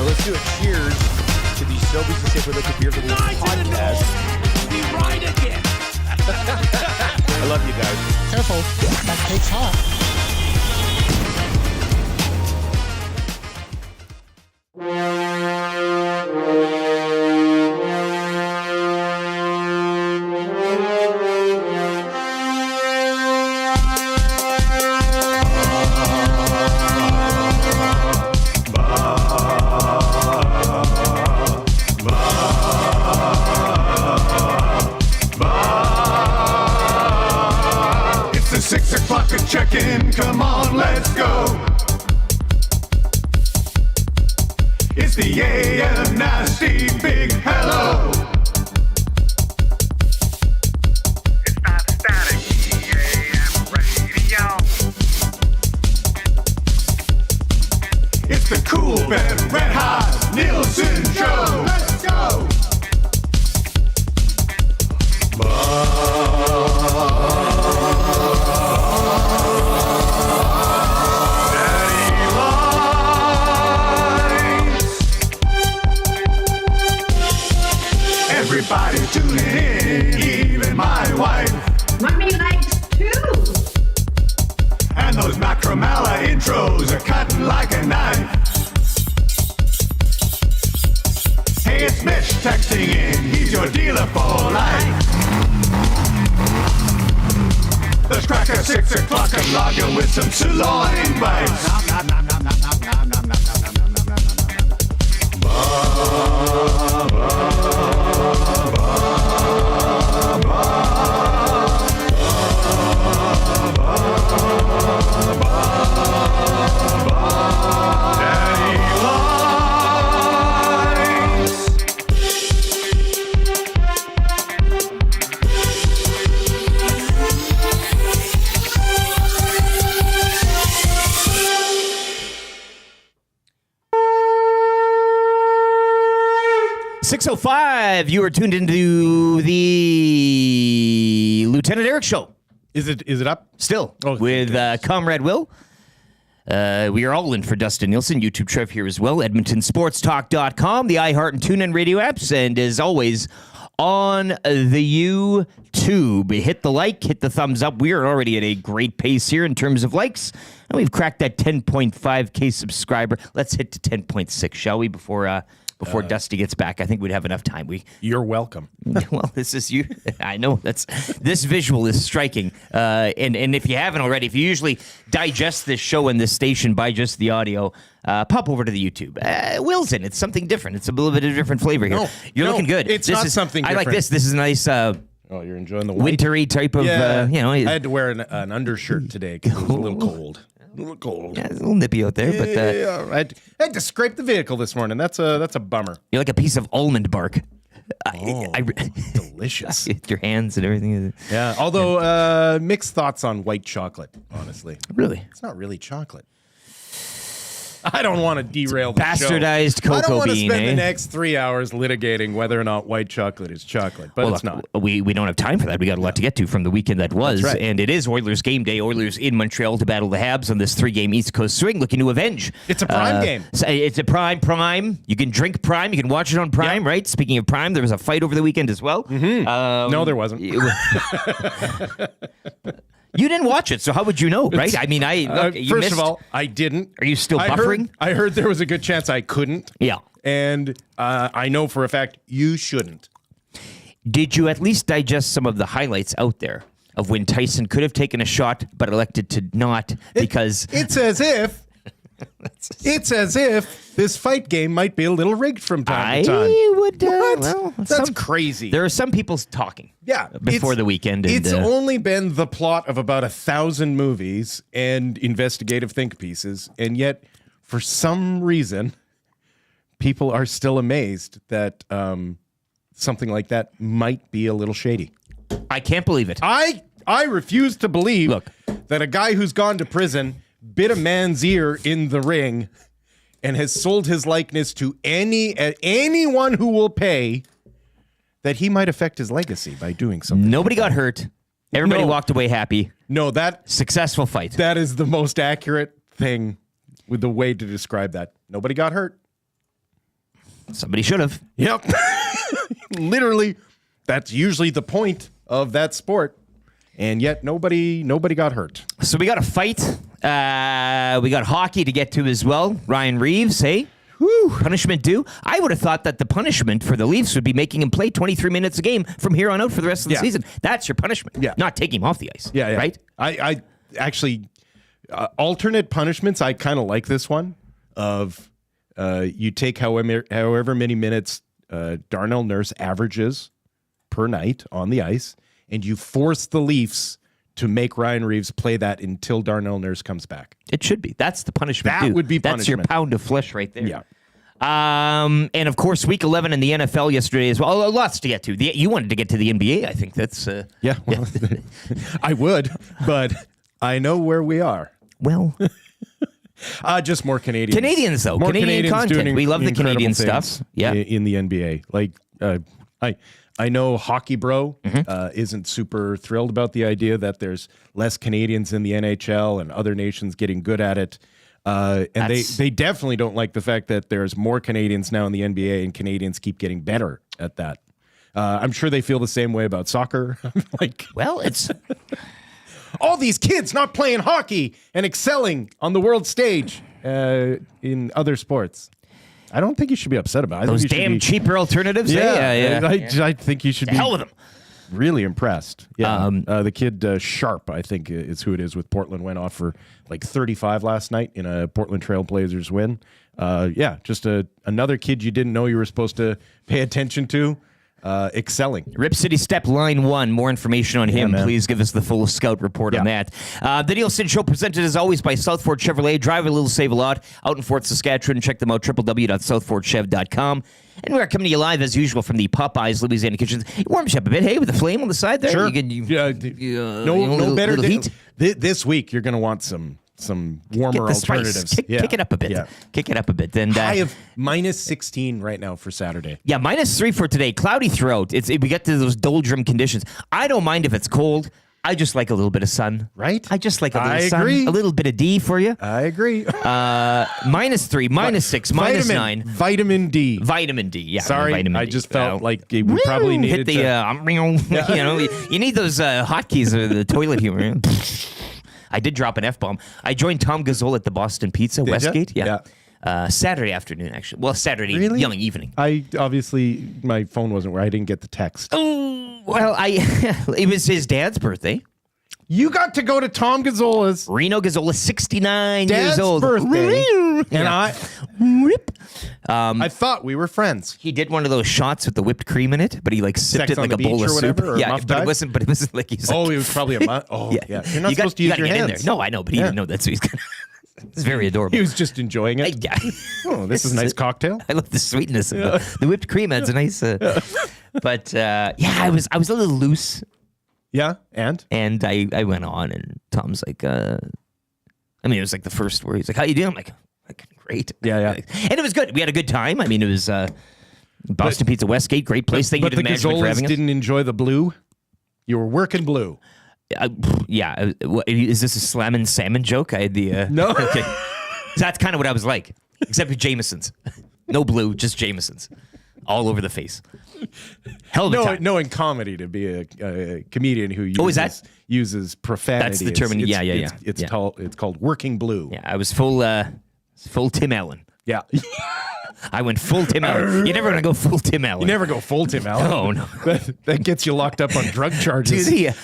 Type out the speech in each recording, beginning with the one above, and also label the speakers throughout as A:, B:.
A: let's do a cheers to the Sobeys and Safer Liquid Beer Release podcast.
B: Be right again.
A: I love you guys.
C: Careful, that cake's hot.
D: Check-in, come on, let's go. It's the AM Nasty Big Hello.
E: It's not static, AM radio.
D: It's the Cool Ben Red Hot Nielson Show. Let's go. Everybody tuning in, even my wife.
F: Mommy likes too.
D: And those Macromala intros are cutting like a knife. Hey, it's Mitch texting in, he's your dealer for life. Let's crack a 6 o'clock and lager with some sirloin bites.
G: .05, you are tuned into the Lieutenant Eric Show.
A: Is it up?
G: Still,
A: Oh,
G: with Comrade Will. We are all in for Dustin Nielson, YouTube Trev here as well, EdmontonSportsTalk.com, the iHeart and TuneIn radio apps, and as always, on the YouTube. Hit the like, hit the thumbs up. We are already at a great pace here in terms of likes, and we've cracked that 10.5K subscriber. Let's hit to 10.6, shall we, before Dusty gets back. I think we'd have enough time.
A: You're welcome.
G: Well, this is you. I know this visual is striking. And if you haven't already, if you usually digest this show and this station by just the audio, pop over to the YouTube. Will's in. It's something different. It's a little bit of a different flavor here. You're looking good.
A: It's not something different.
G: I like this. This is a nice
A: oh, you're enjoying the white?
G: Wintry type of,
A: I
G: had
A: to wear an undershirt today because it was a little cold. A little cold.
G: Yeah, it's a little nippy out there, but
A: I had to scrape the vehicle this morning. That's a bummer.
G: You're like a piece of almond bark.
A: Delicious.
G: Your hands and everything.
A: Yeah. Although mixed thoughts on white chocolate. Honestly,
G: Really?
A: it's not really chocolate. I don't want to derail the
G: Bastardized
A: show. I don't
G: cocoa
A: want to
G: bean,
A: spend
G: eh?
A: the next 3 hours litigating whether or not white chocolate is chocolate, but
G: Well,
A: it's not.
G: We don't have time for that. We got a lot to get to from the weekend that was.
A: That's right.
G: And it is Oilers game day. Oilers in Montreal to battle the Habs on this 3-game East Coast swing, looking to avenge.
A: It's a prime game.
G: So it's a prime. You can drink prime. You can watch it on prime, right? Speaking of prime, there was a fight over the weekend as well.
A: No, there wasn't.
G: You didn't watch it, so how would you know, right? I mean,
A: First of all, I didn't.
G: Are you still buffering?
A: I heard there was a good chance I couldn't.
G: Yeah.
A: And I know for a fact you shouldn't.
G: Did you at least digest some of the highlights out there of when Tyson could have taken a shot but elected to not because...
A: It's as if this fight game might be a little rigged from time to time.
G: I would...
A: What?
G: Well,
A: That's crazy.
G: There are some people talking before the weekend. And,
A: it's only been the plot of about 1,000 movies and investigative think pieces, and yet, for some reason, people are still amazed that something like that might be a little shady.
G: I can't believe it.
A: I refuse to believe that a guy who's gone to prison bit a man's ear in the ring and has sold his likeness to anyone who will pay, that he might affect his legacy by doing something.
G: Nobody got hurt. Everybody walked away happy.
A: No,
G: Successful fight.
A: that is the most accurate thing with the way to describe that. Nobody got hurt.
G: Somebody should have.
A: Yep. Literally, that's usually the point of that sport. And yet nobody got hurt.
G: So we got a fight. We got hockey to get to as well. Ryan Reeves, hey? Whew, punishment due. I would have thought that the punishment for the Leafs would be making him play 23 minutes a game from here on out for the rest of the season. That's your punishment.
A: Yeah.
G: Not taking him off the ice.
A: Yeah.
G: Right?
A: I actually, alternate punishments, I kind of like this one of you take however many minutes Darnell Nurse averages per night on the ice, and you force the Leafs to make Ryan Reeves play that until Darnell Nurse comes back.
G: It should be. That's the punishment
A: That
G: due.
A: would be
G: That's your
A: punishment.
G: pound of flesh right there.
A: Yeah.
G: And of course, week 11 in the NFL yesterday as well. Oh, lots to get to. You wanted to get to the NBA, I think. That's
A: Yeah, well, I would, but I know where we are.
G: well,
A: Just more Canadians.
G: Canadians though.
A: More
G: Canadian
A: Canadians
G: content.
A: doing
G: We love the
A: incredible
G: Canadian
A: things
G: stuff. Yeah.
A: in the NBA. Like I know Hockey Bro isn't super thrilled about the idea that there's less Canadians in the NHL and other nations getting good at it. And they definitely don't like the fact that there's more Canadians now in the NBA and Canadians keep getting better at that. I'm sure they feel the same way about soccer. Like,
G: Well, it's
A: all these kids not playing hockey and excelling on the world stage in other sports. I don't think you should be upset about it.
G: those damn cheaper alternatives.
A: Yeah, I think you should be
G: Hell with them.
A: really impressed. Yeah, the kid Sharp, I think, is who it is with Portland. Went off for like 35 last night in a Portland Trailblazers win. Just another kid you didn't know you were supposed to pay attention to, excelling.
G: Rip City Step Line 1. More information on him.
A: man.
G: Please give us the full scout report on that. The Nielson Show presented as always by Southford Chevrolet. Drive a little, save a lot. Out in Fort Saskatchewan. Check them out, www.southfordchev.com. And we're coming to you live as usual from the Popeyes Louisiana Kitchens. It warms you up a bit, hey, with the flame on the side there.
A: Sure.
G: No
A: better
G: little heat.
A: This week you're going to want some warmer
G: Get the spice.
A: alternatives.
G: Kick it up a bit.
A: Yeah.
G: Kick it up a bit. And
A: High of minus 16 right now for Saturday.
G: yeah, -3 for today. Cloudy throughout. We get to those doldrum conditions. I don't mind if it's cold. I just like a little bit of sun.
A: Right?
G: I just like a little
A: I
G: sun.
A: agree.
G: A little bit of D for you.
A: I agree.
G: -3, -6, -9.
A: Vitamin D.
G: Vitamin D. Yeah.
A: Sorry,
G: vitamin
A: I
G: D.
A: just felt like we probably needed
G: hit the
A: to.
G: you need those hotkeys or the toilet humor. I did drop an F-bomb. I joined Tom Gazzola at the Boston Pizza, Westgate.
A: ya?
G: Saturday afternoon, actually. Well, Saturday
A: Really?
G: young evening.
A: I obviously my phone wasn't where I didn't get the text.
G: Well, it was his dad's birthday.
A: You got to go to Tom Gazzola's
G: Reno Gazzola, 69
A: dad's
G: years old.
A: birthday, and
G: Yeah.
A: I thought we were friends.
G: He did one of those shots with the whipped cream in it, but he like sipped
A: Sex
G: it
A: on
G: like
A: the
G: a bowl
A: beach
G: of
A: or
G: soup.
A: whatever, or
G: Yeah,
A: Muff
G: but it
A: Dive?
G: wasn't. But it wasn't like he's.
A: Oh, it was probably a month. Oh, yeah. You're not supposed to use
G: gotta
A: your
G: get in
A: hands.
G: there. No, I know, but he didn't know that, so he's gonna. It's very adorable.
A: He was just enjoying it.
G: Yeah.
A: Oh, this is a nice cocktail.
G: I love the sweetness of the whipped cream. Adds a nice. But I was a little loose,
A: Yeah, and
G: and I went on, and Tom's like, it was like the first word. He's like, "How you doing?" I'm like great.
A: Yeah.
G: And it was good. We had a good time. I mean, it was Boston Pizza Westgate, great place. Thank you
A: but
G: to
A: the
G: the management for
A: Gazzolas
G: having us.
A: didn't enjoy the blue. You were working blue.
G: Is this a slammin' salmon joke? I had the
A: No.
G: Okay, that's kind of what I was like, except with Jameson's. No blue, just Jameson's, all over the face. Hell of a time.
A: No, in comedy to be a comedian who uses,
G: is that-
A: uses profanity.
G: That's the term. Yeah.
A: It's called working blue.
G: Yeah, I was full Tim Allen.
A: Yeah.
G: I went full Tim Allen. You never want to go full Tim Allen.
A: You never go full Tim Allen.
G: Oh, no.
A: That gets you locked up on drug charges.
G: Yeah.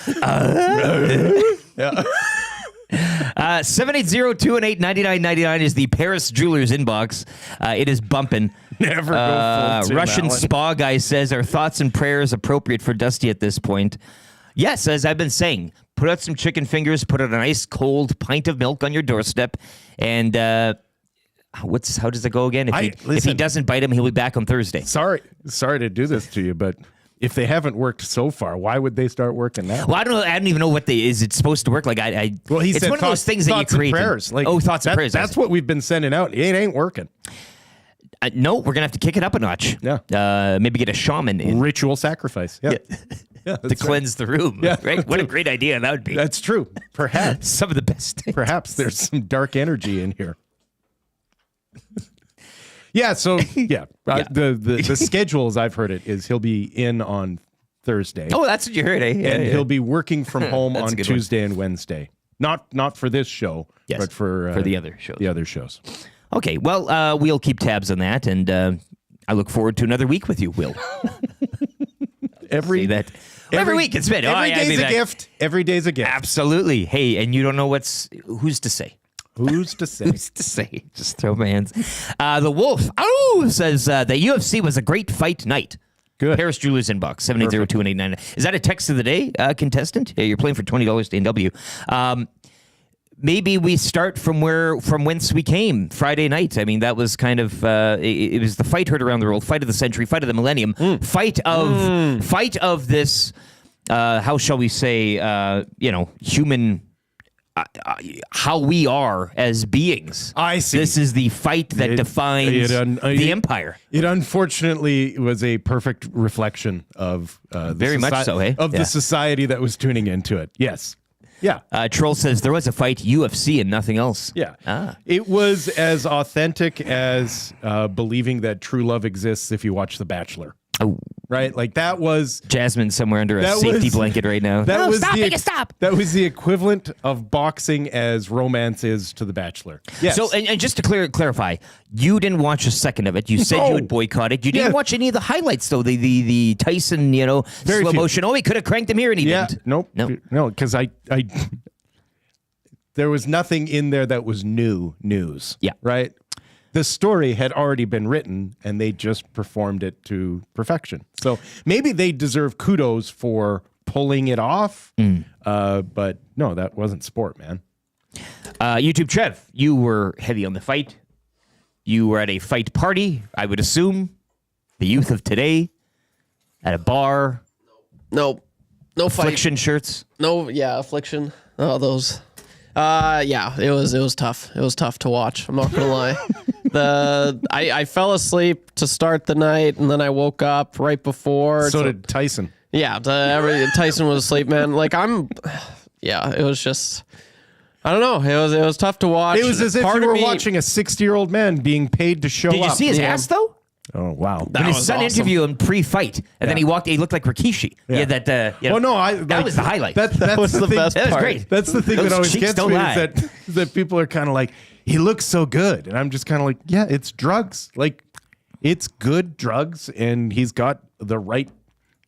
G: 780-218-9999 is the Paris Jewelers inbox. It is bumping.
A: Never go full Tim
G: Russian
A: Allen.
G: spa guy says, "Are thoughts and prayers appropriate for Dusty at this point?" Yes, as I've been saying, put out some chicken fingers, put out a nice cold pint of milk on your doorstep, and how does it go again? If he
A: listen.
G: doesn't bite him, he'll be back on Thursday.
A: Sorry to do this to you, but if they haven't worked so far, why would they start working now?
G: Well, I don't know. I don't even know what is it supposed to work like.
A: Well, he
G: it's
A: said
G: one of those things that you
A: thoughts and
G: create.
A: prayers. Like,
G: thoughts and prayers.
A: That's what we've been sending out. It ain't working.
G: No, we're gonna have to kick it up a notch.
A: Yeah.
G: Maybe get a shaman in
A: Ritual sacrifice. Yeah. Yeah,
G: to cleanse the room.
A: Yeah.
G: Right? What a great idea that would be.
A: That's true. Perhaps.
G: Some of the best things.
A: Perhaps there's some dark energy in here. Yeah. So yeah, the schedules I've heard it is he'll be in on Thursday.
G: Oh, that's what you heard, eh? Yeah,
A: and
G: yeah.
A: he'll be working from home
G: That's a
A: on
G: good one.
A: Tuesday and Wednesday. Not for this show,
G: Yes,
A: but for
G: the other shows.
A: The other shows.
G: Okay, well, we'll keep tabs on that, and I look forward to another week with you, Will.
A: Every
G: every week it's been.
A: Every day's a gift. Every day's a gift.
G: Absolutely. Hey, and you don't know who's to say?
A: Who's to say?
G: Who's to say? Just throw my hands. The Wolf says the UFC was a great fight night.
A: Good.
G: Harris Jewelers inbox 780-2189. Is that a text of the day, contestant? Yeah, you're playing for $20 to NW. Maybe we start from whence we came Friday night. I mean, that was kind of it was the fight heard around the world, fight of the century, fight of the millennium, fight of this. How shall we say? Human. How we are as beings.
A: I see.
G: This is the fight that defines the empire.
A: It unfortunately was a perfect reflection of
G: much so, eh?
A: Of
G: Yeah.
A: the society that was tuning into it. Yes. Yeah.
G: Troll says there was a fight, UFC, and nothing else.
A: Yeah. It was as authentic as believing that true love exists if you watch The Bachelor.
G: Oh.
A: Right? Like that was
G: Jasmine somewhere under a
A: That
G: safety
A: was-
G: blanket right now.
A: Stop. That was the equivalent of boxing as romance is to The Bachelor. Yes.
G: So, and just to clarify, you didn't watch a second of it. You said you would boycott it. You didn't watch any of the highlights, though. The Tyson,
A: Very
G: slow
A: few.
G: motion. Oh, he could have cranked him here, and he didn't.
A: Nope. No, because I there was nothing in there that was news.
G: Yeah.
A: Right? The story had already been written, and they just performed it to perfection. So maybe they deserve kudos for pulling it off. But no, that wasn't sport, man.
G: YouTube Trev, you were heavy on the fight. You were at a fight party, I would assume. The youth of today, at a bar.
H: No fight.
G: Affliction shirts.
H: No, yeah, Affliction. Oh, those. Yeah, it was tough. It was tough to watch. I'm not gonna lie. I fell asleep to start the night, and then I woke up right before.
A: So did Tyson.
H: Yeah, Tyson was asleep, man. Like yeah, it was just. I don't know. It was tough to watch.
A: It was as if you were watching a 60-year-old man being paid to show up.
G: Did you see his ass, though?
A: Oh, wow.
G: When his son interviewed him pre-fight, and then he looked like Rikishi. Yeah, that was the highlight.
A: That was the best
G: That was
A: part.
G: great.
A: That's the thing
G: Those
A: that always
G: cheeks
A: gets
G: don't
A: me
G: lie.
A: is that people are kind of like, he looks so good. And I'm just kind of like, yeah, it's drugs. Like, it's good drugs, and he's got the right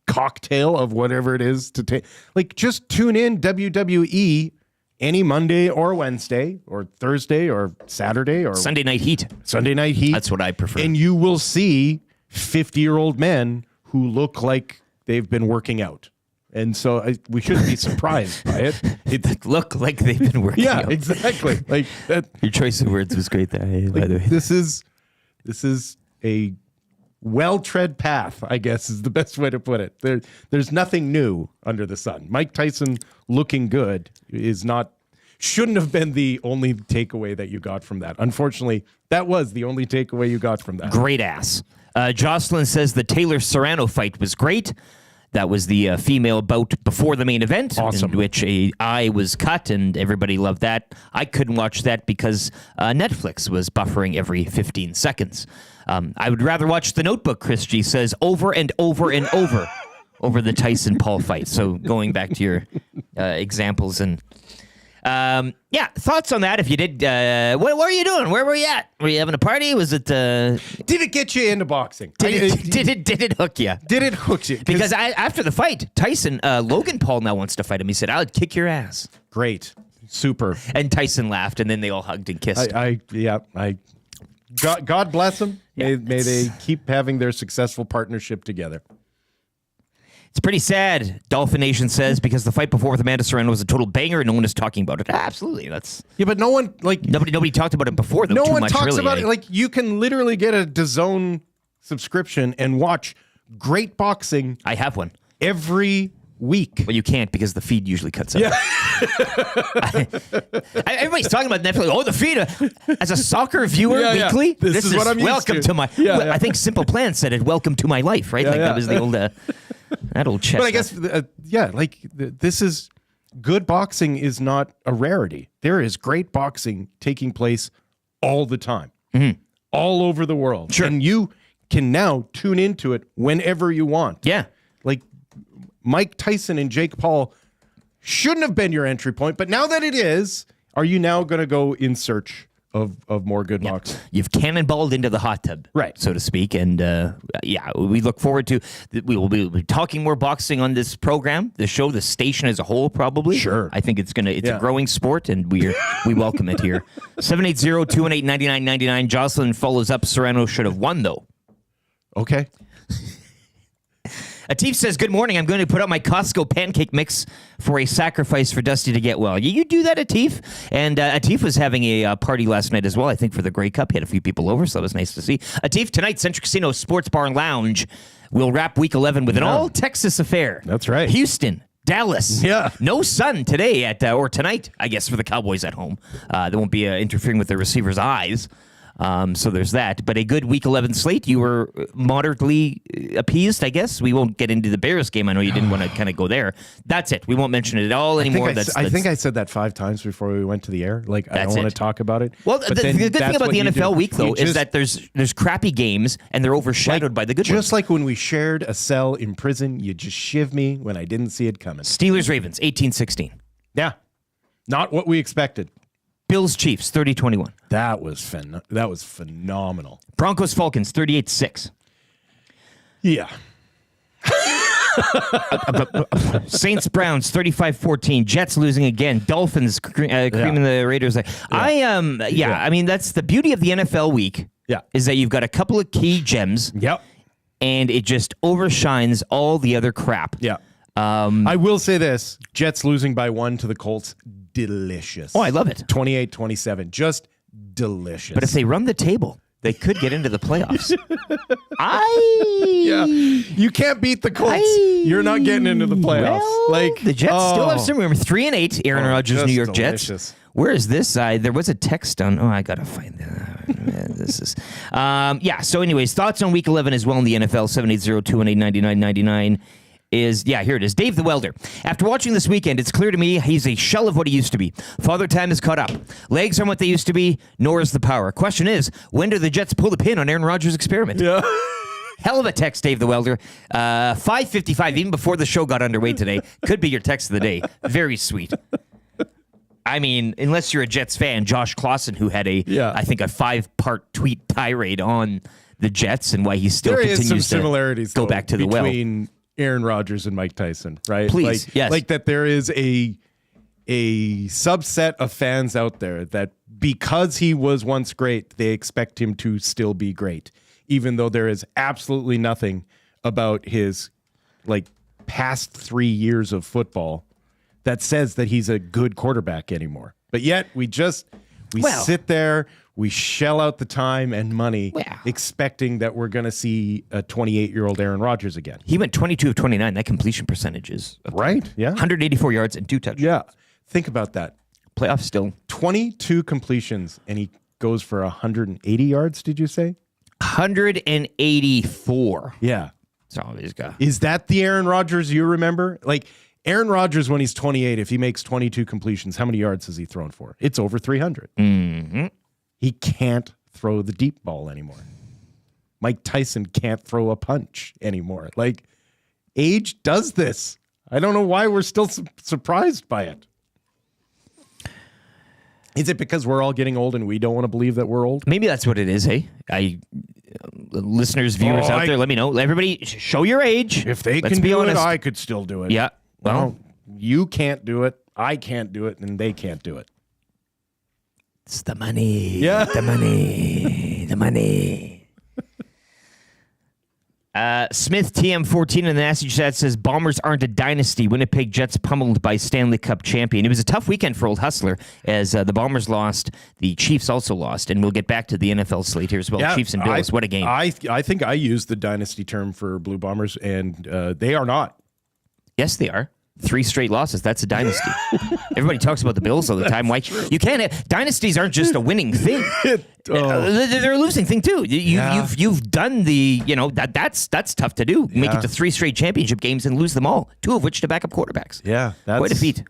A: cocktail of whatever it is to take. Like, just tune in WWE any Monday or Wednesday or Thursday or Saturday or
G: Sunday Night Heat.
A: Sunday Night Heat.
G: That's what I prefer.
A: And you will see 50-year-old men who look like they've been working out. And so we shouldn't be surprised by it.
G: It look like they've been working
A: Yeah,
G: out.
A: exactly. Like that.
G: Your choice of words was great there, by the way.
A: This is a well-tread path, I guess, is the best way to put it. There's nothing new under the sun. Mike Tyson looking good shouldn't have been the only takeaway that you got from that. Unfortunately, that was the only takeaway you got from that.
G: Great ass. Jocelyn says the Taylor Serrano fight was great. That was the female bout before the main event,
A: Awesome.
G: in which a eye was cut, and everybody loved that. I couldn't watch that because Netflix was buffering every 15 seconds. I would rather watch The Notebook, Chris G says, over and over and over the Tyson Paul fight. So going back to your examples and thoughts on that? If you did, what were you doing? Where were you at? Were you having a party? Was it?
A: Did it get you into boxing?
G: Did it hook you?
A: Did it hook you?
G: Because after the fight, Tyson, Logan Paul now wants to fight him. He said, "I'll kick your ass."
A: Great, super.
G: And Tyson laughed, and then they all hugged and kissed.
A: God bless them. May they keep having their successful partnership together.
G: It's pretty sad, Dolphin Nation says, because the fight before with Amanda Serrano was a total banger, and no one is talking about it. Absolutely, that's
A: Yeah, but no one
G: nobody talked about it before. Though,
A: no
G: too
A: one
G: much,
A: talks
G: really,
A: about
G: eh?
A: it. Like, you can literally get a DAZN subscription and watch great boxing
G: I have one.
A: every week.
G: Well, you can't because the feed usually cuts out. Everybody's talking about Netflix. Oh, the feed. As a soccer viewer weekly,
A: This is what I'm used
G: welcome
A: to.
G: my.
A: Yeah, yeah.
G: I think Simple Plan said it. Welcome to my life, right?
A: Yeah,
G: like
A: yeah.
G: that was the old that old chestnut.
A: But I guess, this is good boxing is not a rarity. There is great boxing taking place all the time. all over the world.
G: Sure.
A: And you can now tune into it whenever you want.
G: Yeah.
A: Like Mike Tyson and Jake Paul shouldn't have been your entry point, but now that it is, are you now going to go in search of more good boxing?
G: You've cannonballed into the hot tub,
A: Right.
G: so to speak. And we look forward to, we will be talking more boxing on this program, the show, the station as a whole, probably.
A: Sure.
G: I think it's a growing sport, and we welcome it here. 780-218-9999. Jocelyn follows up. Serrano should have won, though.
A: Okay.
G: Atif says, good morning. I'm going to put up my Costco pancake mix for a sacrifice for Dusty to get well. You do that, Atif? And Atif was having a party last night as well, I think, for the Grey Cup. He had a few people over, so that was nice to see. Atif, tonight, Central Casino Sports Bar and Lounge will wrap Week 11 with an all-Texas affair.
A: That's right.
G: Houston, Dallas.
A: Yeah.
G: No sun today or tonight, I guess, for the Cowboys at home. They won't be interfering with the receiver's eyes. So there's that. But a good Week 11 slate. You were moderately appeased, I guess. We won't get into the Bears game. I know you didn't want to kind of go there. That's it. We won't mention it at all anymore.
A: I think I said that 5 times before we went to the air. Like, I don't want to talk about it.
G: Well, the good thing about the NFL week, though, is that there's crappy games, and they're overshadowed by the good ones.
A: Just like when we shared a cell in prison, you just shiv me when I didn't see it coming.
G: Steelers-Ravens, 18-16.
A: Yeah. Not what we expected.
G: Bills-Chiefs, 30-21.
A: That was phenomenal.
G: Broncos-Falcons, 38-6.
A: Yeah.
G: Saints-Browns, 35-14. Jets losing again. Dolphins creaming the Raiders. I mean, that's the beauty of the NFL week.
A: Yeah.
G: Is that you've got a couple of key gems.
A: Yep.
G: And it just overshines all the other crap.
A: Yeah. I will say this. Jets losing by 1 to the Colts, delicious.
G: Oh, I love it.
A: 28-27. Just delicious.
G: But if they run the table, they could get into the playoffs.
A: Yeah. You can't beat the Colts. You're not getting into the playoffs.
G: Well, the Jets still have some room. 3-8, Aaron Rodgers, New York
A: delicious.
G: Jets. Where is this? There was a text on. Oh, I got to find that. This is. So anyways, thoughts on Week 11 as well in the NFL, 780-218-9999. Here it is. Dave the Welder. After watching this weekend, it's clear to me he's a shell of what he used to be. Father Time has caught up. Legs aren't what they used to be, nor is the power. Question is, when do the Jets pull the pin on Aaron Rodgers' experiment?
A: Yeah.
G: Hell of a text, Dave the Welder. 5:55, even before the show got underway today. Could be your text of the day. Very sweet. I mean, unless you're a Jets fan, Josh Clausen, who had I think a 5-part tweet tirade on the Jets and why he still continues
A: some similarities
G: to go back to the well.
A: Between Aaron Rodgers and Mike Tyson, right?
G: Please, yes.
A: Like that there is a subset of fans out there that because he was once great, they expect him to still be great, even though there is absolutely nothing about his past 3 years of football that says that he's a good quarterback anymore. But yet we sit there, we shell out the time and money expecting that we're going to see a 28-year-old Aaron Rodgers again.
G: He went 22 of 29. That completion percentage is
A: right. Yeah.
G: 184 yards and 2 touchdowns.
A: Yeah. Think about that.
G: Playoff still.
A: 22 completions and he goes for 180 yards, did you say?
G: 184.
A: Yeah.
G: That's all he's got.
A: Is that the Aaron Rodgers you remember? Like Aaron Rodgers, when he's 28, if he makes 22 completions, how many yards has he thrown for? It's over 300.
G: Mm-hmm.
A: He can't throw the deep ball anymore. Mike Tyson can't throw a punch anymore. Like, age does this. I don't know why we're still surprised by it. Is it because we're all getting old and we don't want to believe that we're old?
G: Maybe that's what it is, hey? Listeners, viewers out there, let me know. Everybody, show your age.
A: If they can do it, I could still do it.
G: Yeah.
A: Well, you can't do it, I can't do it, and they can't do it.
G: It's the money.
A: Yeah.
G: The money. The money. Smith TM14 in the nasty chat says Bombers aren't a dynasty. Winnipeg Jets pummeled by Stanley Cup champion. It was a tough weekend for Old Hustler as the Bombers lost. The Chiefs also lost, and we'll get back to the NFL slate here as well. Yeah, Chiefs and Bills. What a game!
A: I think I used the dynasty term for Blue Bombers, and they are not.
G: Yes, they are. 3 straight losses. That's a dynasty. Everybody talks about the Bills all the time. Why you can't? Dynasties aren't just a winning thing. They're a losing thing too. You've done the that's tough to do. Make it to 3 straight championship games and lose them all. 2 of which to backup quarterbacks.
A: Yeah, that's
G: quite a feat.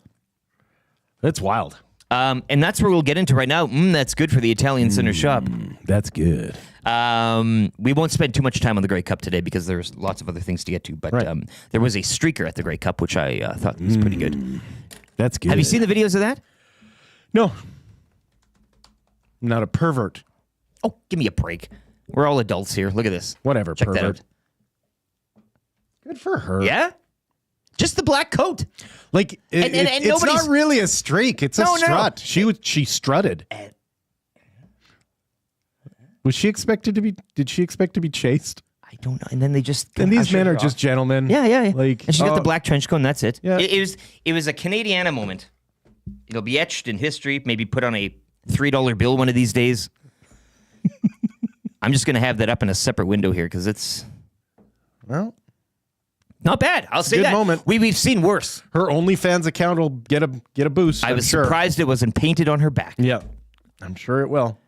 A: That's wild.
G: And that's where we'll get into right now. That's good for the Italian Center Shop.
A: That's good.
G: We won't spend too much time on the Grey Cup today because there's lots of other things to get to. But there was a streaker at the Grey Cup, which I thought was pretty good.
A: That's good.
G: Have you seen the videos of that?
A: No. I'm not a pervert.
G: Oh, give me a break. We're all adults here. Look at this.
A: Whatever,
G: Check
A: pervert.
G: that out.
A: Good for her.
G: Yeah? Just the black coat.
A: Like,
G: And
A: it's
G: nobody's-
A: not really a streak. It's a
G: No.
A: strut. She strutted. Was she expected to be? Did she expect to be chased?
G: I don't know. And then they just...
A: And these
G: ushered
A: men
G: her
A: are just
G: off.
A: gentlemen.
G: Yeah.
A: Like,
G: and she got the black trench coat, and that's it.
A: Yeah.
G: It was a Canadiana moment. It'll be etched in history, maybe put on a $3 bill one of these days. I'm just going to have that up in a separate window here because it's
A: Well,
G: not bad. I'll say
A: good
G: that.
A: moment.
G: We've seen worse.
A: her OnlyFans account will get a boost.
G: I was
A: sure.
G: surprised it wasn't painted on her back.
A: Yeah, I'm sure it will.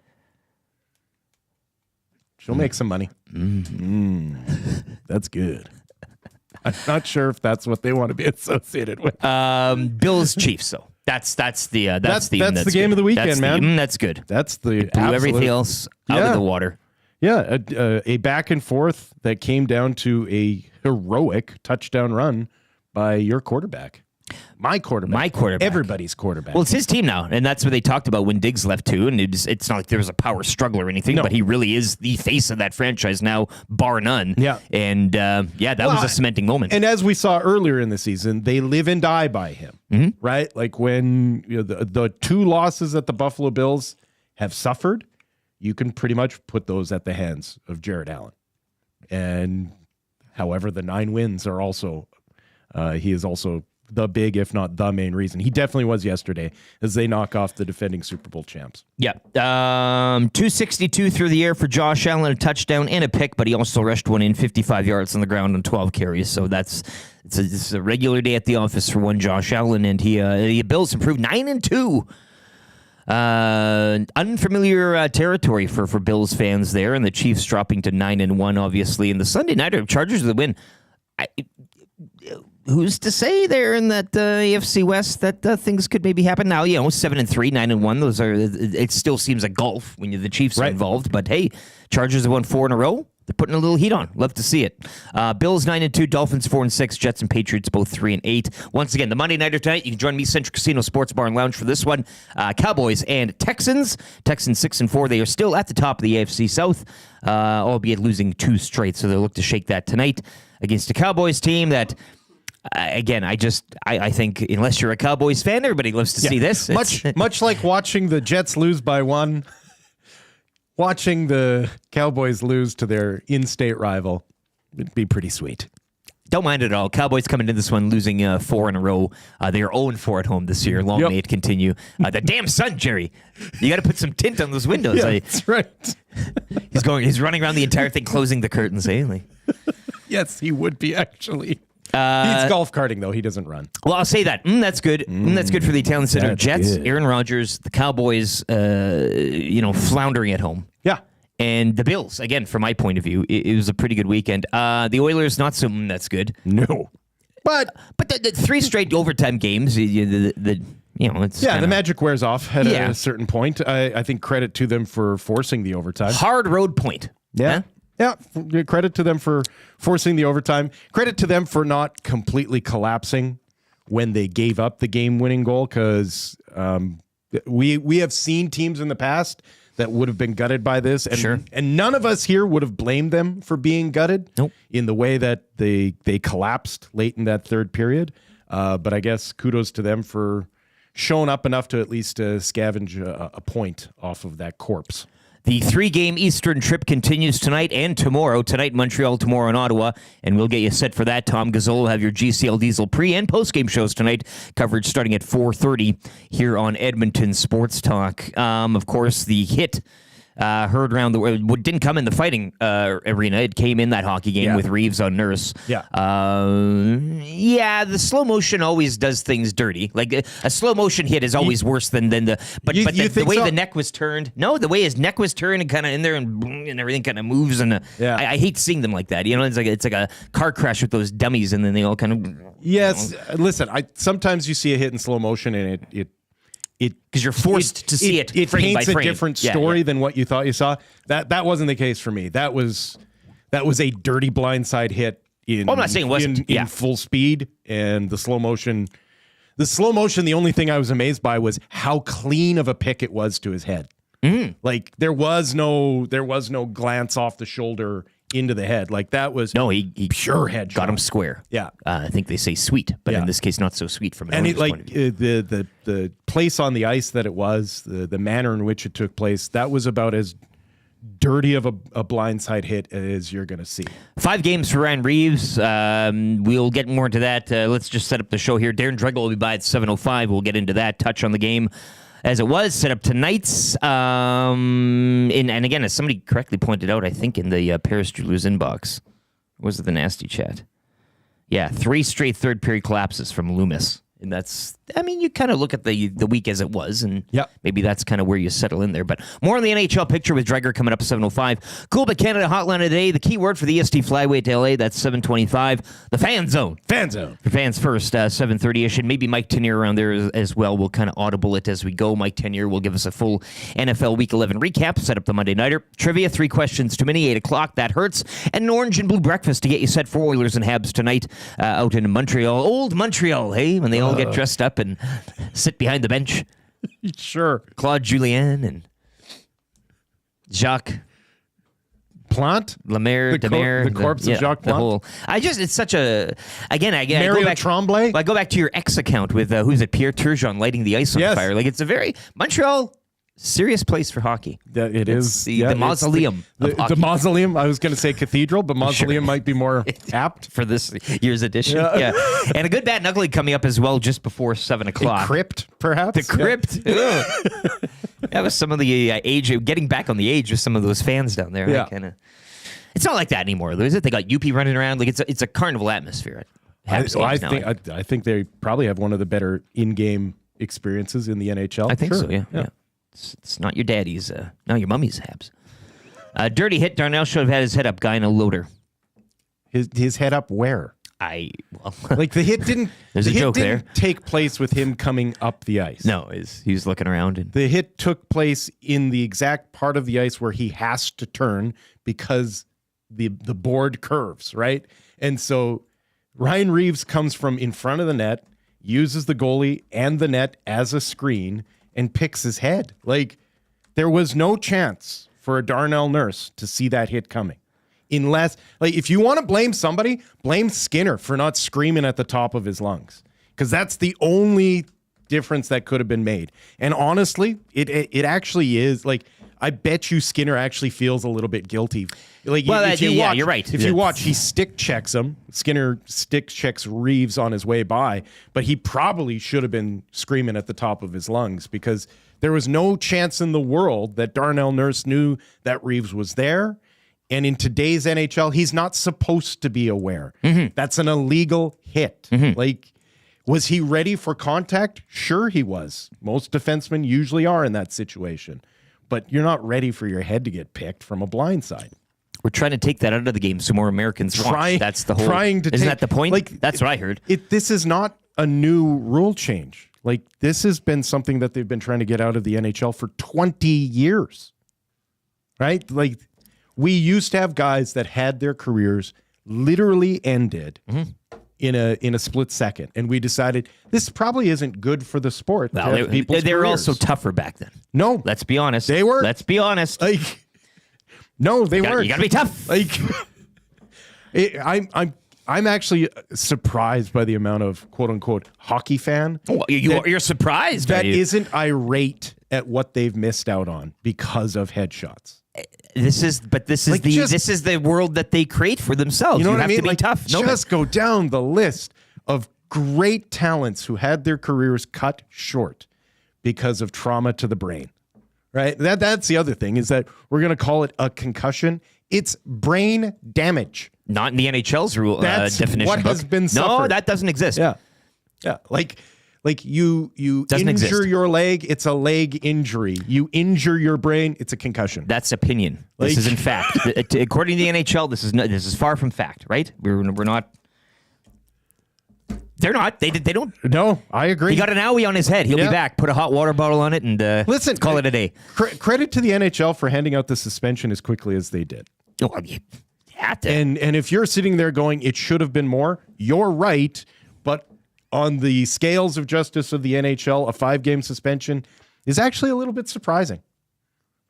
A: She'll make some money. That's good. I'm not sure if that's what they want to be associated with.
G: Bills Chiefs though. That's the
A: That's the
G: game
A: game of the weekend,
G: that's
A: man.
G: That's good.
A: That's the
G: Blew
A: absolute-
G: everything else out of the water.
A: Yeah, a back and forth that came down to a heroic touchdown run by your quarterback. My quarterback. Everybody's quarterback.
G: Well, it's his team now, and that's what they talked about when Diggs left too. And it's not like there was a power struggle or anything, but he really is the face of that franchise now, bar none.
A: Yeah.
G: And that was a cementing moment.
A: And as we saw earlier in the season, they live and die by him, right? Like when the two losses that the Buffalo Bills have suffered, you can pretty much put those at the hands of Jared Allen. And however, the 9 wins are also, he is also the big, if not the main reason. He definitely was yesterday as they knock off the defending Super Bowl champs.
G: Yeah. 262 through the air for Josh Allen, a touchdown and a pick, but he also rushed one in 55 yards on the ground on 12 carries. So it's a regular day at the office for one Josh Allen, and the Bills improved 9-2. Unfamiliar territory for Bills fans there, and the Chiefs dropping to 9-1, obviously. And the Sunday Nighter Chargers the win. Who's to say there in that AFC West that things could maybe happen now? 7-3, 9-1. Those are. It still seems a gulf when the Chiefs are involved. But hey, Chargers have won 4 in a row. They're putting a little heat on. Love to see it. Bills 9-2, Dolphins 4-6, Jets and Patriots both 3-8. Once again, the Monday Nighter tonight. You can join me, Central Casino Sports Bar and Lounge, for this one. Cowboys and Texans. Texans 6-4. They are still at the top of the AFC South, albeit losing 2 straight. So they'll look to shake that tonight against a Cowboys team that. Again, I think unless you're a Cowboys fan, everybody loves to see this.
A: Much like watching the Jets lose by 1, watching the Cowboys lose to their in-state rival would be pretty sweet.
G: Don't mind it at all. Cowboys coming into this one losing 4 in a row. They are 0-4 at home this year. Long may it continue. The damn sun, Jerry. You got to put some tint on those windows.
A: Yeah, that's right.
G: He's running around the entire thing, closing the curtains.
A: Yes, he would be actually. He's golf karting, though. He doesn't run.
G: Well, I'll say that. That's good. That's good for the Italian Center.
A: That's
G: Jets,
A: good.
G: Aaron Rodgers, the Cowboys, floundering at home.
A: Yeah.
G: And the Bills, again, from my point of view, it was a pretty good weekend. The Oilers, not so. That's good.
A: No. But
G: the 3 straight overtime games, it's
A: the magic wears off at a certain point. I think credit to them for forcing the overtime.
G: Hard road point.
A: Yeah.
G: Huh?
A: Yeah, credit to them for forcing the overtime. Credit to them for not completely collapsing when they gave up the game-winning goal, because we have seen teams in the past that would have been gutted by this, and and none of us here would have blamed them for being gutted in the way that they collapsed late in that third period. But I guess kudos to them for showing up enough to at least scavenge a point off of that corpse.
G: The 3-game Eastern trip continues tonight and tomorrow. Tonight, Montreal, tomorrow in Ottawa, and we'll get you set for that. Tom Gazzola will have your GCL Diesel pre- and post-game shows tonight. Coverage starting at 4:30 here on Edmonton Sports Talk. Of course, the hit heard around the world didn't come in the fighting arena. It came in that hockey game with Reeves on Nurse.
A: Yeah.
G: The slow motion always does things dirty. Like a slow motion hit is always worse than the. But the way the neck was turned. No, the way his neck was turned and kind of in there and everything kind of moves and I hate seeing them like that. It's like a car crash with those dummies and then they all kind of.
A: Yes, listen. Sometimes you see a hit in slow motion and
G: because you're forced to see it frame by
A: paints a
G: frame.
A: different
G: Yeah,
A: story
G: yeah.
A: than what you thought you saw. That wasn't the case for me. That was a dirty blindside hit in
G: I'm not saying it wasn't.
A: in full speed, and the slow motion. The slow motion, the only thing I was amazed by was how clean of a pick it was to his head. Like there was no glance off the shoulder into the head. Like that was
G: he
A: pure head
G: got
A: shot.
G: him square.
A: Yeah.
G: I think they say sweet, but
A: Yeah.
G: in this case, not so sweet from an
A: And
G: owner's
A: it
G: point of view.
A: the place on the ice that it was, the manner in which it took place, that was about as dirty of a blindside hit as you're going to see.
G: 5 games for Ryan Reeves. We'll get more into that. Let's just set up the show here. Darren Dreger will be by at 7:05. We'll get into that. Touch on the game as it was set up tonight's. And again, as somebody correctly pointed out, I think in the Paris Jewelers inbox, was it the nasty chat? Yeah, 3 straight third period collapses from Loomis. And that's, I mean, you kind of look at the week as it was, and maybe that's kind of where you settle in there. But more on the NHL picture with Dreger coming up at 7:05. Cool, but Canada Hotline of the day. The key word for the EST Flyweight to LA, that's 7:25. The Fan Zone.
A: Fan Zone.
G: For fans first, 7:30-ish, and maybe Mike Tanier around there as well. We'll kind of audible it as we go. Mike Tanier will give us a full NFL Week 11 recap, set up the Monday Nighter. Trivia, 3 questions too many, 8 o'clock, that hurts. And an orange and blue breakfast to get you set for Oilers and Habs tonight out in Montreal. Old Montreal, hey, when they all get dressed up and sit behind the bench.
A: Sure.
G: Claude Julien and Jacques
A: Plant?
G: Lemaire, Demare,
A: the corpse of Jacques Plant?
G: It's such a, again, I
A: Mario
G: go back,
A: Tremblay?
G: I go back to your X account with, who's it, Pierre Turgeon lighting the ice on
A: Yes.
G: fire. Like, it's a very, Montreal, serious place for hockey.
A: It is
G: the mausoleum of
A: The
G: hockey.
A: mausoleum. I was going to say cathedral, but mausoleum might be more apt.
G: For this year's edition. Yeah. And a good, bad, and ugly coming up as well just before 7 o'clock.
A: A crypt, perhaps?
G: The crypt. Ugh. That was some of the age, getting back on the age with some of those fans down there.
A: Yeah.
G: It's not like that anymore, is it? They got UP running around. Like it's a carnival atmosphere.
A: I think they probably have one of the better in-game experiences in the NHL.
G: I think
A: Sure.
G: so, yeah. It's not your daddy's, not your mummy's Habs. Dirty hit. Darnell should have had his head up. Guy in a loader.
A: His head up where? Like the hit didn't.
G: There's
A: the
G: a
A: hit
G: joke
A: didn't
G: there.
A: take place with him coming up the ice.
G: No, he was looking around. And
A: The hit took place in the exact part of the ice where he has to turn because the board curves, right? And so Ryan Reeves comes from in front of the net, uses the goalie and the net as a screen, and picks his head. Like there was no chance for a Darnell Nurse to see that hit coming. Unless, like, if you want to blame somebody, blame Skinner for not screaming at the top of his lungs. Because that's the only difference that could have been made. And honestly, it actually is. Like, I bet you Skinner actually feels a little bit guilty. Like, if you watch,
G: you're right.
A: If you watch, he stick checks him. Skinner stick checks Reeves on his way by, but he probably should have been screaming at the top of his lungs because there was no chance in the world that Darnell Nurse knew that Reeves was there. And in today's NHL, he's not supposed to be aware. That's an illegal hit. Like, was he ready for contact? Sure he was. Most defensemen usually are in that situation. But you're not ready for your head to get picked from a blindside.
G: we're trying to take that out of the game so more Americans watch. That's the whole. Isn't that the point?
A: Like,
G: that's what I heard.
A: This is not a new rule change. Like, this has been something that they've been trying to get out of the NHL for 20 years. Right? Like, we used to have guys that had their careers literally ended in a split second, and we decided this probably isn't good for the sport.
G: Well, they were also tougher back then.
A: No,
G: let's be honest.
A: They were.
G: Let's be honest.
A: Like, no, they weren't.
G: You gotta be tough.
A: Like, I'm actually surprised by the amount of quote unquote hockey fan.
G: Well, you're surprised
A: that isn't irate at what they've missed out on because of headshots.
G: This is the world that they create for themselves.
A: You know what
G: have
A: I mean?
G: to be
A: like,
G: tough.
A: Just go down the list of great talents who had their careers cut short because of trauma to the brain. Right? That's the other thing, is that we're going to call it a concussion. It's brain damage.
G: Not in the NHL's rule
A: That's
G: definition.
A: what has been suffered.
G: No, that doesn't exist.
A: Yeah. Like you
G: Doesn't
A: injure
G: exist.
A: your leg, it's a leg injury. You injure your brain, it's a concussion.
G: That's opinion. This is in fact, according to the NHL, this is far from fact. Right? We're not. They're not. They don't.
A: No, I agree.
G: He got an owie on his head. He'll be back. Put a hot water bottle on it and
A: Listen,
G: call it a day.
A: Credit to the NHL for handing out the suspension as quickly as they did.
G: Oh, you have to.
A: And if you're sitting there going, it should have been more, you're right. But on the scales of justice of the NHL, a 5-game suspension is actually a little bit surprising,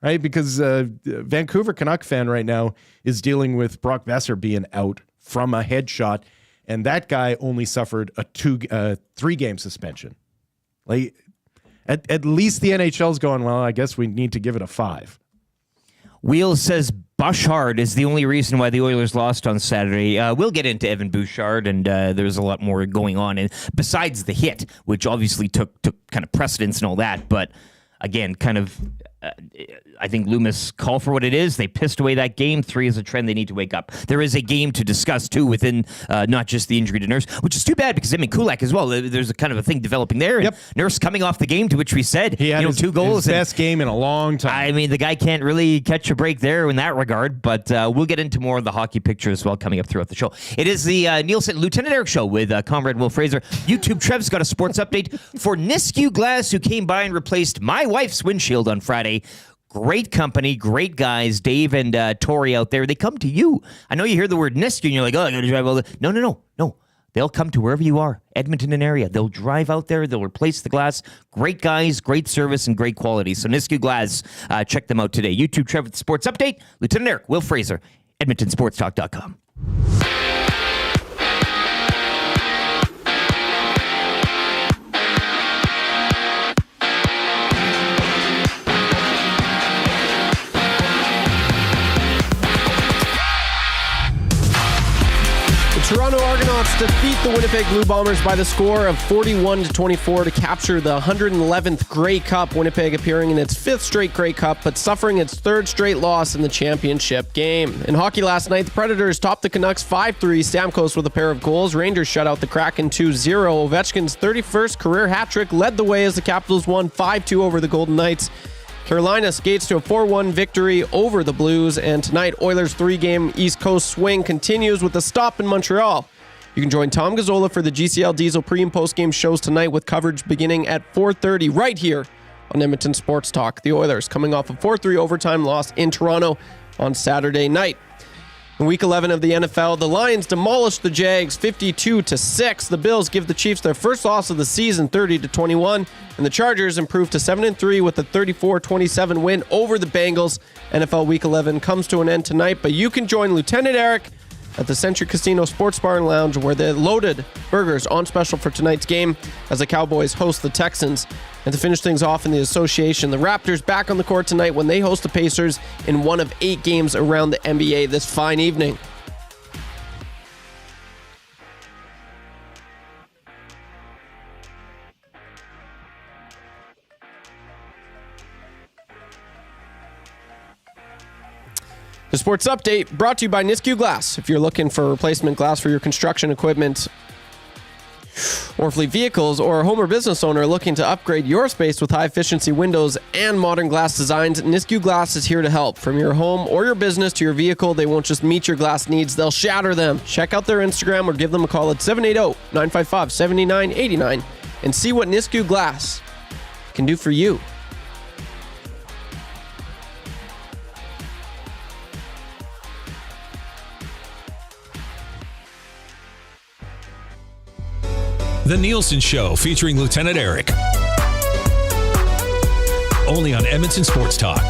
A: right? Because Vancouver Canuck fan right now is dealing with Brock Besser being out from a headshot, and that guy only suffered a 3-game suspension. Like, at least the NHL's going, well, I guess we need to give it a 5.
G: Wheels says Bouchard is the only reason why the Oilers lost on Saturday. We'll get into Evan Bouchard, and there's a lot more going on. And besides the hit, which obviously took kind of precedence and all that, but again, kind of, I think Loomis called for what it is. They pissed away that game. 3 is a trend. They need to wake up. There is a game to discuss, too, within not just the injury to Nurse, which is too bad because Kulak as well. There's a kind of a thing developing there. And Nurse coming off the game, to which we said,
A: he had
G: 2 goals.
A: His best game in a long time.
G: I mean, the guy can't really catch a break there in that regard, but we'll get into more of the hockey picture as well coming up throughout the show. It is the Nielson Lieutenant Eric Show with Comrade Will Fraser. YouTube Trev's got a sports update for Nisku Glass, who came by and replaced my wife's windshield on Friday. Great company, great guys, Dave and Tori out there. They come to you. I know you hear the word Nisku and you're like, oh, I got to drive all the... No. They'll come to wherever you are, Edmonton and area. They'll drive out there. They'll replace the glass. Great guys, great service, and great quality. So Nisku Glass, check them out today. YouTube Trevor with the Sports Update. Lieutenant Eric, Will Fraser, EdmontonSportsTalk.com.
H: Toronto Argonauts defeat the Winnipeg Blue Bombers by the score of 41-24 to capture the 111th Grey Cup. Winnipeg appearing in its 5th straight Grey Cup, but suffering its 3rd straight loss in the championship game. In hockey last night, the Predators topped the Canucks 5-3. Stamkos with a pair of goals. Rangers shut out the Kraken 2-0. Ovechkin's 31st career hat trick led the way as the Capitals won 5-2 over the Golden Knights. Carolina skates to a 4-1 victory over the Blues, and tonight Oilers' 3-game East Coast swing continues with a stop in Montreal. You can join Tom Gazzola for the GCL Diesel pre- and post-game shows tonight with coverage beginning at 4:30 right here on Edmonton Sports Talk. The Oilers coming off a 4-3 overtime loss in Toronto on Saturday night. In Week 11 of the NFL, the Lions demolished the Jags 52-6. The Bills give the Chiefs their first loss of the season 30-21. And the Chargers improved to 7-3 with a 34-27 win over the Bengals. NFL Week 11 comes to an end tonight, but you can join Lieutenant Eric at the Century Casino Sports Bar and Lounge, where the loaded burgers on special for tonight's game as the Cowboys host the Texans. And to finish things off in the association, the Raptors back on the court tonight when they host the Pacers in one of 8 games around the NBA this fine evening. The Sports Update brought to you by Nisku Glass. If you're looking for replacement glass for your construction equipment or fleet vehicles, or a home or business owner looking to upgrade your space with high-efficiency windows and modern glass designs, Nisku Glass is here to help. From your home or your business to your vehicle, they won't just meet your glass needs, they'll shatter them. Check out their Instagram or give them a call at 780-955-7989 and see what Nisku Glass can do for you.
B: The Nielson Show featuring Lieutenant Eric. Only on Edmonton Sports Talk.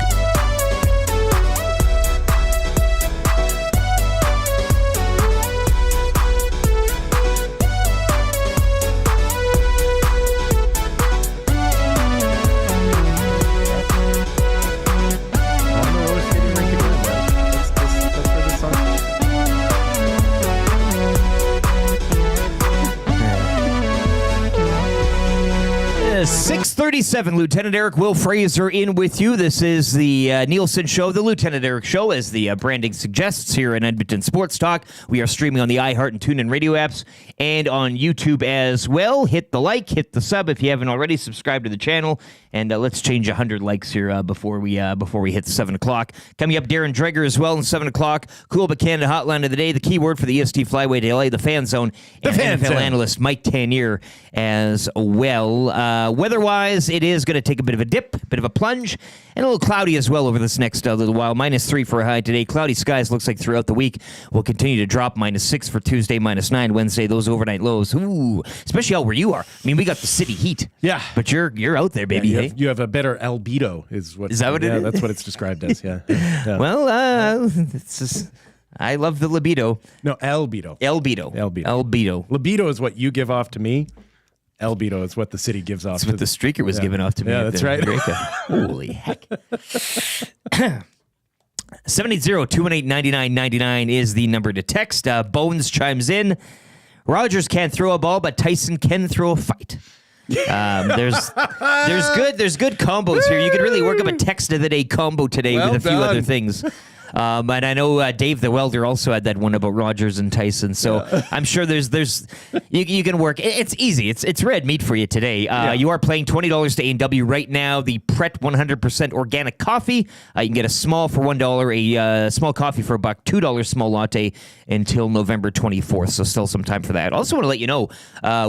G: 6:37, Lieutenant Eric Will Fraser in with you. This is the Nielson Show, the Lieutenant Eric Show, as the branding suggests here in Edmonton Sports Talk. We are streaming on the iHeart and TuneIn radio apps and on YouTube as well. Hit the like, hit the sub if you haven't already. Subscribe to the channel, and let's change 100 likes here before we hit 7 o'clock. Coming up, Darren Dreger as well, in 7 o'clock. Cool but Canada Hotline of the day. The keyword for the EST Flyway to LA, the Fan Zone, and NFL analyst Mike Tanier as well. Weather-wise, it is going to take a bit of a dip, a bit of a plunge, and a little cloudy as well over this next little while. -3 for a high today. Cloudy skies looks like throughout the week will continue to drop. -6 for Tuesday, -9 Wednesday. Those overnight lows. Ooh, especially out where you are. I mean, we got the city heat.
A: Yeah.
G: But you're out there, baby.
A: Yeah, you have a better albedo, is what.
G: Is that what it is?
A: That's what it's described as. Yeah. Yeah.
G: Well, it's just, I love the libido.
A: No, albedo.
G: Albedo.
A: Libido is what you give off to me. Albedo is what the city gives off.
G: That's what the streaker was giving off to me.
A: Yeah, that's right.
G: Holy heck. 780-218-9999 is the number to text. Bones chimes in. Rogers can't throw a ball, but Tyson can throw a fight. There's good combos here. You could really work up a text of the day combo today with a few other things. And I know Dave the Welder also had that one about Rogers and Tyson. So I'm sure there's you can work. It's easy. It's red meat for you today. You are playing $20 to A&W right now. The Pret 100% organic coffee. You can get a small for $1, a small coffee for $1, $2 small latte until November 24th. So still some time for that. Also want to let you know,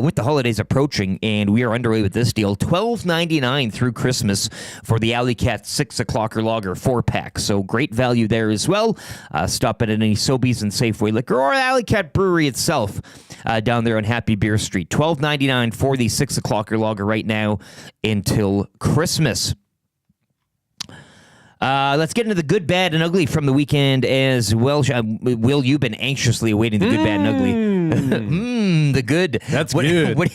G: with the holidays approaching, and we are underway with this deal, $12.99 through Christmas for the Alley Cat 6 o'clocker lager 4-pack. So great value there as well. Stop at any Sobeys and Safeway Liquor or Alley Cat Brewery itself down there on Happy Beer Street. $12.99 for the 6 o'clocker lager right now until Christmas. Let's get into the good, bad, and ugly from the weekend as well. Will, you've been anxiously awaiting the good, bad, and ugly. The good.
A: That's good.
G: What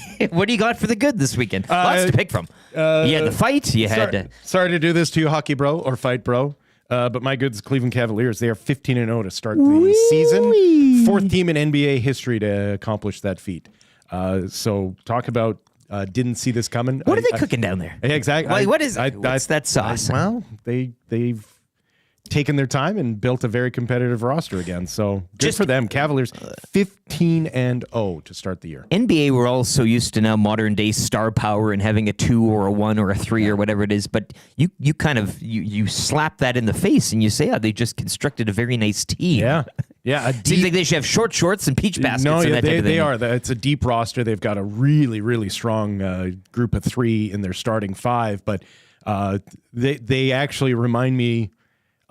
G: do you got for the good this weekend? Lots to pick from. You had the fight. You had.
A: Sorry to do this to you, hockey bro or fight bro. But my good's Cleveland Cavaliers. They are 15-0 to start the season. Fourth team in NBA history to accomplish that feat. So talk about didn't see this coming.
G: What are they cooking down there?
A: Yeah, exactly.
G: What's that sauce?
A: Well, they've taken their time and built a very competitive roster again. So good for them. Cavaliers 15-0 to start the year.
G: NBA, we're all so used to now modern day star power and having a 2 or a 1 or a 3 or whatever it is. But you kind of slap that in the face and you say, they just constructed a very nice team.
A: Yeah. Yeah.
G: Seems like they should have short shorts and peach baskets.
A: No,
G: and that type of thing.
A: they are. It's a deep roster. They've got a really, really strong group of 3 in their starting 5. But they actually remind me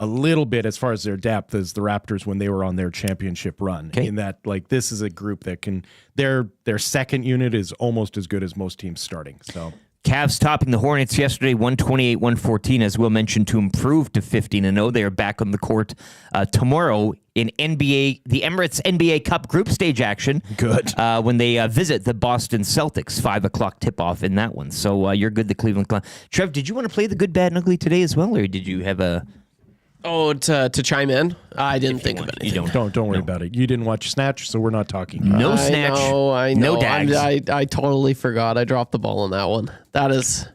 A: a little bit as far as their depth as the Raptors when they were on their championship run.
G: Okay.
A: In that, this is a group that can their second unit is almost as good as most teams starting. So
G: Cavs topping the Hornets yesterday, 128-114, as Will mentioned, to improve to 15-0. They are back on the court tomorrow in NBA, the Emirates NBA Cup group stage action.
A: Good.
G: When they visit the Boston Celtics, 5 o'clock tip-off in that one. So you're good, the Cleveland Clown. Trev, did you want to play the good, bad, and ugly today as well, or did you have a...
H: Oh, to chime in? I didn't think of anything.
G: You
A: don't worry about it. You didn't watch Snatch, so we're not talking.
G: No Snatch.
H: I know.
G: No Dags.
H: I totally forgot. I dropped the ball on that one. That hurts.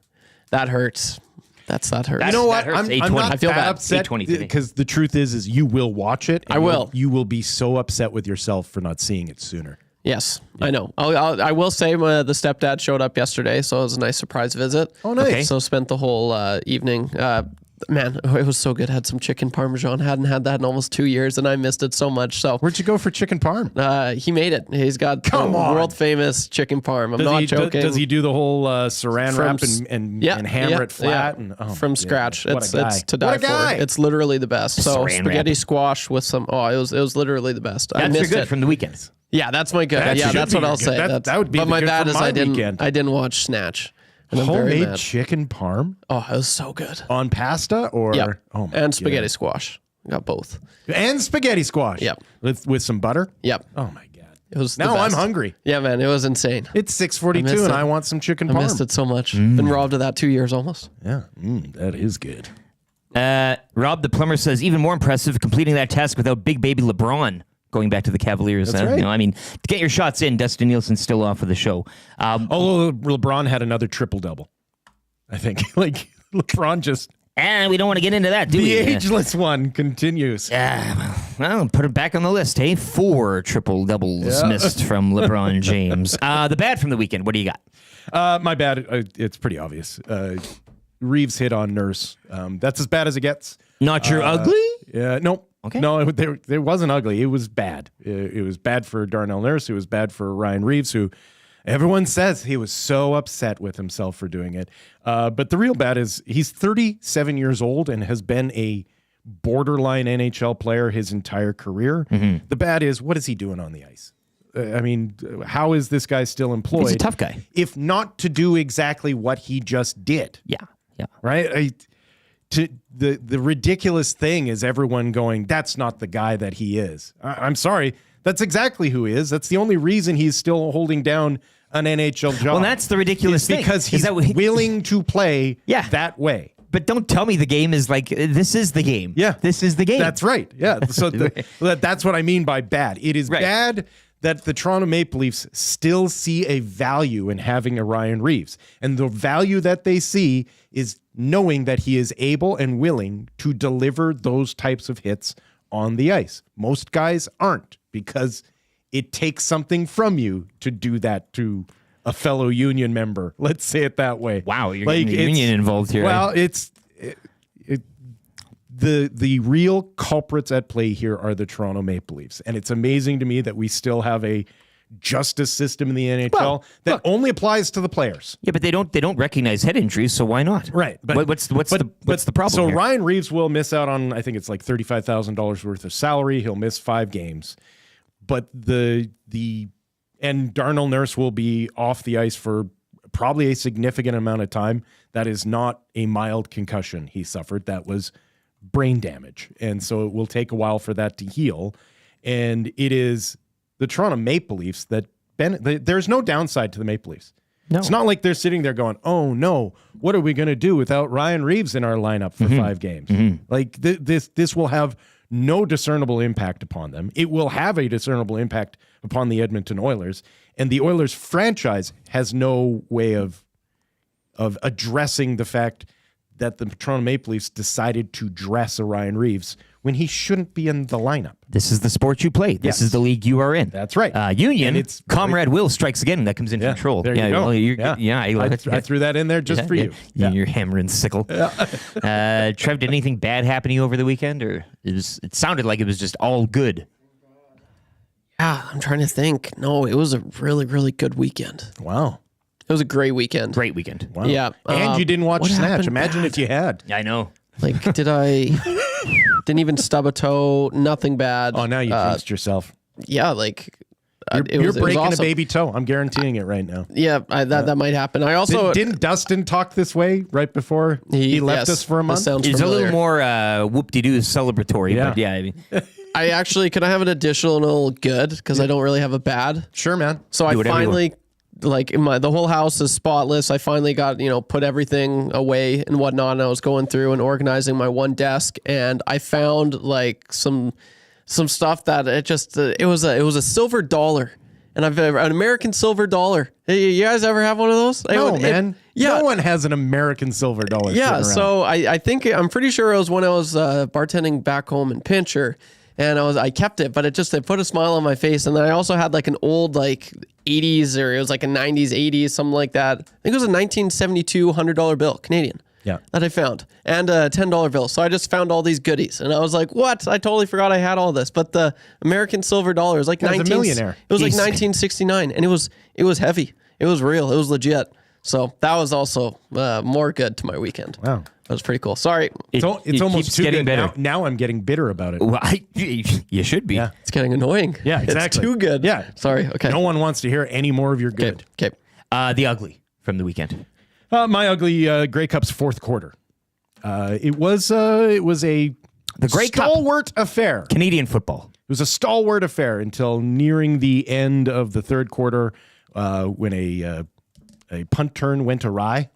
H: That hurts.
A: You know what?
G: That hurts.
A: I'm not
H: I feel
A: that
H: bad.
A: upset
G: 8:20 today.
A: because the truth is you will watch it. And
H: I will.
A: You will be so upset with yourself for not seeing it sooner.
H: Yes, I know. I will say the stepdad showed up yesterday, so it was a nice surprise visit.
A: Oh, nice.
G: Okay.
H: So spent the whole evening. Man, it was so good. Had some chicken parmesan. Hadn't had that in almost 2 years, and I missed it so much. So
A: Where'd you go for chicken parm?
H: he made it. He's got world famous chicken parm. I'm not joking.
A: Does he do the whole saran wrap and hammer it flat?
H: Yeah.
A: And,
H: From scratch.
A: What a guy.
H: It's to die
A: What a guy.
H: for. It's literally the best. So
G: Saran
H: spaghetti
G: wrap.
H: squash with some. Oh, it was literally the best. I
G: That's your
H: missed
G: good
H: it.
G: from the weekend.
H: Yeah, that's my good.
A: That
H: Yeah,
A: should
H: that's
A: be
H: what
A: your
H: I'll
A: good.
H: say.
A: That would be
H: But
A: the
H: my
A: good
H: bad
A: for
H: is
A: my
H: I
A: weekend.
H: didn't watch Snatch. And I'm very
A: Homemade
H: mad.
A: chicken parm
H: Oh, it was so good.
A: on pasta or
H: Yep.
A: oh my
H: And spaghetti
A: God.
H: squash. Got both.
A: And spaghetti squash.
H: Yep.
A: With some butter.
H: Yep.
A: Oh my God.
H: It was the
A: Now I'm
H: best.
A: hungry.
H: Yeah, man, it was insane.
A: It's
H: I
A: 6:42
H: missed
A: and
H: it.
A: I want some chicken
H: I
A: parm.
H: missed it so much. Been robbed of that 2 years almost.
A: Yeah, that is good.
G: Rob the Plumber says, even more impressive, completing that task without big baby LeBron. Going back to the Cavaliers.
A: That's right.
G: You know, I mean, to get your shots in, Dustin Nielson's still off of the show.
A: Although LeBron had another triple-double. I think. Like LeBron just
G: And we don't want to get into that, do
A: the
G: we?
A: ageless one continues.
G: Yeah, well, put it back on the list, hey? 4 triple doubles missed from LeBron James. The bad from the weekend. What do you got?
A: My bad. It's pretty obvious. Reeves hit on Nurse. That's as bad as it gets.
G: Not your ugly?
A: Yeah. No.
G: Okay.
A: No, it wasn't ugly. It was bad. It was bad for Darnell Nurse. It was bad for Ryan Reeves, who everyone says he was so upset with himself for doing it. But the real bad is he's 37 years old and has been a borderline NHL player his entire career.
G: Mm-hmm.
A: The bad is, what is he doing on the ice? I mean, how is this guy still employed?
G: He's a tough guy.
A: If not to do exactly what he just did.
G: Yeah.
A: Right? The ridiculous thing is everyone going, that's not the guy that he is. I'm sorry. That's exactly who he is. That's the only reason he's still holding down an NHL job.
G: Well, that's the ridiculous thing.
A: Because he's willing to play that way.
G: But don't tell me the game is like, this is the game.
A: Yeah.
G: This is the game.
A: That's right. Yeah. So that's what I mean by bad. It is bad that the Toronto Maple Leafs still see a value in having a Ryan Reeves. And the value that they see is knowing that he is able and willing to deliver those types of hits on the ice. Most guys aren't, because it takes something from you to do that to a fellow union member. Let's say it that way.
G: Wow, you're getting the union involved here.
A: Well, the real culprits at play here are the Toronto Maple Leafs. And it's amazing to me that we still have a justice system in the NHL that only applies to the players.
G: Yeah, but they don't recognize head injuries, so why not?
A: Right. But
G: what's the problem?
A: So
G: here?
A: Ryan Reeves will miss out on, I think it's like $35,000 worth of salary. He'll miss 5 games. But and Darnell Nurse will be off the ice for probably a significant amount of time. That is not a mild concussion he suffered. That was brain damage. And so it will take a while for that to heal. And it is the Toronto Maple Leafs that there's no downside to the Maple Leafs. No. It's not like they're sitting there going, oh no, what are we going to do without Ryan Reeves in our lineup for 5 games? Like this will have no discernible impact upon them. It will have a discernible impact upon the Edmonton Oilers, and the Oilers franchise has no way of addressing the fact that the Toronto Maple Leafs decided to dress a Ryan Reeves when he shouldn't be in the lineup.
G: This is the sport you play. This is the league you are in.
A: That's right.
G: Union, it's Comrade Will strikes again. That comes in control.
A: There you go.
G: Well,
A: I threw that in there just for you.
G: Your hammer and sickle. Trev, did anything bad happen to you over the weekend, or it sounded like it was just all good?
H: Yeah, I'm trying to think. No, it was a really, really good weekend.
A: Wow.
H: It was a great weekend.
G: Great weekend.
A: Wow.
H: Yeah.
A: And you didn't watch
H: what
A: Snatch.
H: happened
A: Imagine
H: bad?
A: if you had.
G: I know.
H: Like, did I? Didn't even stub a toe. Nothing bad.
A: Oh, now you jinxed yourself.
H: Yeah, like
A: You're breaking
H: awesome.
A: a baby toe. I'm guaranteeing it right now.
H: Yeah, that might happen. I also
A: Didn't Dustin talk this way right before he left us for a month?
H: Sounds
G: It's
H: familiar.
G: a little more whoop-de-doo celebratory, but yeah. I mean,
H: I actually could I have an additional good because I don't really have a bad.
A: Sure, man.
H: So I
G: whatever you
H: finally like the whole house is spotless. I finally got, put everything away and whatnot. And I was going through and organizing my one desk, and I found like some stuff that it was a silver dollar, and I've an American silver dollar. Hey, you guys ever have one of those?
A: No, man.
H: Yeah.
A: No one has an American silver dollar.
H: Yeah,
A: sitting around.
H: so I'm pretty sure it was when I was bartending back home in Pincher, and I kept it, but it put a smile on my face. And then I also had like an old like 80s, or it was like a 90s, 80s, something like that. I think it was a 1972 $100 bill, Canadian.
A: Yeah.
H: That I found, and a $10 bill. So I just found all these goodies, and I was like, "What? I totally forgot I had all this." But the American silver dollar was like
A: Guy's a millionaire.
H: It was like 1969, and it was heavy. It was real. It was legit. So that was also more good to my weekend.
A: Wow.
H: That was pretty cool. Sorry,
A: It's
G: it
A: almost
G: keeps
A: too
G: getting
A: good.
G: better.
A: Now I'm getting bitter about it.
G: well, you should be.
A: Yeah.
H: it's getting annoying.
A: Yeah, exactly.
H: It's too good.
A: Yeah.
H: Sorry. Okay.
A: No one wants to hear any more of your good.
H: Okay.
G: The ugly from the weekend.
A: My ugly Grey Cup's fourth quarter. It was a
G: The Grey Cup.
A: stalwart affair.
G: Canadian football.
A: It was a stalwart affair until nearing the end of the third quarter, when a punt turn went awry,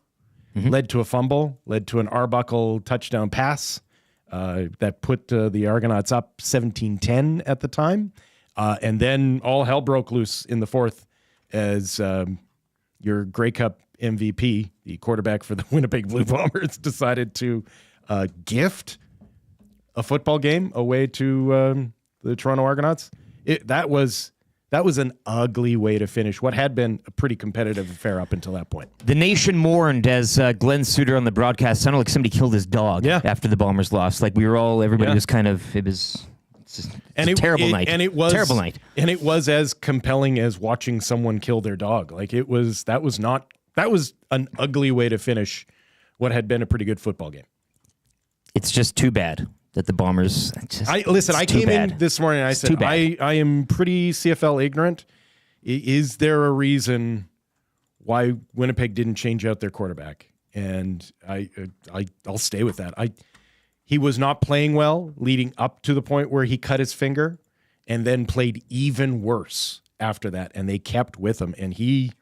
A: led to a fumble, led to an Arbuckle touchdown pass that put the Argonauts up 17-10 at the time. And then all hell broke loose in the fourth as your Grey Cup MVP, the quarterback for the Winnipeg Blue Bombers, decided to gift a football game away to the Toronto Argonauts. That was an ugly way to finish what had been a pretty competitive affair up until that point.
G: The nation mourned as Glenn Suter on the broadcast sounded like somebody killed his dog after the Bombers lost. Like everybody was kind of, it was a terrible night.
A: And it was
G: terrible night.
A: And it was as compelling as watching someone kill their dog. Like that was an ugly way to finish what had been a pretty good football game.
G: It's just too bad that the Bombers.
A: I came in this morning and I said, I am pretty CFL ignorant. Is there a reason why Winnipeg didn't change out their quarterback? And I'll stay with that. He was not playing well leading up to the point where he cut his finger, and then played even worse after that. And they kept with him, and he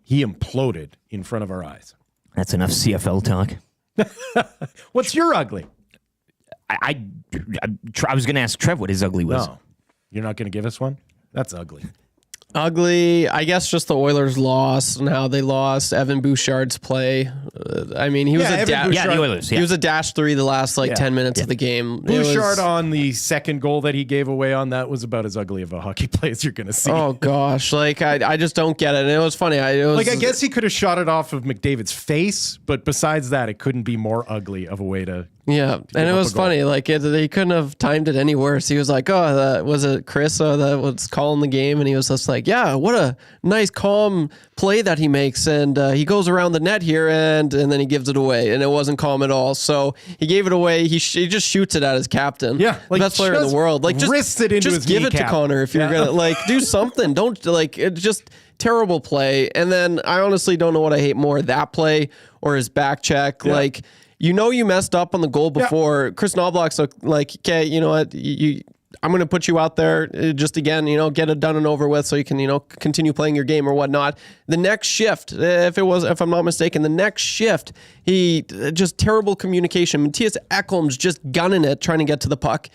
A: imploded in front of our eyes.
G: That's enough CFL talk.
A: What's your ugly?
G: I was going to ask Trev what his ugly was.
A: No, you're not going to give us one? That's ugly.
H: Ugly, I guess just the Oilers lost and how they lost. Evan Bouchard's play. I mean, he was
G: the Oilers.
H: He was a dash 3 the last 10 minutes of the game.
A: Bouchard on the second goal that he gave away on that was about as ugly of a hockey play as you're going to see.
H: Oh gosh, I just don't get it. And it was funny. I
A: guess he could have shot it off of McDavid's face, but besides that, it couldn't be more ugly of a way to.
H: Yeah, and it was funny. He couldn't have timed it any worse. He was like, "Oh, was it Chris that was calling the game?" And he was just like, "Yeah, what a nice, calm play that he makes." And he goes around the net here, and then he gives it away, and it wasn't calm at all. So he gave it away. He just shoots it at his captain.
A: Yeah,
H: the best player in the world. Just
A: wrists it into his
H: give
A: kneecap.
H: it to Connor if you're gonna do something. Don't it's just terrible play. And then I honestly don't know what I hate more: that play or his back check.
A: Yeah.
H: You messed up on the goal before. Yeah. Chris Knobloch's like, okay, you know what? I'm going to put you out there just again, get it done and over with so you can, continue playing your game or whatnot. The next shift, if I'm not mistaken, the next shift, he just terrible communication. Matthias Ekholm's just gunning it, trying to get to the puck.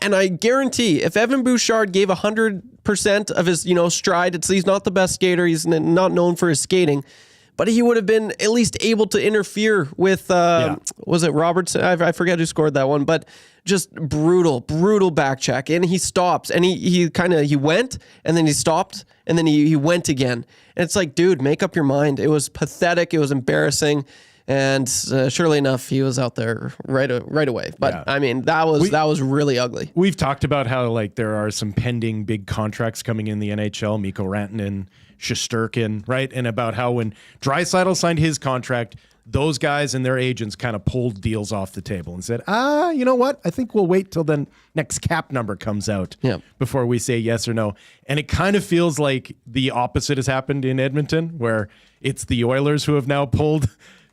H: And I guarantee if Evan Bouchard gave 100% of his, stride, he's not the best skater. He's not known for his skating. But he would have been at least able to interfere with, was it Robertson? I forget who scored that one, but just brutal back check. And he stops, and he went, and then he stopped, and then he went again. And it's like, dude, make up your mind. It was pathetic. It was embarrassing. And surely enough, he was out there right away. But I mean, that was really ugly.
A: We've talked about how there are some pending big contracts coming in the NHL, Mikko Rantanen, Shesterkin, right? And about how when Draisaitl signed his contract, those guys and their agents kind of pulled deals off the table and said, you know what? I think we'll wait till the next cap number comes out before we say yes or no. And it kind of feels like the opposite has happened in Edmonton, where it's the Oilers who have now pulled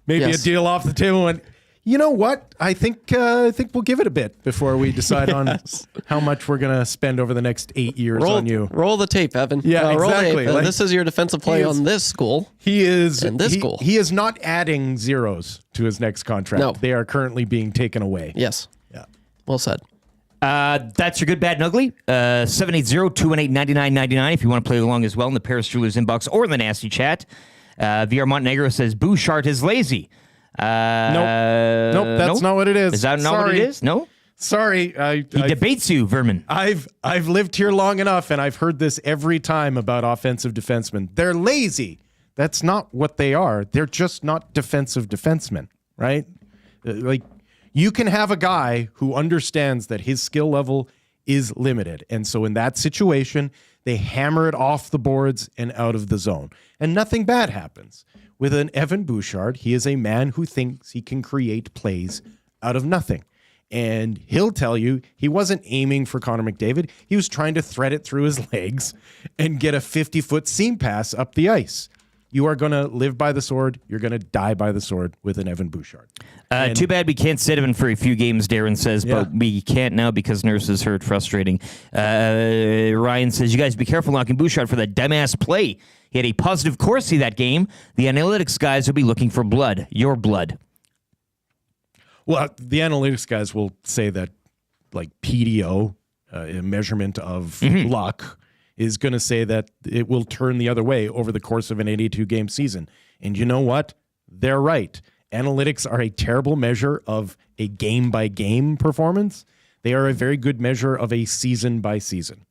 A: maybe a deal off the table and, you know what? I think we'll give it a bit before we decide on how much we're going to spend over the next 8 years on you.
H: Roll the tape, Evan.
A: Yeah,
H: roll
A: exactly.
H: The tape. This is your defensive play on this goal.
A: He is.
H: And this goal.
A: He is not adding zeros to his next contract.
H: No.
A: They are currently being taken away.
H: Yes.
A: Yeah.
H: Well said.
G: That's your good, bad, and ugly. 780-218-9999 if you want to play along as well in the Paris Jewelers inbox or in the nasty chat. VR Montenegro says Bouchard is lazy.
A: Nope, that's not what it is.
G: Is that not what it is? No?
A: Sorry.
G: He debates you, Vermin.
A: I've lived here long enough, and I've heard this every time about offensive defensemen. They're lazy. That's not what they are. They're just not defensive defensemen, right? You can have a guy who understands that his skill level is limited. And so in that situation, they hammer it off the boards and out of the zone. And nothing bad happens. With an Evan Bouchard, he is a man who thinks he can create plays out of nothing. And he'll tell you he wasn't aiming for Connor McDavid. He was trying to thread it through his legs and get a 50-foot seam pass up the ice. You are going to live by the sword. You're going to die by the sword with an Evan Bouchard.
G: Too bad we can't sit him for a few games, Darren says, but we can't now because Nurse is hurt. Frustrating. Ryan says, you guys be careful knocking Bouchard for that dumbass play. He had a positive Corsi that game. The analytics guys will be looking for blood. Your blood.
A: Well, the analytics guys will say that, PDO, a measurement of luck, is going to say that it will turn the other way over the course of an 82-game season. And you know what? They're right. Analytics are a terrible measure of a game-by-game performance. They are a very good measure of a season-by-season.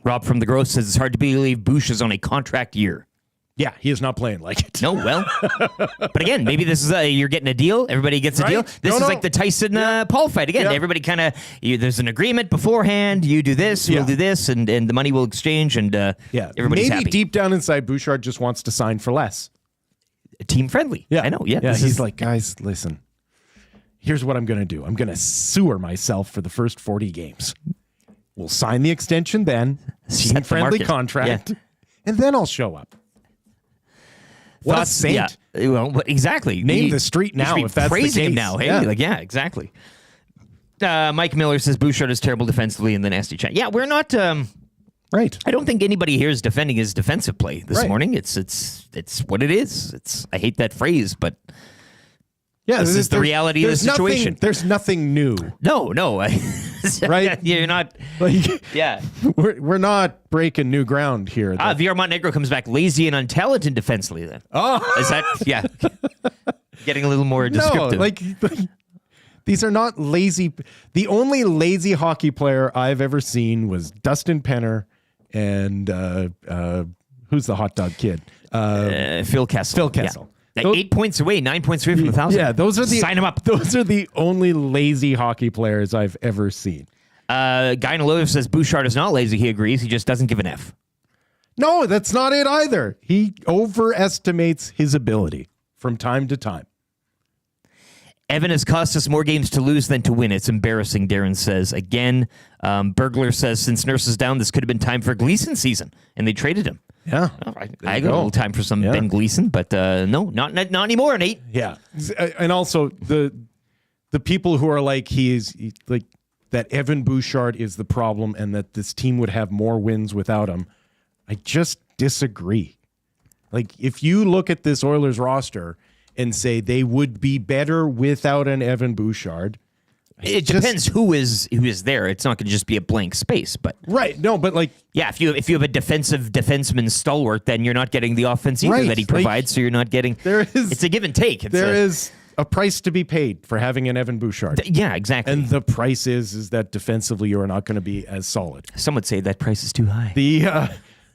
G: Rob from the Grove says it's hard to believe Bush is on a contract year.
A: Yeah, he is not playing like it.
G: No, well, but again, maybe this is you're getting a deal. Everybody gets a deal. This is like the Tyson Paul fight. Again, everybody kind of there's an agreement beforehand. You do this, we'll do this, and the money will exchange, and everybody's
A: maybe
G: happy.
A: Deep down inside, Bouchard just wants to sign for less.
G: Team friendly.
A: Yeah,
G: I know. Yeah,
A: he's like, guys, listen. Here's what I'm going to do. I'm going to sewer myself for the first 40 games. We'll sign the extension then, team friendly contract, and then I'll show up. What a saint.
G: Yeah, well, exactly.
A: Name the street now if that's the case.
G: Him now. Hey, exactly. Mike Miller says Bouchard is terrible defensively in the nasty chat. Yeah, we're not.
A: Right.
G: I don't think anybody here is defending his defensive play this morning. It's what it is. I hate that phrase, but this is the reality of the situation.
A: There's nothing new.
G: No.
A: Right?
G: You're not.
A: We're not breaking new ground here.
G: VR Montenegro comes back lazy and untalented defensively then.
A: Oh.
G: Is that, getting a little more descriptive.
A: No, these are not lazy. The only lazy hockey player I've ever seen was Dustin Penner and who's the hot dog kid?
G: Phil Kessel.
A: Phil Kessel.
G: Yeah. 8 points away, 9 points away from 1,000.
A: Yeah, those are
G: sign him up.
A: Those are the only lazy hockey players I've ever seen.
G: Guy Noloyev says Bouchard is not lazy. He agrees. He just doesn't give an F.
A: No, that's not it either. He overestimates his ability from time to time.
G: Evan has cost us more games to lose than to win. It's embarrassing, Darren says. Again, Burglar says, since Nurse is down, this could have been time for Gleason season, and they traded him.
A: Yeah.
G: I got a little time for some Ben Gleason, but no, not anymore, Nate.
A: Yeah. And also, the people who are like, he's like, that Evan Bouchard is the problem and that this team would have more wins without him, I just disagree. Like, if you look at this Oilers roster and say they would be better without an Evan Bouchard.
G: It depends who is there. It's not going to just be a blank space, but
A: right. No, but like
G: if you have a defenseman stalwart, then you're not getting the offense either that he provides. So you're not getting. It's a give and take.
A: There is a price to be paid for having an Evan Bouchard.
G: Yeah, exactly.
A: And the price is that defensively you are not going to be as solid.
G: Some would say that price is too high.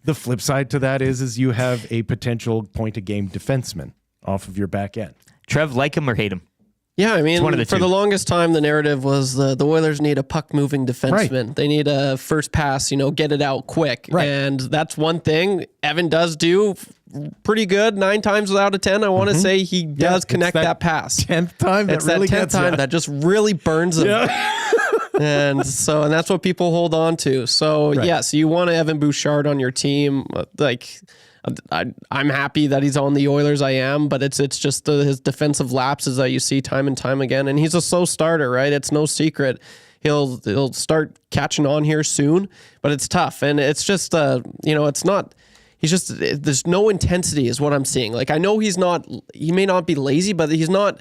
A: The flip side to that is you have a potential point a game defenseman off of your back end.
G: Trev, like him or hate him?
H: Yeah, I mean,
G: one of the
H: for
G: two.
H: the longest time, the narrative was the Oilers need a puck-moving defenseman.
A: Right.
H: They need a first pass, get it out quick.
A: Right.
H: And that's one thing Evan does do pretty good 9 times out of 10. I want to say he does connect that pass.
A: 10th time that
H: it's
A: really
H: that 10th
A: gets
H: time
A: you.
H: that just really burns him.
A: Yeah.
H: and that's what people hold on to. So, yes, you want Evan Bouchard on your team. I'm happy that he's on the Oilers. I am, but it's just his defensive lapses that you see time and time again. And he's a slow starter, right? It's no secret. He'll start catching on here soon, but it's tough. And it's just, it's not. He's just there's no intensity, is what I'm seeing. Like I know he may not be lazy, but he's not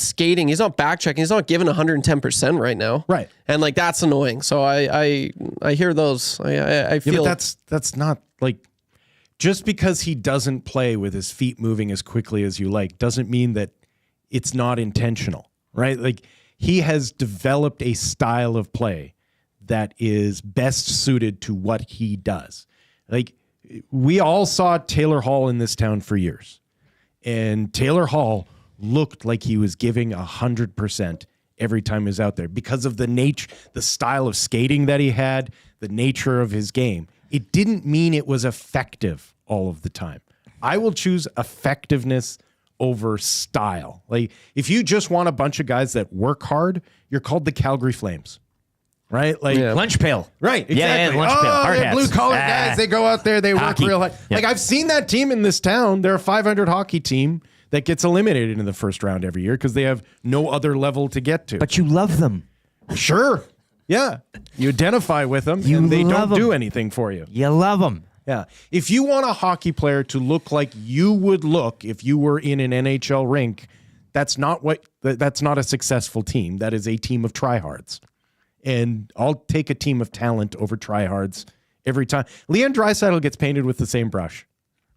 H: skating. He's not backchecking. He's not giving 110% right now.
A: Right.
H: And like that's annoying. So I hear those. I feel
A: but that's not like. Just because he doesn't play with his feet moving as quickly as you like doesn't mean that it's not intentional, right? Like he has developed a style of play that is best suited to what he does. Like we all saw Taylor Hall in this town for years, and Taylor Hall looked like he was giving 100% every time he was out there because of the style of skating that he had, the nature of his game. It didn't mean it was effective all of the time. I will choose effectiveness over style. Like if you just want a bunch of guys that work hard, you're called the Calgary Flames, right? Like
G: lunch pail,
A: right? Exactly.
G: Yeah, lunch pail. Hard hats.
A: Blue collar guys. They go out there, they
G: hockey.
A: work real hard.
G: Yep.
A: Like I've seen that team in this town. They're a 500 hockey team that gets eliminated in the first round every year because they have no other level to get to.
G: But you love them.
A: Sure. Yeah. You identify with them and they don't do anything for you.
G: You love them.
A: Yeah. If you want a hockey player to look like you would look if you were in an NHL rink, that's not a successful team. That is a team of tryhards. And I'll take a team of talent over tryhards every time. Leon Draisaitl gets painted with the same brush,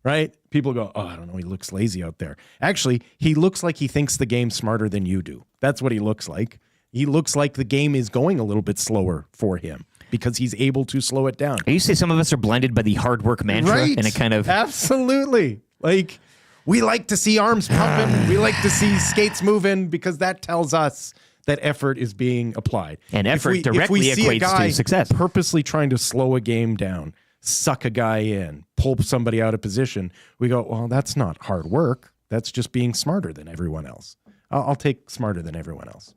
A: right? People go, oh, I don't know, he looks lazy out there. Actually, he looks like he thinks the game's smarter than you do. That's what he looks like. He looks like the game is going a little bit slower for him because he's able to slow it down.
G: You say some of us are blinded by the hard work mantra,
A: Right.
G: and it kind of...
A: Absolutely. Like, we like to see arms pumping. We like to see skates moving because that tells us that effort is being applied.
G: And effort
A: if we
G: directly
A: see a
G: equates
A: guy
G: to success.
A: purposely trying to slow a game down, suck a guy in, pull somebody out of position, we go, well, that's not hard work. That's just being smarter than everyone else. I'll take smarter than everyone else.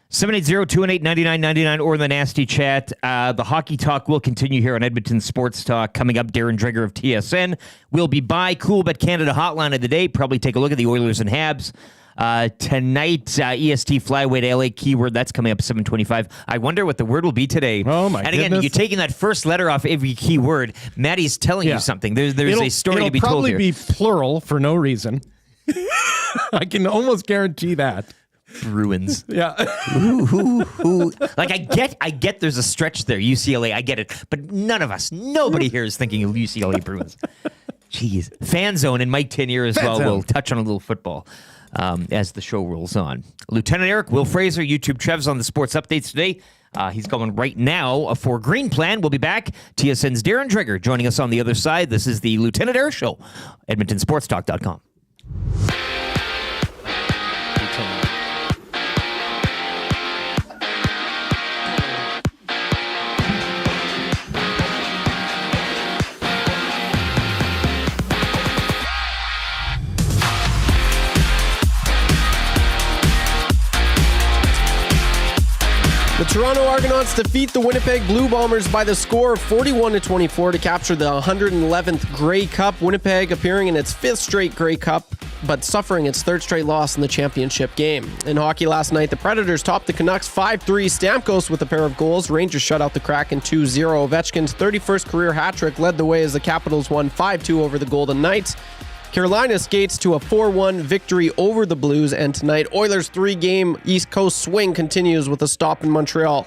G: 780-218-9999 or the Nasty Chat. The hockey talk will continue here on Edmonton Sports Talk. Coming up, Darren Dreger of TSN will be by. Coolbet Canada hotline of the day. Probably take a look at the Oilers and Habs. Tonight, EST Flyweight LA keyword. That's coming up 7:25. I wonder what the word will be today.
A: Oh, my
G: And again,
A: goodness.
G: you're taking that first letter off every keyword. Maddie's telling you something. There's a story to be told here.
A: It'll probably be plural for no reason. I can almost guarantee that.
G: Bruins.
A: Yeah.
G: Who? Like, I get there's a stretch there, UCLA, I get it. But nobody here is thinking of UCLA Bruins. Jeez. Fan Zone and Mike Tanier as well will touch on a little football as the show rolls on. Lieutenant Eric, Will Fraser, YouTube Trev's on the sports updates today. He's going right now for Green Plan. We'll be back. TSN's Darren Dreger joining us on the other side. This is the Lieutenant Eric Show, EdmontonSportsTalk.com.
H: The Toronto Argonauts defeat the Winnipeg Blue Bombers by the score of 41-24 to capture the 111th Grey Cup. Winnipeg appearing in its 5th straight Grey Cup, but suffering its 3rd straight loss in the championship game. In hockey last night, the Predators topped the Canucks 5-3. Stamkos with a pair of goals. Rangers shut out the Kraken 2-0. Ovechkin's 31st career hat-trick led the way as the Capitals won 5-2 over the Golden Knights. Carolina skates to a 4-1 victory over the Blues, and tonight, Oilers' 3-game East Coast swing continues with a stop in Montreal.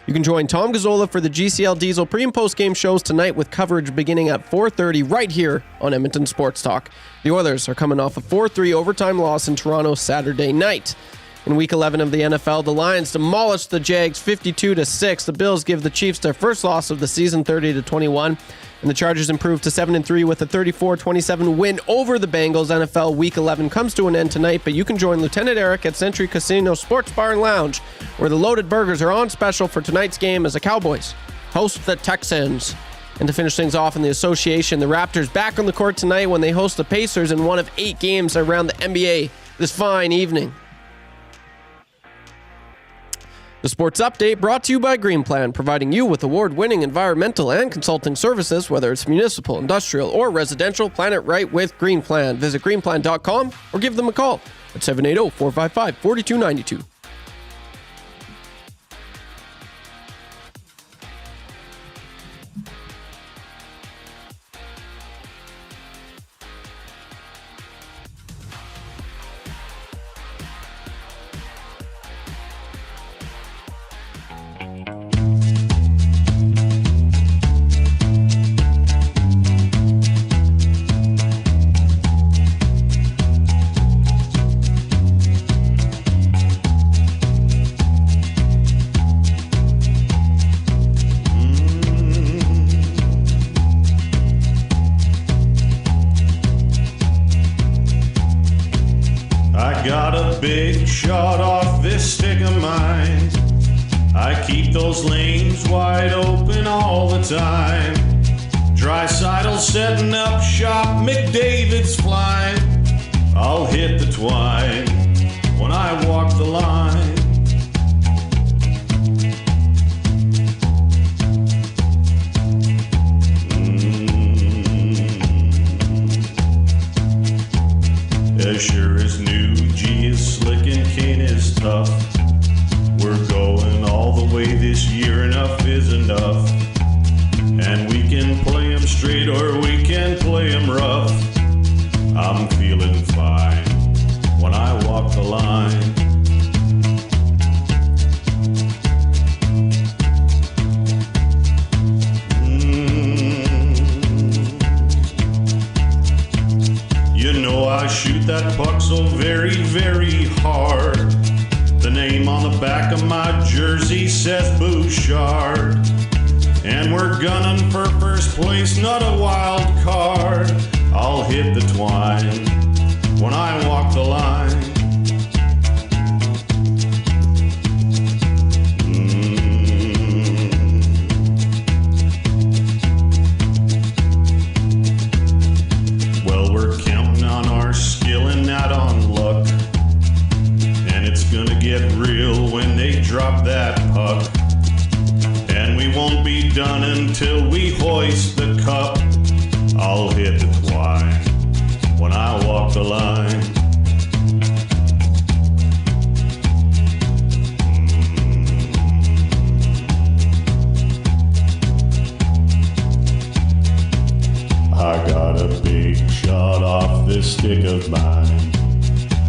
H: You can join Tom Gazzola for the GCL Diesel pre- and post-game shows tonight with coverage beginning at 4:30 right here on Edmonton Sports Talk. The Oilers are coming off a 4-3 overtime loss in Toronto Saturday night. In Week 11 of the NFL, the Lions demolished the Jags 52-6. The Bills give the Chiefs their first loss of the season, 30-21. And the Chargers improved to 7-3 with a 34-27 win over the Bengals. NFL Week 11 comes to an end tonight, but you can join Lieutenant Eric at Century Casino Sports Bar and Lounge, where the loaded burgers are on special for tonight's game as the Cowboys host the Texans. And to finish things off in the association, the Raptors back on the court tonight when they host the Pacers in one of 8 games around the NBA this fine evening. The Sports Update brought to you by Green Plan, providing you with award-winning environmental and consulting services, whether it's municipal, industrial, or residential. Plan it right with Green Plan. Visit greenplan.com or give them a call at 780-455-4292.
D: Got a big shot off this stick of mine. I keep those lanes wide open all the time. Draisaitl setting up shop, McDavid's flying. I'll hit the twine when I walk the line. As sure as new G is slick and Kane is tough. We're going all the way this year, enough is enough. And we can play 'em straight or we can play 'em rough. I'm feeling fine when I very, very hard. The name on the back of my jersey says Bouchard. And we're gunning for first place, not a wild card. I'll hit the twine when I walk the line. Well, we're counting on our skill and not on luck. And it's gonna get real when they drop that puck. And we won't be done until we hoist the cup. I'll hit the twine when I walk the line. I got a big shot off this stick of mine.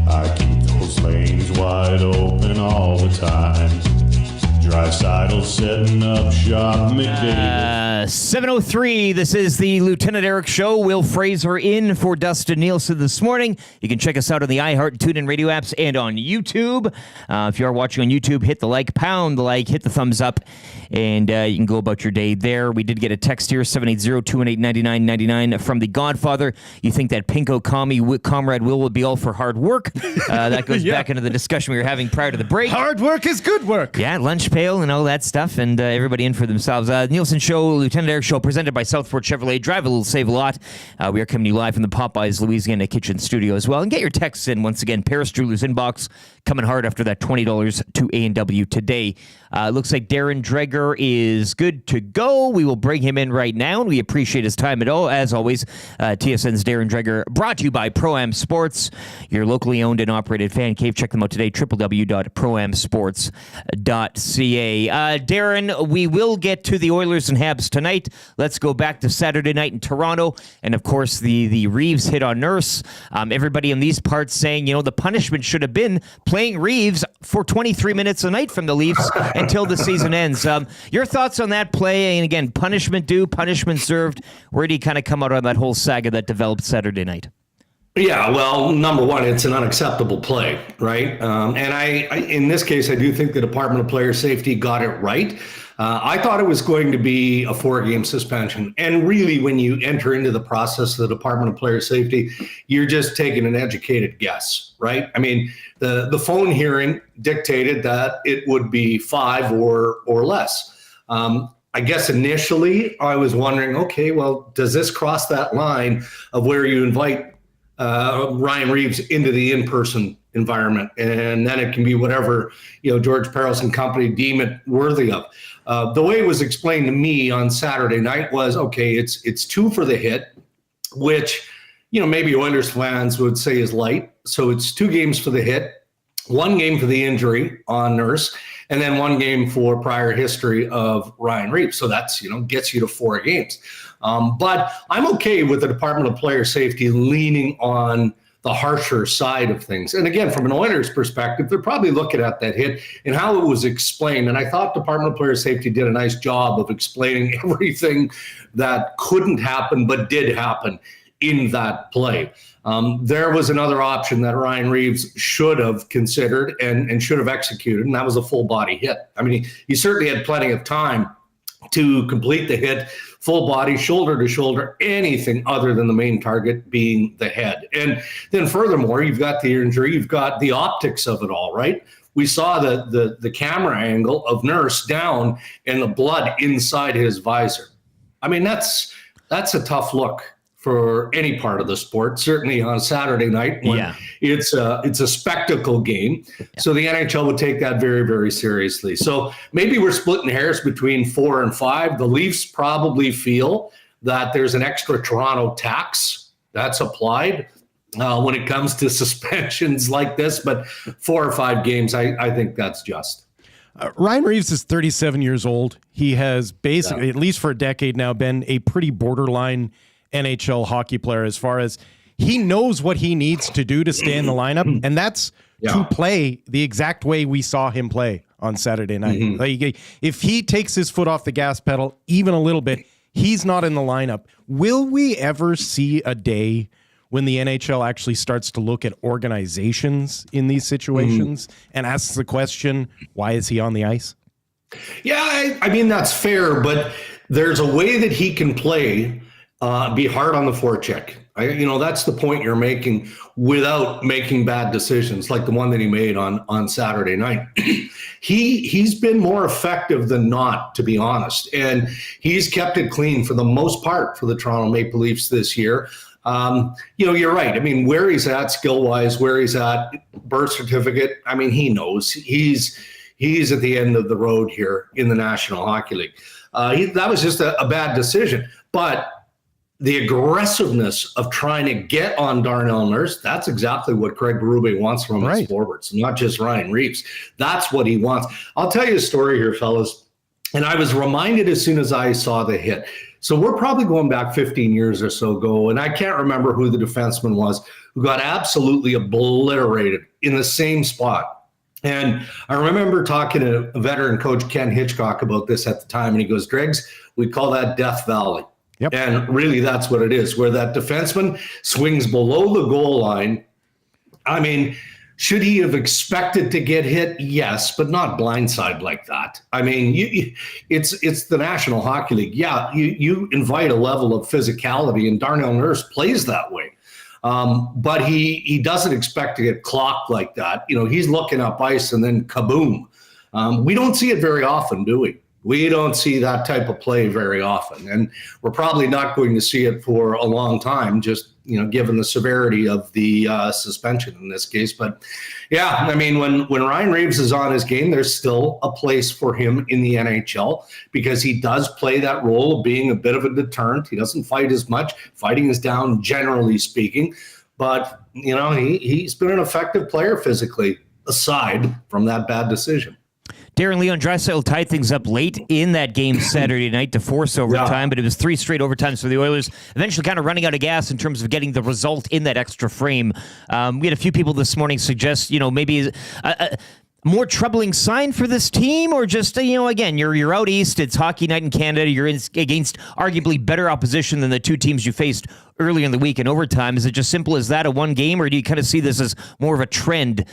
D: I keep those lanes wide open all the time. Drysaddle setting up shop, McDavid.
G: 7:03. This is the Lieutenant Eric Show. Will Fraser in for Dustin Nielson this morning. You can check us out on the iHeart and TuneIn radio apps and on YouTube. If you are watching on YouTube, hit the like, pound the like, hit the thumbs up, and you can go about your day there. We did get a text here, 780-218-9999 from the Godfather. You think that Pinko Comrade Will would be all for hard work? That goes back into the discussion we were having prior to the break.
A: Hard work is good work.
G: Yeah, lunch pail and all that stuff, and everybody in for themselves. Nielson Show, Lieutenant Eric Show, presented by Southport Chevrolet. Drive a little, save a lot. We are coming to you live from the Popeyes Louisiana Kitchen Studio as well. And get your texts in once again. Paris Drewler's inbox coming hard after that $20 to A&W today. Looks like Darren Dreger is good to go. We will bring him in right now, and we appreciate his time at all. As always, TSN's Darren Dreger, brought to you by Pro-Am Sports, your locally owned and operated fan cave. Check them out today, www.proamsports.ca. Darren, we will get to the Oilers and Habs tonight. Let's go back to Saturday night in Toronto, and of course, the Reeves hit on Nurse. Everybody in these parts saying, the punishment should have been playing Reeves for 23 minutes a night from the Leafs until the season ends. Your thoughts on that play? And again, punishment due, punishment served. Where do you kind of come out on that whole saga that developed Saturday night?
I: Yeah, well, number one, it's an unacceptable play, right? And I, in this case, I do think the Department of Player Safety got it right. I thought it was going to be a 4-game suspension. And really, when you enter into the process of the Department of Player Safety, you're just taking an educated guess, right? I mean, the phone hearing dictated that it would be 5 or less. I guess initially I was wondering, okay, well, does this cross that line of where you invite Ryan Reeves into the in-person environment, and then it can be whatever George Peros and company deem it worthy of. The way it was explained to me on Saturday night was, okay, it's 2 for the hit, which maybe Oilers fans would say is light. So it's 2 games for the hit, 1 game for the injury on Nurse, and then 1 game for prior history of Ryan Reeves. So that's gets you to 4 games. But I'm okay with the Department of Player Safety leaning on the harsher side of things. And again, from an Oilers perspective, they're probably looking at that hit and how it was explained. And I thought Department of Player Safety did a nice job of explaining everything that couldn't happen but did happen in that play. There was another option that Ryan Reeves should have considered and should have executed, and that was a full body hit. I mean, he certainly had plenty of time to complete the hit, full body, shoulder to shoulder, anything other than the main target being the head. And then furthermore, you've got the injury, you've got the optics of it all, right? We saw the camera angle of Nurse down and the blood inside his visor. I mean, that's a tough look for any part of the sport, certainly on Saturday night when it's a spectacle game. Yeah. So the NHL would take that very, very seriously. So maybe we're splitting hairs between 4 and 5. The Leafs probably feel that there's an extra Toronto tax that's applied when it comes to suspensions like this. But 4 or 5 games, I think that's just.
A: Ryan Reeves is 37 years old. He has basically, at least for a decade now, been a pretty borderline NHL hockey player as far as he knows what he needs to do to stay in the lineup, and that's to play the exact way we saw him play on Saturday night. Like, if he takes his foot off the gas pedal even a little bit, he's not in the lineup. Will we ever see a day when the NHL actually starts to look at organizations in these situations and asks the question, why is he on the ice?
I: Yeah, I mean, that's fair, but there's a way that he can play, be hard on the forecheck. That's the point you're making without making bad decisions like the one that he made on Saturday night. He's been more effective than not, to be honest. And he's kept it clean for the most part for the Toronto Maple Leafs this year. You're right. I mean, where he's at skill-wise, where he's at birth certificate, I mean, he knows. He's at the end of the road here in the National Hockey League. That was just a bad decision. But the aggressiveness of trying to get on Darnell Nurse, that's exactly what Craig Berube wants from his forwards, not just Ryan Reeves. That's what he wants. I'll tell you a story here, fellas. And I was reminded as soon as I saw the hit. So we're probably going back 15 years or so ago, and I can't remember who the defenseman was who got absolutely obliterated in the same spot. And I remember talking to veteran coach Ken Hitchcock about this at the time, and he goes, Dregs, we call that Death Valley.
A: Yep.
I: And really, that's what it is, where that defenseman swings below the goal line. I mean, should he have expected to get hit? Yes, but not blindside like that. I mean, it's the National Hockey League. Yeah, you invite a level of physicality, and Darnell Nurse plays that way. But he doesn't expect to get clocked like that. He's looking up ice and then kaboom. We don't see it very often, do we? We don't see that type of play very often, and we're probably not going to see it for a long time, just, given the severity of the suspension in this case. But yeah, I mean, when Ryan Reeves is on his game, there's still a place for him in the NHL because he does play that role of being a bit of a deterrent. He doesn't fight as much. Fighting is down, generally speaking. But, he's been an effective player physically, aside from that bad decision.
G: Darren, Leon Draisaitl tied things up late in that game Saturday night to force overtime, but it was 3 straight overtimes for the Oilers, eventually kind of running out of gas in terms of getting the result in that extra frame. We had a few people this morning suggest, maybe a more troubling sign for this team, or just, again, you're out east, it's hockey night in Canada, you're against arguably better opposition than the two teams you faced earlier in the week in overtime. Is it just simple as that, a one game, or do you kind of see this as more of a trend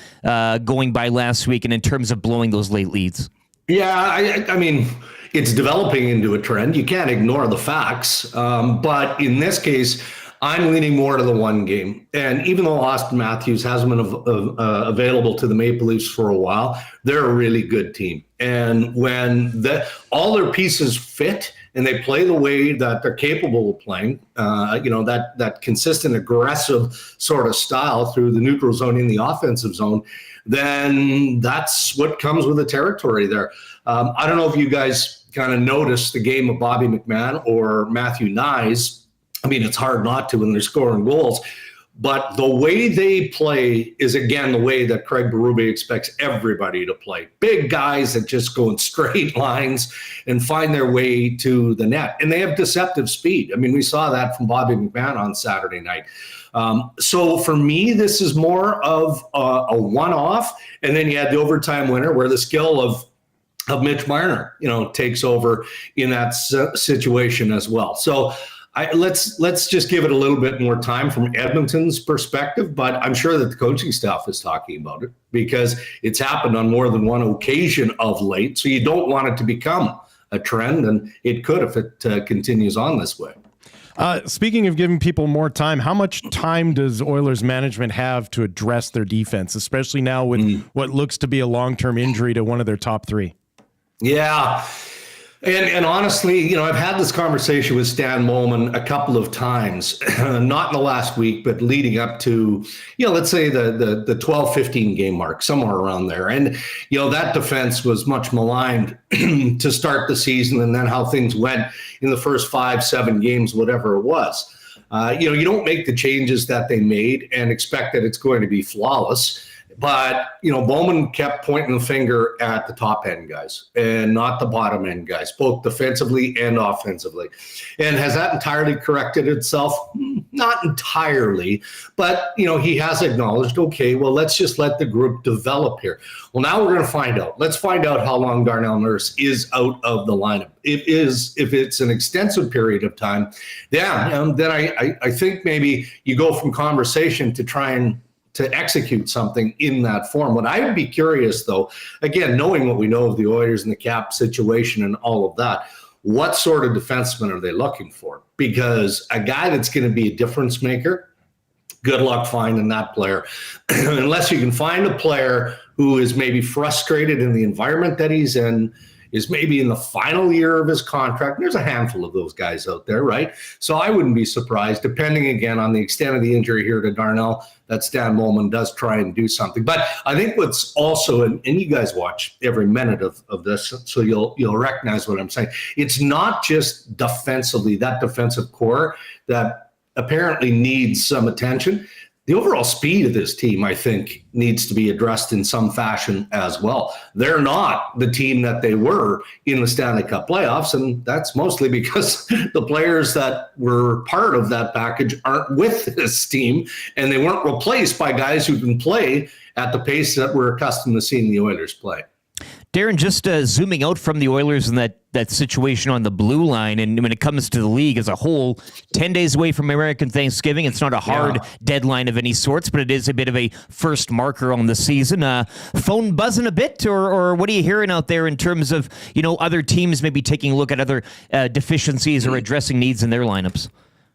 G: going by last week and in terms of blowing those late leads?
I: Yeah, I mean, it's developing into a trend. You can't ignore the facts. But in this case, I'm leaning more to the one game. And even though Austin Matthews hasn't been available to the Maple Leafs for a while, they're a really good team. And when all their pieces fit and they play the way that they're capable of playing, that consistent, aggressive sort of style through the neutral zone in the offensive zone, then that's what comes with the territory there. I don't know if you guys kind of noticed the game of Bobby McMahon or Matthew Nyes. I mean, it's hard not to when they're scoring goals. But the way they play is, again, the way that Craig Berube expects everybody to play. Big guys that just go in straight lines and find their way to the net. And they have deceptive speed. I mean, we saw that from Bobby McMahon on Saturday night. So for me, this is more of a one-off. And then you had the overtime winner where the skill of Mitch Marner, takes over in that situation as well. So let's just give it a little bit more time from Edmonton's perspective, but I'm sure that the coaching staff is talking about it because it's happened on more than one occasion of late. So you don't want it to become a trend, and it could if it continues on this way.
A: Speaking of giving people more time, how much time does Oilers management have to address their defense, especially now with what looks to be a long-term injury to one of their top three?
I: Yeah. And honestly, I've had this conversation with Stan Molman a couple of times, not in the last week, but leading up to, let's say the 12-15 game mark, somewhere around there. And, that defense was much maligned to start the season, and then how things went in the first 5-7 games, whatever it was. You don't make the changes that they made and expect that it's going to be flawless. But, Bowman kept pointing the finger at the top end guys and not the bottom end guys, both defensively and offensively. And has that entirely corrected itself? Not entirely, but, he has acknowledged, okay, well, let's just let the group develop here. Well, now we're going to find out. Let's find out how long Darnell Nurse is out of the lineup. If it's an extensive period of time, then I think maybe you go from conversation to try and to execute something in that form. What I would be curious, though, again, knowing what we know of the Oilers and the cap situation and all of that, what sort of defenseman are they looking for? Because a guy that's going to be a difference maker, good luck finding that player. Unless you can find a player who is maybe frustrated in the environment that he's in, is maybe in the final year of his contract. There's a handful of those guys out there, right? So I wouldn't be surprised, depending again on the extent of the injury here to Darnell, that Stan Bowman does try and do something. But I think what's also, and you guys watch every minute of this, so you'll recognize what I'm saying. It's not just defensively, that defensive core that apparently needs some attention. The overall speed of this team, I think, needs to be addressed in some fashion as well. They're not the team that they were in the Stanley Cup playoffs, and that's mostly because the players that were part of that package aren't with this team, and they weren't replaced by guys who can play at the pace that we're accustomed to seeing the Oilers play.
G: Darren, just zooming out from the Oilers and that situation on the blue line, and when it comes to the league as a whole, 10 days away from American Thanksgiving, it's not a hard deadline of any sorts, but it is a bit of a first marker on the season. Phone buzzing a bit, or what are you hearing out there in terms of other teams maybe taking a look at other deficiencies or addressing needs in their lineups?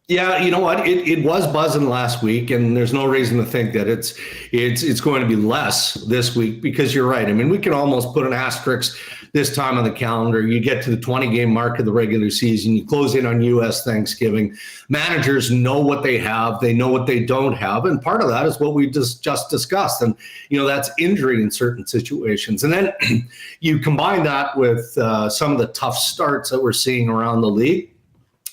I: Yeah, you know what? It was buzzing last week, and there's no reason to think that it's going to be less this week, because you're right. I mean, we can almost put an asterisk this time on the calendar. You get to the 20-game mark of the regular season. You close in on U.S. Thanksgiving. Managers know what they have. They know what they don't have, and part of that is what we just discussed. And that's injury in certain situations. And then you combine that with some of the tough starts that we're seeing around the league.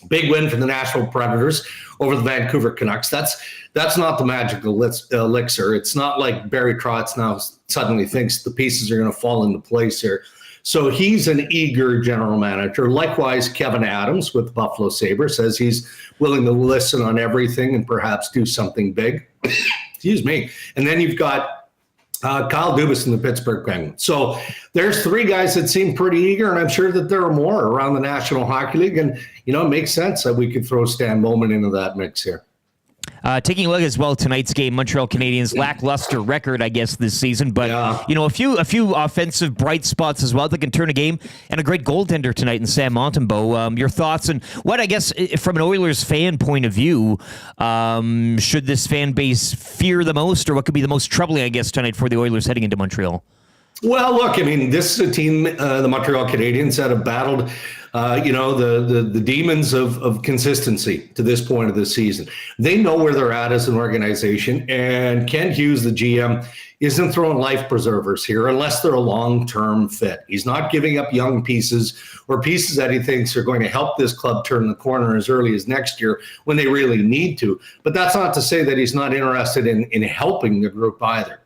I: Big win for the Nashville Predators over the Vancouver Canucks. That's not the magical elixir. It's not like Barry Trotz now suddenly thinks the pieces are going to fall into place here. So he's an eager general manager. Likewise, Kevin Adams with the Buffalo Sabres says he's willing to listen on everything and perhaps do something big. Excuse me. And then you've got Kyle Dubas in the Pittsburgh Penguins. So there's three guys that seem pretty eager, and I'm sure that there are more around the National Hockey League. And, it makes sense that we could throw Stan Bowman into that mix here.
G: Taking a look as well, tonight's game, Montreal Canadiens, lackluster record, I guess, this season. But, a few offensive bright spots as well that can turn a game, and a great goaltender tonight in Sam Montembeault. Your thoughts and what, I guess, from an Oilers fan point of view, should this fan base fear the most, or what could be the most troubling, I guess, tonight for the Oilers heading into Montreal?
I: Well, look, I mean, this is a team, the Montreal Canadiens, that have battled the demons of consistency to this point of the season. They know where they're at as an organization, and Ken Hughes, the GM, isn't throwing life preservers here unless they're a long-term fit. He's not giving up young pieces or pieces that he thinks are going to help this club turn the corner as early as next year when they really need to. But that's not to say that he's not interested in helping the group either.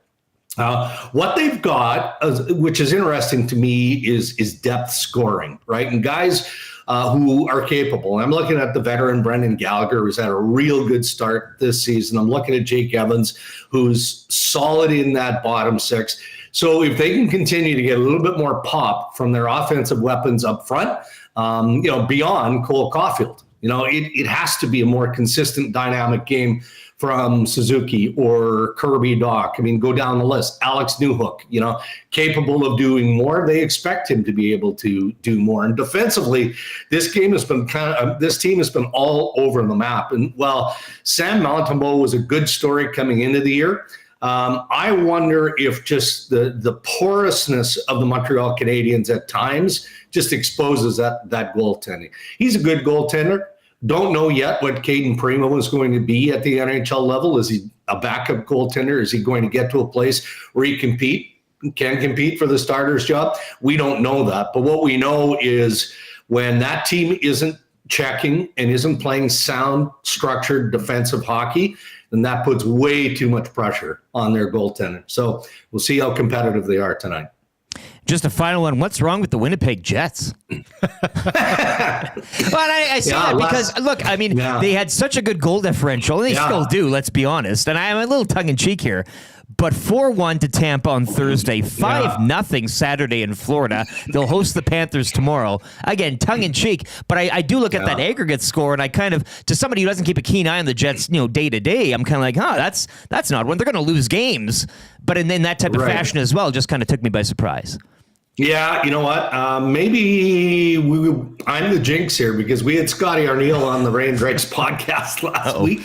I: What they've got, which is interesting to me, is depth scoring, right? And guys who are capable. I'm looking at the veteran Brendan Gallagher, who's had a real good start this season. I'm looking at Jake Evans, who's solid in that bottom six. So if they can continue to get a little bit more pop from their offensive weapons up front, beyond Cole Caulfield, it has to be a more consistent, dynamic game from Suzuki or Kirby Dach. I mean, go down the list. Alex Newhook, capable of doing more. They expect him to be able to do more. And defensively, this team has been all over the map. And while Sam Montembeault was a good story coming into the year, I wonder if just the porousness of the Montreal Canadiens at times just exposes that goaltending. He's a good goaltender. Don't know yet what Caden Primo is going to be at the NHL level. Is he a backup goaltender? Is he going to get to a place where he can compete for the starter's job? We don't know that. But what we know is when that team isn't checking and isn't playing sound, structured defensive hockey, then that puts way too much pressure on their goaltender. So we'll see how competitive they are tonight.
G: Just a final one. What's wrong with the Winnipeg Jets? Well, I say that because, look, I mean, they had such a good goal differential, and they still do, let's be honest. And I'm a little tongue-in-cheek here. But 4-1 to Tampa on Thursday, 5-0 Saturday in Florida. They'll host the Panthers tomorrow. Again, tongue-in-cheek, but I do look at that aggregate score, and I kind of, to somebody who doesn't keep a keen eye on the Jets, day to day, I'm kind of like, that's an odd one. They're going to lose games, but in that type of fashion as well, just kind of took me by surprise.
I: Yeah, you know what? Maybe I'm the jinx here because we had Scotty Arniel on the Rain Dregs podcast last week,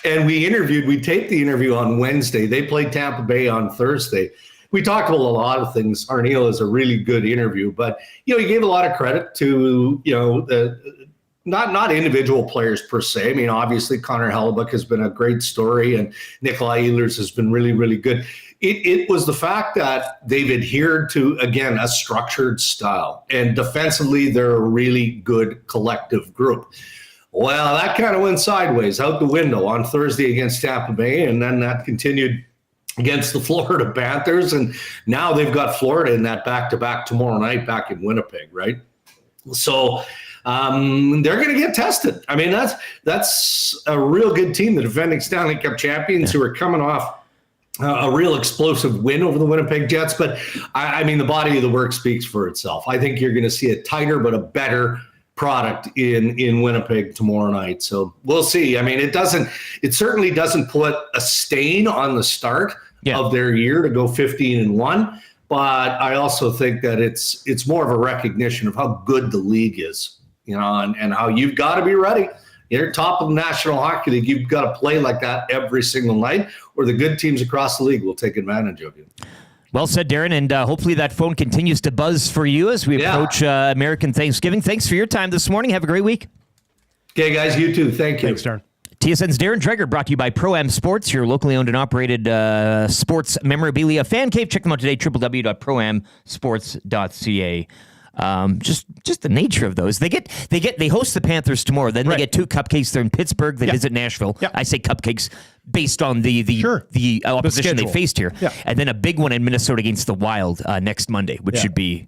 I: and we taped the interview on Wednesday. They played Tampa Bay on Thursday. We talked about a lot of things. Arniel is a really good interview, but he gave a lot of credit to not individual players per se. I mean, obviously Connor Hellebuyck has been a great story, and Nikolai Ehlers has been really, really good. It was the fact that they've adhered to, again, a structured style, and defensively they're a really good collective group. Well, that kind of went sideways out the window on Thursday against Tampa Bay, and then that continued against the Florida Panthers, and now they've got Florida in that back-to-back tomorrow night back in Winnipeg, right? So they're going to get tested. I mean, that's a real good team, the defending Stanley Cup champions, who are coming off a real explosive win over the Winnipeg Jets. But I mean, the body of the work speaks for itself. I think you're going to see a tighter but a better product in Winnipeg tomorrow night. So we'll see. I mean, it certainly doesn't put a stain on the start of their year to go 15-1. But I also think that it's more of a recognition of how good the league is, and how you've got to be ready. You're top of the National Hockey League. You've got to play like that every single night, or the good teams across the league will take advantage of you.
G: Well said, Darren, and hopefully that phone continues to buzz for you as we approach American Thanksgiving. Thanks for your time this morning. Have a great week.
I: Okay, guys, you too. Thank you.
A: Thanks, Darren.
G: TSN's Darren Dreger, brought to you by Pro-Am Sports, your locally owned and operated sports memorabilia fan cave. Check them out today, www.proamsports.ca. Just the nature of those. They host the Panthers tomorrow. Then they get 2 cupcakes. They're in Pittsburgh. They visit Nashville. Yeah. I say cupcakes based on the opposition they faced here. Yeah. And then a big one in Minnesota against the Wild next Monday, which should be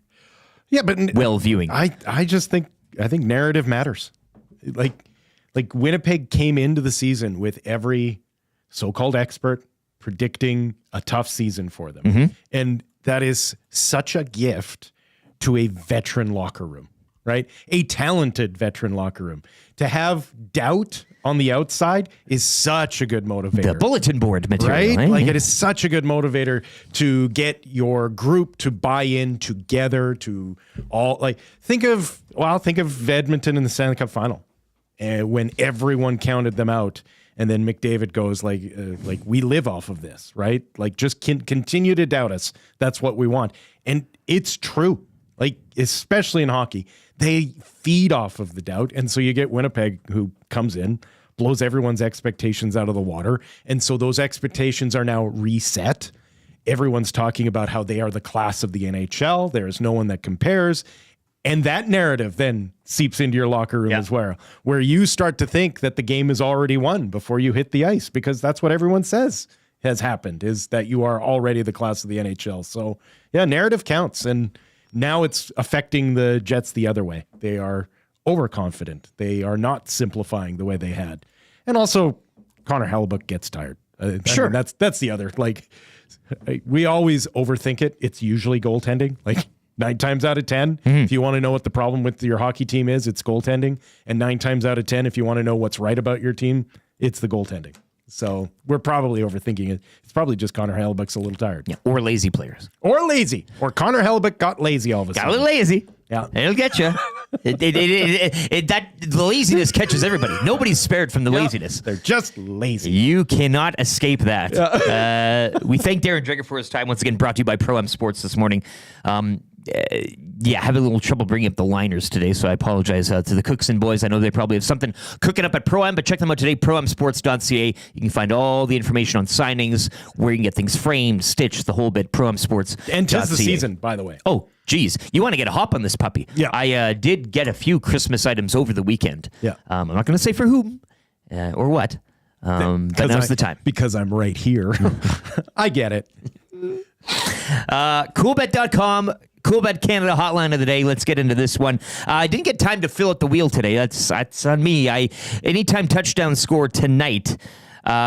G: well viewing.
A: I think narrative matters. Like Winnipeg came into the season with every so-called expert predicting a tough season for them. Mm-hmm. And that is such a gift to a veteran locker room, right? A talented veteran locker room. To have doubt on the outside is such a good motivator.
G: The bulletin board material,
A: right? Like it is such a good motivator to get your group to buy in together to all, think of Edmonton in the Stanley Cup final. And when everyone counted them out, and then McDavid goes like we live off of this, right? Like just continue to doubt us. That's what we want. And it's true. Like, especially in hockey, they feed off of the doubt. And so you get Winnipeg, who comes in, blows everyone's expectations out of the water. And so those expectations are now reset. Everyone's talking about how they are the class of the NHL. There is no one that compares. And that narrative then seeps into your locker room as well, where you start to think that the game is already won before you hit the ice, because that's what everyone says has happened, is that you are already the class of the NHL. So, narrative counts. And now it's affecting the Jets the other way. They are overconfident. They are not simplifying the way they had. And also, Connor Hellebuyck gets tired. Sure. I mean, that's the other. We always overthink it. It's usually goaltending. 9 times out of 10, if you want to know what the problem with your hockey team is, it's goaltending. And 9 times out of 10, if you want to know what's right about your team, it's the goaltending. So we're probably overthinking it. It's probably just Connor Hellebuyck's a little tired.
G: Yeah, or lazy players.
A: Or lazy. Or Connor Hellebuyck got lazy all of a sudden.
G: Got a little lazy.
A: Yeah.
G: It'll get you. The laziness catches everybody. Nobody's spared from the laziness.
A: They're just lazy.
G: You cannot escape that. We thank Darren Dreger for his time. Once again, brought to you by Pro-Am Sports this morning. Having a little trouble bringing up the liners today, so I apologize to the cooks and boys. I know they probably have something cooking up at Pro-Am, but check them out today, proamsports.ca. You can find all the information on signings, where you can get things framed, stitched, the whole bit, proamsports.ca.
A: And 'tis the season, by the way.
G: Oh, geez. You want to get a hop on this puppy.
A: Yeah.
G: I did get a few Christmas items over the weekend.
A: Yeah.
G: I'm not going to say for whom or what. But now's the time.
A: Because I'm right here. I get it.
G: Coolbet.com. Coolbet Canada hotline of the day. Let's get into this one. I didn't get time to fill out the wheel today. That's on me. Anytime touchdown score tonight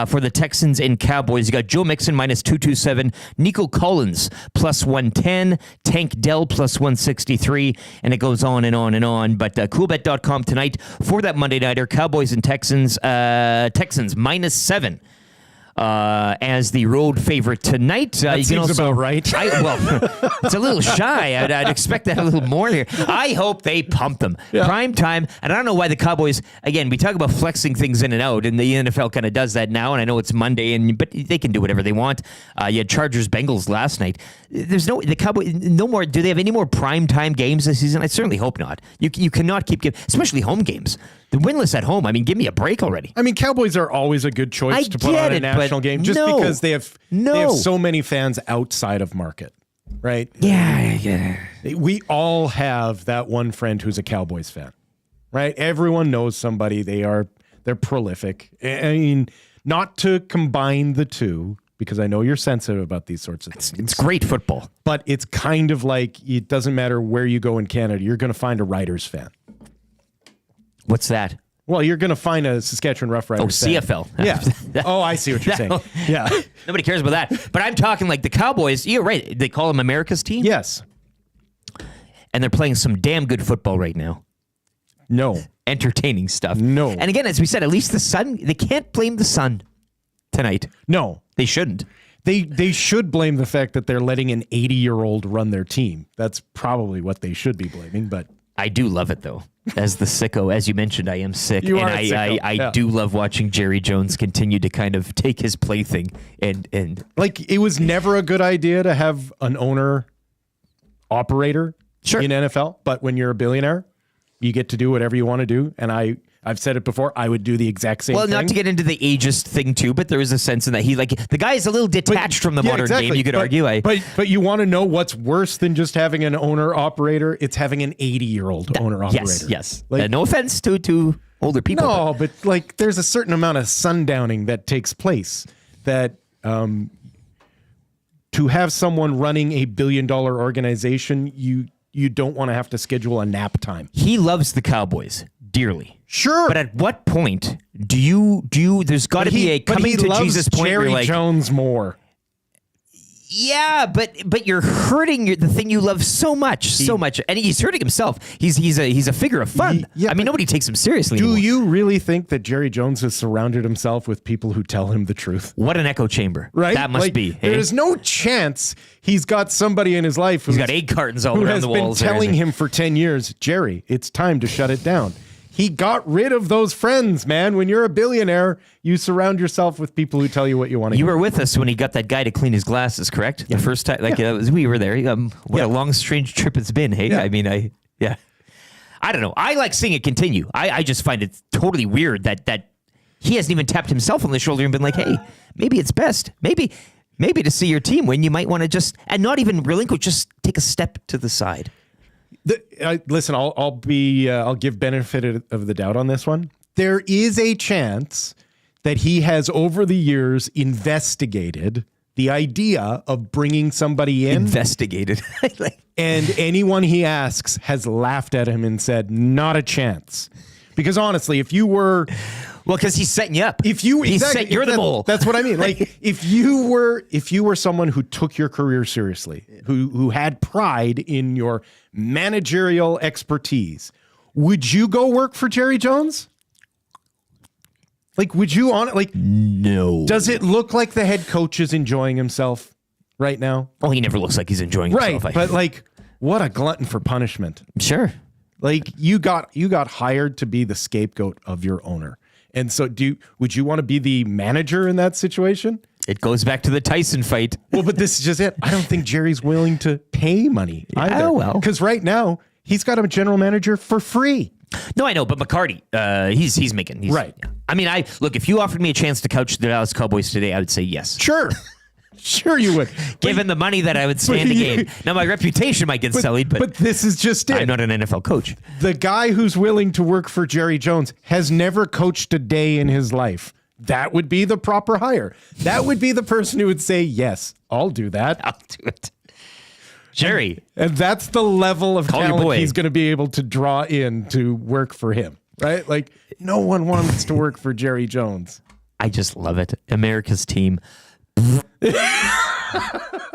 G: for the Texans and Cowboys. You got Joe Mixon minus 227, Nico Collins plus 110, Tank Dell plus 163, and it goes on and on and on. But Coolbet.com tonight for that Monday nighter. Cowboys and Texans. Texans minus 7. As the road favorite tonight.
A: That seems about right.
G: It's a little shy. I'd expect that a little more here. I hope they pump them.
A: Yeah.
G: Prime time. And I don't know why the Cowboys, again, we talk about flexing things in and out, and the NFL kind of does that now, and I know it's Monday, but they can do whatever they want. You had Chargers-Bengals last night. The Cowboys, no more. Do they have any more prime time games this season? I certainly hope not. You cannot keep giving, especially home games. The winless at home. I mean, give me a break already.
A: I mean, Cowboys are always a good choice to put on a national game just because they have so many fans outside of market, right?
G: Yeah.
A: We all have that one friend who's a Cowboys fan, right? Everyone knows somebody. They're prolific. I mean, not to combine the two, because I know you're sensitive about these sorts of things.
G: It's great football.
A: But it's kind of like it doesn't matter where you go in Canada, you're going to find a Riders fan.
G: What's that?
A: Well, you're going to find a Saskatchewan Roughriders fan.
G: CFL.
A: Yeah. Oh, I see what you're saying. Yeah.
G: Nobody cares about that. But I'm talking like the Cowboys. You're right. They call them America's team.
A: Yes.
G: And they're playing some damn good football right now.
A: No.
G: Entertaining stuff.
A: No.
G: And again, as we said, at least the sun, they can't blame the sun tonight.
A: No.
G: They shouldn't.
A: They should blame the fact that they're letting an 80-year-old run their team. That's probably what they should be blaming, but
G: I do love it, though. As the sicko, as you mentioned, I am sick.
A: You
G: and
A: are a sicko.
G: I do love watching Jerry Jones continue to kind of take his plaything and
A: like it was never a good idea to have an owner operator in NFL, but when you're a billionaire, you get to do whatever you want to do. And I've said it before, I would do the exact same thing.
G: Well, not to get into the ageist thing too, but there is a sense in that the guy is a little detached from the modern game, you could argue.
A: But you want to know what's worse than just having an owner-operator? It's having an 80-year-old owner-operator.
G: Yes.
A: Like,
G: No offense to older people.
A: No, but like there's a certain amount of sundowning that takes place that to have someone running a billion-dollar organization, you don't want to have to schedule a nap time.
G: He loves the Cowboys dearly.
A: Sure.
G: But at what point do you there's got to be a coming to Jesus point
A: Jerry
G: where you're like,
A: Jones more.
G: yeah, but you're hurting the thing you love so much, and he's hurting himself. He's a figure of fun. I mean, nobody takes him seriously anymore.
A: Do you really think that Jerry Jones has surrounded himself with people who tell him the truth?
G: What an echo chamber.
A: Right?
G: That must be.
A: There's no chance he's got somebody in his life
G: He's got egg cartons all around the walls.
A: Who has been telling him for 10 years, Jerry, it's time to shut it down. He got rid of those friends, man. When you're a billionaire, you surround yourself with people who tell you what you want to hear.
G: You were with us when he got that guy to clean his glasses, correct? Yeah. The first time, we were there. What a long, strange trip it's been. Hey, yeah. I mean, I don't know. I like seeing it continue. I just find it totally weird that he hasn't even tapped himself on the shoulder and been like, hey, maybe it's best. Maybe to see your team win, you might want to just, and not even relinquish, just take a step to the side.
A: Listen, I'll give benefit of the doubt on this one. There is a chance that he has over the years investigated the idea of bringing somebody in.
G: Investigated.
A: And anyone he asks has laughed at him and said, not a chance. Because honestly, if you were...
G: Well, because he's setting you up.
A: You're the mole. That's what I mean. Like if you were someone who took your career seriously, who had pride in your managerial expertise, would you go work for Jerry Jones? Like, would you
G: no.
A: Does it look like the head coach is enjoying himself right now?
G: Well, he never looks like he's enjoying himself.
A: Right, but like, what a glutton for punishment.
G: Sure.
A: Like you got hired to be the scapegoat of your owner. And so would you want to be the manager in that situation?
G: It goes back to the Tyson fight.
A: Well, but this is just it. I don't think Jerry's willing to pay money either.
G: Oh, well.
A: Because right now, he's got a general manager for free.
G: No, I know, but McCarty, he's making.
A: Right.
G: Yeah. I mean, if you offered me a chance to coach the Dallas Cowboys today, I would say yes.
A: Sure. Sure you would.
G: Given the money that I would stand to gain. Now, my reputation might get sullied, but
A: this is just it.
G: I'm not an NFL coach.
A: The guy who's willing to work for Jerry Jones has never coached a day in his life. that would be the proper hire. That would be the person who would say, yes, I'll do that.
G: I'll do it. Jerry.
A: And that's the level of
G: Call your
A: talent
G: boy.
A: he's going to be able to draw in to work for him, right? Like, no one wants to work for Jerry Jones.
G: I just love it. America's team.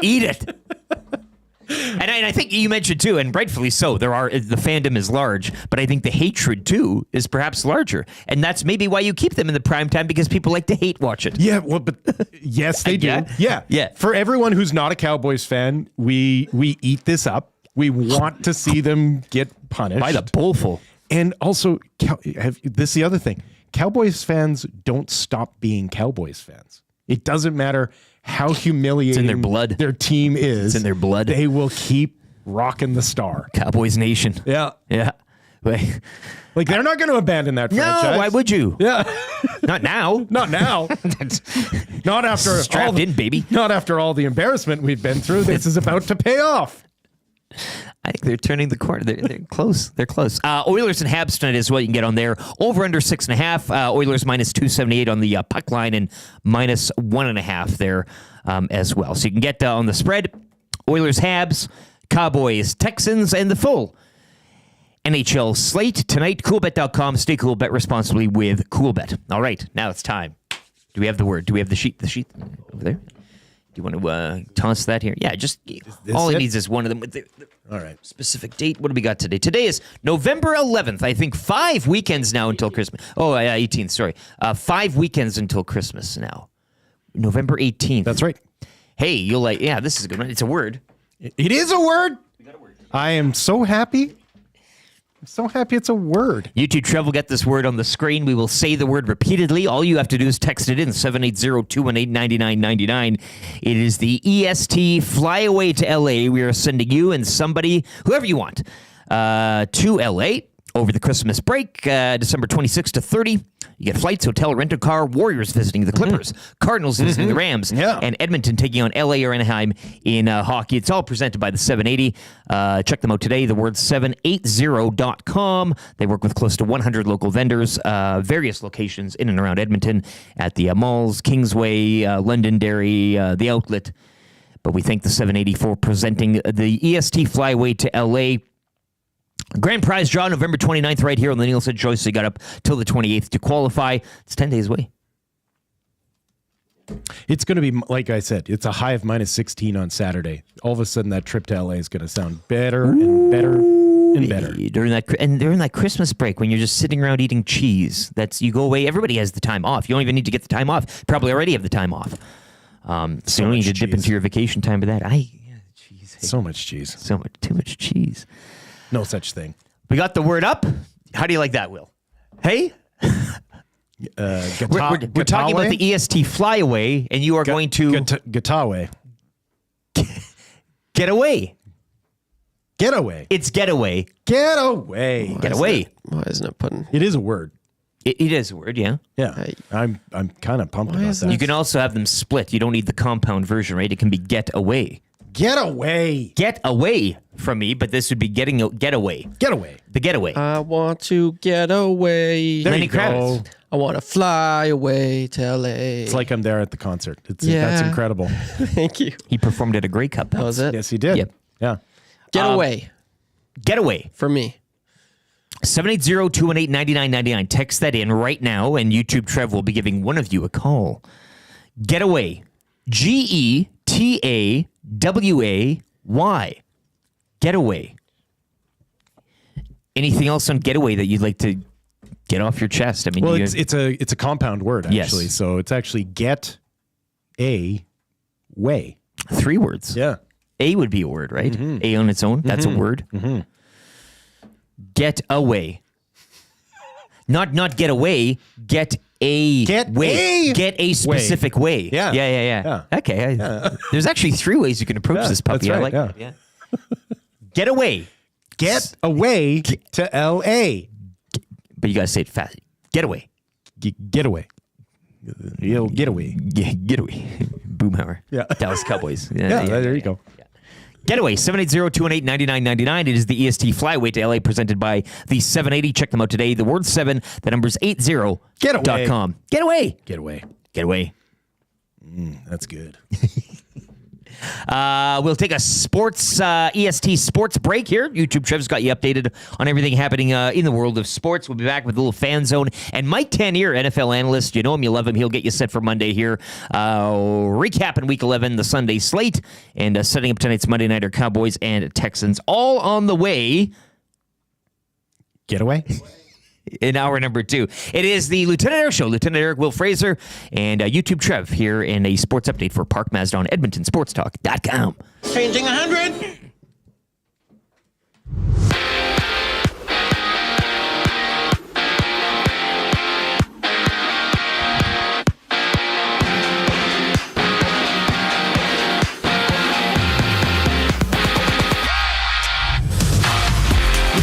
G: Eat it. And I think you mentioned too, and rightfully so, the fandom is large, but I think the hatred too is perhaps larger. And that's maybe why you keep them in the prime time, because people like to hate watch it.
A: Yeah, well, but yes, they do.
G: Yeah.
A: Yeah. For everyone who's not a Cowboys fan, we eat this up. We want to see them get punished.
G: By the bowlful.
A: And also, this is the other thing. Cowboys fans don't stop being Cowboys fans. It doesn't matter how humiliating
G: in their blood.
A: Their team is.
G: It's in their blood.
A: They will keep rocking the star.
G: Cowboys Nation.
A: Yeah.
G: Yeah. Wait.
A: Like, they're not going to abandon that franchise.
G: No, why would you?
A: Yeah.
G: Not now.
A: Not now. Not after
G: strapped in, baby.
A: Not after all the embarrassment we've been through. This is about to pay off.
G: I think they're turning the corner. They're close. They're close. Oilers and Habs tonight is what you can get on there. Over under 6.5. Oilers minus 278 on the puck line and minus 1.5 there as well. So you can get on the spread. Oilers, Habs, Cowboys, Texans, and the full NHL slate tonight. Coolbet.com. Stay cool. Bet responsibly with Coolbet. All right, now it's time. Do we have the word? Do we have the sheet? The sheet over there. Do you want to toss that here? Yeah, just all he needs is one of them with the
A: all right.
G: Specific date. What do we got today? Today is November 11th. I think 5 weekends now until Christmas. Oh, 18th. Sorry. 5 weekends until Christmas now. November 18th.
A: That's right.
G: Hey, you'll like, yeah, this is a good one. It's a word.
A: It is a word. We got a word. I am so happy. I'm so happy it's a word.
G: YouTube Trev will get this word on the screen. We will say the word repeatedly. All you have to do is text it in, 780-218-9999. It is the EST Flyaway to LA. We are sending you and somebody, whoever you want, to LA over the Christmas break, December 26th to 30. You get flights, hotel, rent a car, Warriors visiting the Clippers, Cardinals visiting the Rams, and Edmonton taking on LA or Anaheim in hockey. It's all presented by the 780. Check them out today. The word 780.com. They work with close to 100 local vendors, various locations in and around Edmonton at the malls, Kingsway, Londonderry, the Outlet. But we thank the 780 for presenting the EST Flyway to LA. Grand prize draw November 29th right here on the Nielson Choice. So you got up till the 28th to qualify. It's 10 days away.
A: It's going to be, like I said, it's a high of minus 16 on Saturday. All of a sudden, that trip to LA is going to sound better and better and better.
G: During that Christmas break, when you're just sitting around eating cheese, you go away. Everybody has the time off. You don't even need to get the time off. Probably already have the time off. So you don't need to dip into your vacation time for that. Cheese.
A: So much cheese.
G: Too much cheese.
A: No such thing.
G: We got the word up. How do you like that, Will? Hey? We're talking about the EST Flyaway, and you are going to...
A: Getaway.
G: Get away.
A: Getaway.
G: It's getaway.
A: Getaway.
G: Getaway.
H: Why isn't it putting?
A: It is a word.
G: It is a word, yeah.
A: Yeah. I'm kind of pumped about that.
G: You can also have them split. You don't need the compound version, right? It can be get away.
A: Get away.
G: Get away from me, but this would be get away.
A: Get away.
G: The getaway.
H: I want to get away.
G: Lenny Kravitz.
H: I want to fly away to LA.
A: It's like I'm there at the concert. That's
H: Yeah.
A: incredible.
H: Thank you.
G: He performed at a Grey Cup.
H: That was it.
A: Yes, he did.
G: Yep.
A: Yeah.
H: Get away
G: Get away.
H: for me.
G: 780-218-9999. Text that in right now, and YouTube Trev will be giving one of you a call. Getaway. Getaway. Getaway. Anything else on getaway that you'd like to get off your chest? I mean,
A: Well, it's a compound word actually.
G: Yes.
A: So it's actually get a way.
G: 3 words.
A: Yeah.
G: A would be a word, right? A on its own. That's a word. Get away. Not get away. Get a way. Get a specific way.
A: Yeah.
G: Yeah. Okay. There's actually 3 ways you can approach this puppy.
A: that's
G: I
A: right,
G: like that. Yeah. Get away.
A: Get away to LA.
G: But you gotta say it fast. Get away.
A: Get away. Yo, get away.
G: Get away. Boomhauer.
A: Yeah.
G: Dallas Cowboys.
A: Yeah, there you go.
G: Getaway, 780-218-9999. It is the EST Flyweight to LA presented by the 780. Check them out today. The word 7, the number's 80.com. Get away.
A: Get away.
G: Get away.
A: That's good.
G: We'll take a sports EST sports break here. YouTube Trev's got you updated on everything happening in the world of sports. We'll be back with a little fan zone. And Mike Tanier, NFL analyst, you know him, you love him. He'll get you set for Monday here. Recapping Week 11, the Sunday slate, and setting up tonight's Monday Nighter Cowboys and Texans. All on the way.
A: Get away.
G: In hour number 2. It is the Lieutenant Eric Show. Lieutenant Eric, Will Fraser, and YouTube Trev here in a sports update for Park Mazda on EdmontonSportsTalk.com.
C: Changing 100.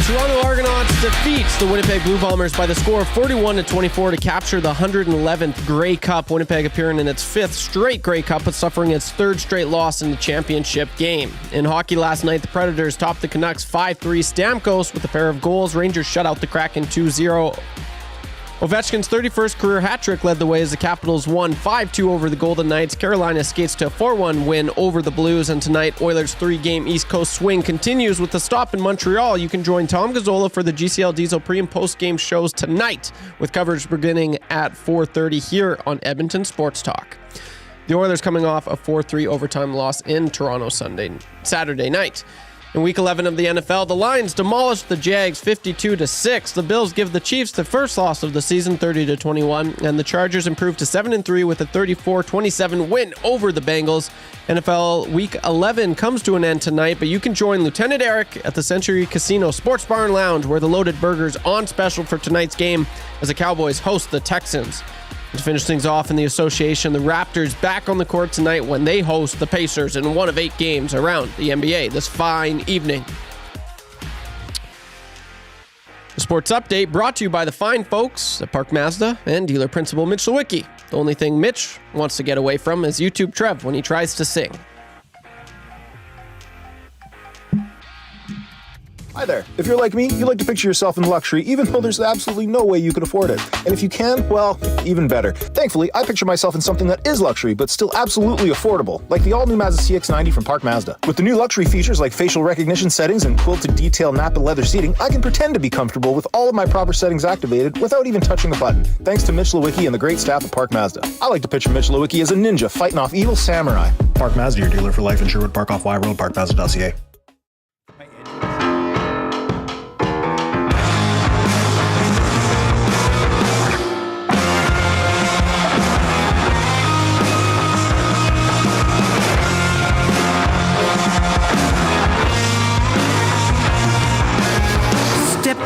H: Toronto Argonauts defeats the Winnipeg Blue Bombers by the score of 41-24 to capture the 111th Grey Cup. Winnipeg appearing in its 5th straight Grey Cup, but suffering its 3rd straight loss in the championship game. In hockey last night, the Predators topped the Canucks 5-3. Stamkos with a pair of goals. Rangers shut out the Kraken 2-0. Ovechkin's 31st career hat trick led the way as the Capitals won 5-2 over the Golden Knights. Carolina skates to a 4-1 win over the Blues, and tonight Oilers' 3-game East Coast swing continues with the stop in Montreal. You can join Tom Gazzola for the GCL Diesel pre- and post-game shows tonight, with coverage beginning at 4:30 here on Edmonton Sports Talk. The Oilers coming off a 4-3 overtime loss in Toronto Saturday night. In Week 11 of the NFL, the Lions demolished the Jags 52-6. The Bills give the Chiefs the first loss of the season, 30-21, and the Chargers improved to 7-3 with a 34-27 win over the Bengals. NFL Week 11 comes to an end tonight, but you can join Lieutenant Eric at the Century Casino Sports Bar and Lounge, where the loaded burgers on special for tonight's game as the Cowboys host the Texans. To finish things off in the association, the Raptors back on the court tonight when they host the Pacers in one of 8 games around the NBA this fine evening. The sports update brought to you by the fine folks at Park Mazda and dealer principal Mitch Lewicki. The only thing Mitch wants to get away from is YouTube Trev when he tries to sing.
J: Hi there. If you're like me, you like to picture yourself in luxury, even though there's absolutely no way you could afford it. And if you can, well, even better. Thankfully, I picture myself in something that is luxury, but still absolutely affordable, like the all-new Mazda CX-90 from Park Mazda. With the new luxury features like facial recognition settings and quilted detail Napa leather seating, I can pretend to be comfortable with all of my proper settings activated without even touching a button, thanks to Mitch Lewicki and the great staff at Park Mazda. I like to picture Mitch Lewicki as a ninja fighting off evil samurai.
K: Park Mazda, your dealer for life in Sherwood Park off Y Road, parkmazda.ca.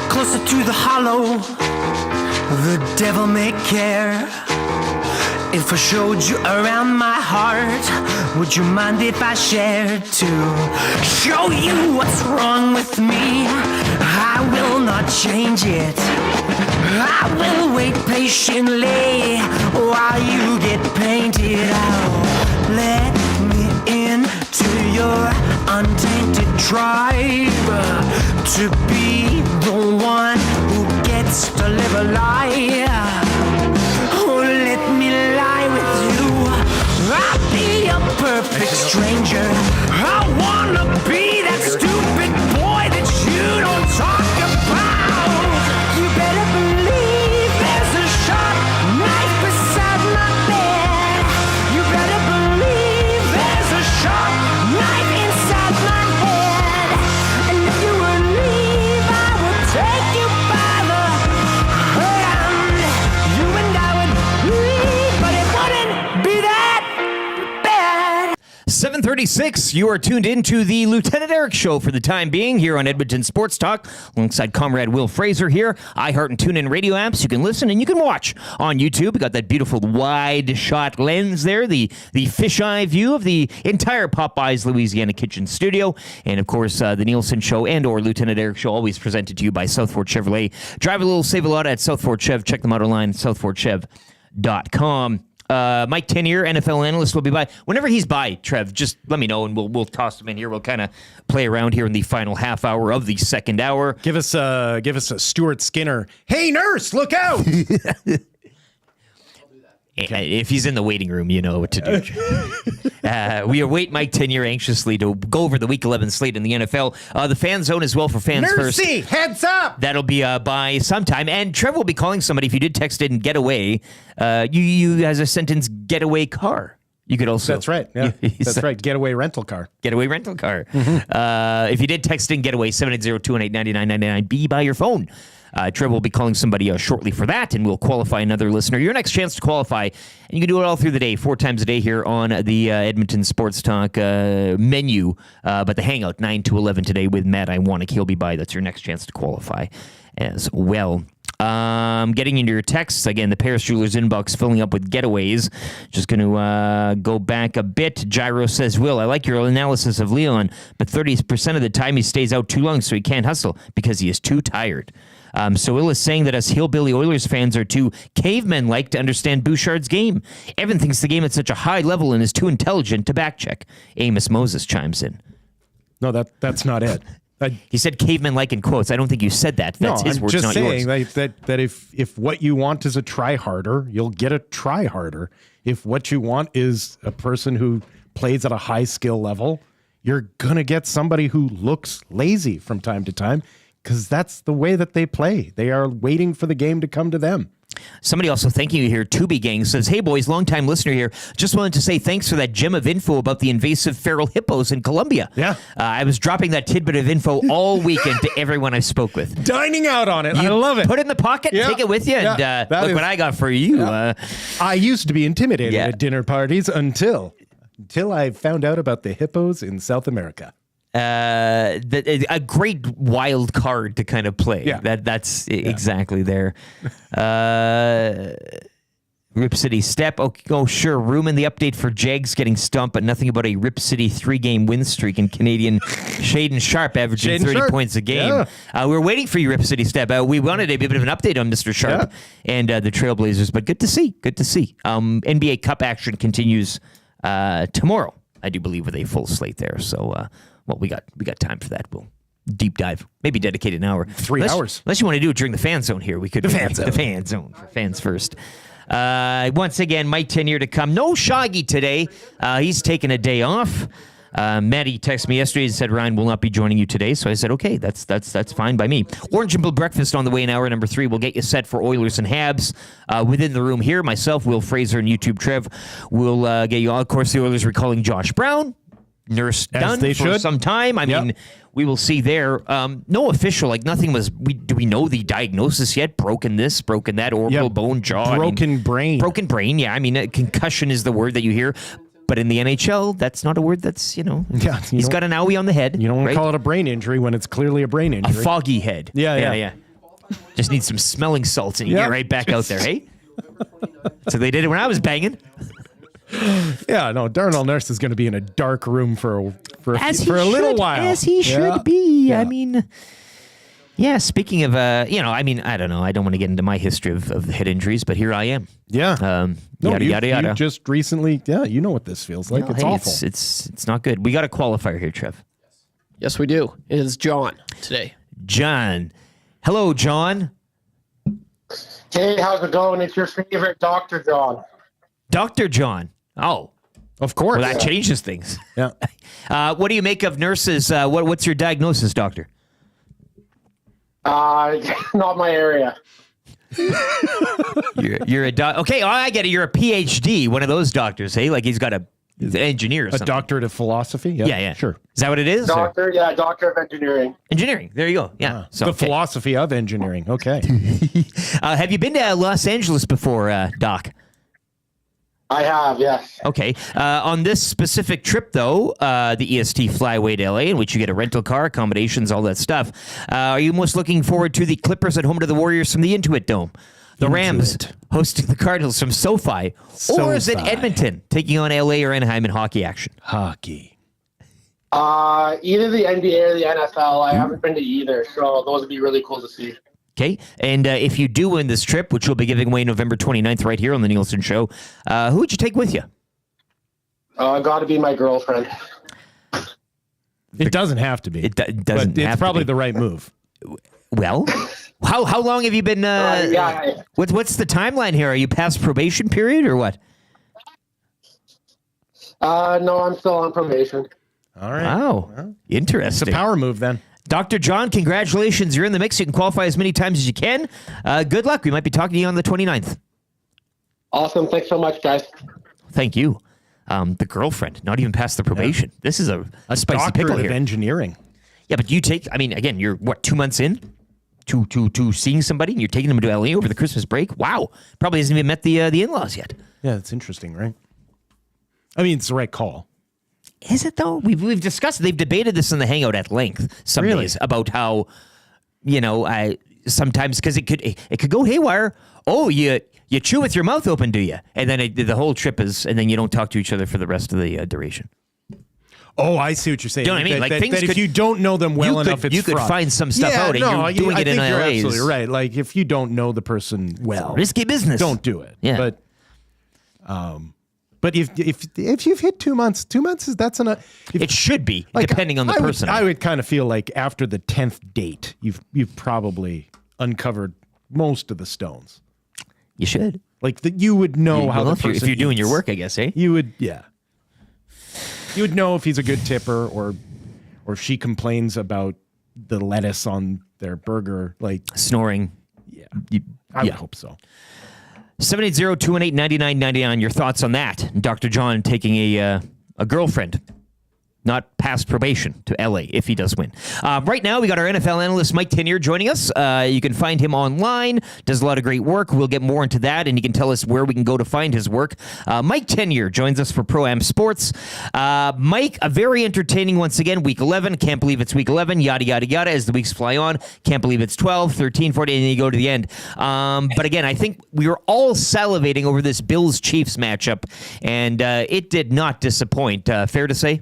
L: Closer to the hollow, the devil may care. If I showed you around my heart, would you mind if I shared to show you what's wrong with me? I will not change it. I will wait patiently while you get painted out. Let me into your untainted tribe, to be the one who gets to live a lie. Oh, let me lie with you. I'll be a perfect stranger. I wanna be that stupid boy that you don't talk about. You better believe there's a sharp knife beside my bed. You better believe there's a sharp knife inside my head. And if you would leave, I would take you by the hand. You and I would leave, but it wouldn't be that bad.
G: 7:36, you are tuned into the Lieutenant Eric Show for the time being here on Edmonton Sports Talk, alongside Comrade Will Fraser here. iHeart and TuneIn radio apps. You can listen and you can watch on YouTube. We got that beautiful wide shot lens there, the fisheye view of the entire Popeyes Louisiana Kitchen studio, and of course the Nielson Show and or Lieutenant Eric Show, always presented to you by Southford Chevrolet. Drive a little, save a lot at Southford Chev. Check them out online at southfordchev.com. Mike Tanier, NFL analyst, will be by. Whenever he's by, Trev, just let me know, and we'll toss him in here. We'll kind of play around here in the final half hour of the second hour.
A: Give us a Stuart Skinner. Hey, nurse, look out!
G: If he's in the waiting room, you know what to do. We await Mike Tenier anxiously to go over the Week 11 slate in the NFL. The fan zone as well for fans first.
A: Nursey, heads up!
G: That'll be by sometime. And Trevor will be calling somebody. If you did text in getaway, you as a sentence getaway car. You could also.
A: That's right. Yeah, that's right. Getaway rental car.
G: Getaway rental car. If you did text in getaway, 780-218-9999, be by your phone. Trevor will be calling somebody shortly for that, and we'll qualify another listener. Your next chance to qualify, and you can do it all through the day, 4 times a day here on the Edmonton Sports Talk menu. But the Hangout, 9 to 11 today with Matt Iwanek. He'll be by. That's your next chance to qualify as well. Getting into your texts, again, the Paris Jewelers inbox filling up with getaways. Just going to go back a bit. Gyro says, Will, I like your analysis of Leon, but 30% of the time he stays out too long, so he can't hustle because he is too tired. So Will is saying that us hillbilly Oilers fans are too cavemen-like to understand Bouchard's game. Evan thinks the game at such a high level and is too intelligent to backcheck. Amos Moses chimes in.
A: No, that's not it.
G: He said caveman-like in quotes. I don't think you said that. That's his words, not yours.
A: I'm just saying that if what you want is a try-harder, you'll get a try-harder. If what you want is a person who plays at a high skill level, you're going to get somebody who looks lazy from time to time because that's the way that they play. They are waiting for the game to come to them.
G: Somebody also thanking you here, Tubi Gang, says, hey boys, long-time listener here. Just wanted to say thanks for that gem of info about the invasive feral hippos in Colombia.
A: Yeah.
G: I was dropping that tidbit of info all weekend to everyone I spoke with.
A: Dining out on it. I love it.
G: Put it in the pocket, take it with you, and look what I got for you.
A: I used to be intimidated at dinner parties until I found out about the hippos in South America.
G: A great wild card to kind of play.
A: Yeah.
G: That's exactly there. Rip City Step. Oh, sure. Room in the update for Jags getting stumped, but nothing about a Rip City 3-game win streak in Canadian. Shaden Sharp averaging 30 points a game.
A: Yeah.
G: We're waiting for you, Rip City Step. We wanted a bit of an update on Mr. Sharp and the Trailblazers, but good to see. Good to see. NBA Cup action continues tomorrow, I do believe, with a full slate there. So, well, we got time for that. We'll deep dive, maybe dedicate an hour.
A: 3 hours.
G: Unless you want to do it during the fan zone here. We could
A: the fan zone.
G: The fan zone for fans first. Once again, Mike Tenier to come. No Shaggy today. He's taking a day off. Maddie texted me yesterday and said Ryan will not be joining you today. So I said, okay, that's fine by me. Orange and Blue Breakfast on the way in hour number 3. We'll get you set for Oilers and Habs. Within the room here, myself, Will Fraser, and YouTube Trev will get you all. Of course, the Oilers recalling Josh Brown. Nurse done for some time. I mean, we will see there. No official, nothing was. Do we know the diagnosis yet? Broken this, broken that, orbital bone, jaw,
A: broken brain.
G: Broken brain. Yeah, I mean, concussion is the word that you hear. But in the NHL, that's not a word that's, he's got an owie on the head.
A: You don't want to call it a brain injury when it's clearly a brain injury.
G: A foggy head.
A: Yeah.
G: Just need some smelling salts and you get right back out there, hey? So they did it when I was banging.
A: Yeah, no, Darnell Nurse is going to be in a dark room for a little while.
G: As he should be. Yeah. I mean, speaking of, I don't know. I don't want to get into my history of head injuries, but here I am.
A: Yeah.
G: Yada.
A: You just recently, you know what this feels like. It's awful.
G: It's not good. We got a qualifier here, Trev.
H: Yes, we do. It is John today.
G: John. Hello, John.
M: Hey, how's it going? It's your favorite Dr. John.
G: Dr. John. Oh,
A: of course.
G: Well, that changes things.
A: Yeah.
G: What do you make of nurses? What's your diagnosis, doctor?
M: Not my area.
G: You're a doc. Okay, I get it. You're a PhD, one of those doctors. Hey, like he's got an engineer or something.
A: A doctorate of philosophy.
G: Yeah.
A: Sure.
G: Is that what it is?
M: Doctor of engineering.
G: Engineering. There you go. Yeah.
A: So, philosophy of engineering. Okay.
G: Have you been to Los Angeles before, Doc?
M: I have, yes.
G: Okay. On this specific trip, though, the EST Flyway to LA, in which you get a rental car, accommodations, all that stuff, are you most looking forward to the Clippers at home to the Warriors from the Intuit Dome? The Rams hosting the Cardinals from SoFi? Or is it Edmonton taking on LA or Anaheim in hockey action?
A: Hockey.
M: Either the NBA or the NFL. I haven't been to either, so those would be really cool to see.
G: Okay, and if you do win this trip, which we'll be giving away November 29th right here on the Nielson Show, who would you take with you?
M: Got to be my girlfriend.
A: It doesn't have to be.
G: It doesn't.
A: But it's probably the right move.
G: Well, how long have you been? What's the timeline here? Are you past probation period or what?
M: No, I'm still on probation.
A: All right.
G: Wow,
A: well,
G: interesting.
A: It's a power move then.
G: Dr. John, congratulations. You're in the mix. You can qualify as many times as you can. Good luck. We might be talking to you on the 29th.
M: Awesome. Thanks so much, guys.
G: Thank you. The girlfriend, not even past the probation. Yeah. This is a spicy pickle here.
A: Of engineering.
G: Yeah, but you take, I mean, again, you're what, 2 months in to seeing somebody and you're taking them to LA over the Christmas break? Wow. Probably hasn't even met the in-laws yet.
A: Yeah, it's interesting, right? I mean, it's the right call.
G: Is it though? We've discussed, they've debated this in the Hangout at length some days about how, sometimes, because it could go haywire. Oh, you chew with your mouth open, do you? And then the whole trip is, and then you don't talk to each other for the rest of the duration.
A: Oh, I see what you're saying.
G: You know what I mean?
A: That if you don't know them well enough,
G: you could find some stuff out, and you're doing it in LA.
A: You're absolutely right. Like if you don't know the person well,
G: risky business.
A: Don't do it.
G: Yeah.
A: But if you've hit 2 months,
G: it should be, depending on the person.
A: I would kind of feel like after the 10th date, you've probably uncovered most of the stones.
G: You should.
A: Like you would know how the person
G: if you're doing your work, I guess, eh?
A: You would, yeah. You would know if he's a good tipper or she complains about the lettuce on their burger, like
G: snoring.
A: Yeah, I would hope so.
G: 780-218-9999. Your thoughts on that? Dr. John taking a girlfriend, not past probation, to LA if he does win. Right now, we got our NFL analyst Mike Tanier joining us. You can find him online. Does a lot of great work. We'll get more into that, and he can tell us where we can go to find his work. Mike Tanier joins us for Pro-Am Sports. Mike, a very entertaining once again. Week 11. Can't believe it's Week 11. Yada, yada, yada as the weeks fly on. Can't believe it's 12, 13, 14, and then you go to the end. But again, I think we were all salivating over this Bills-Chiefs matchup, and it did not disappoint. Fair to say?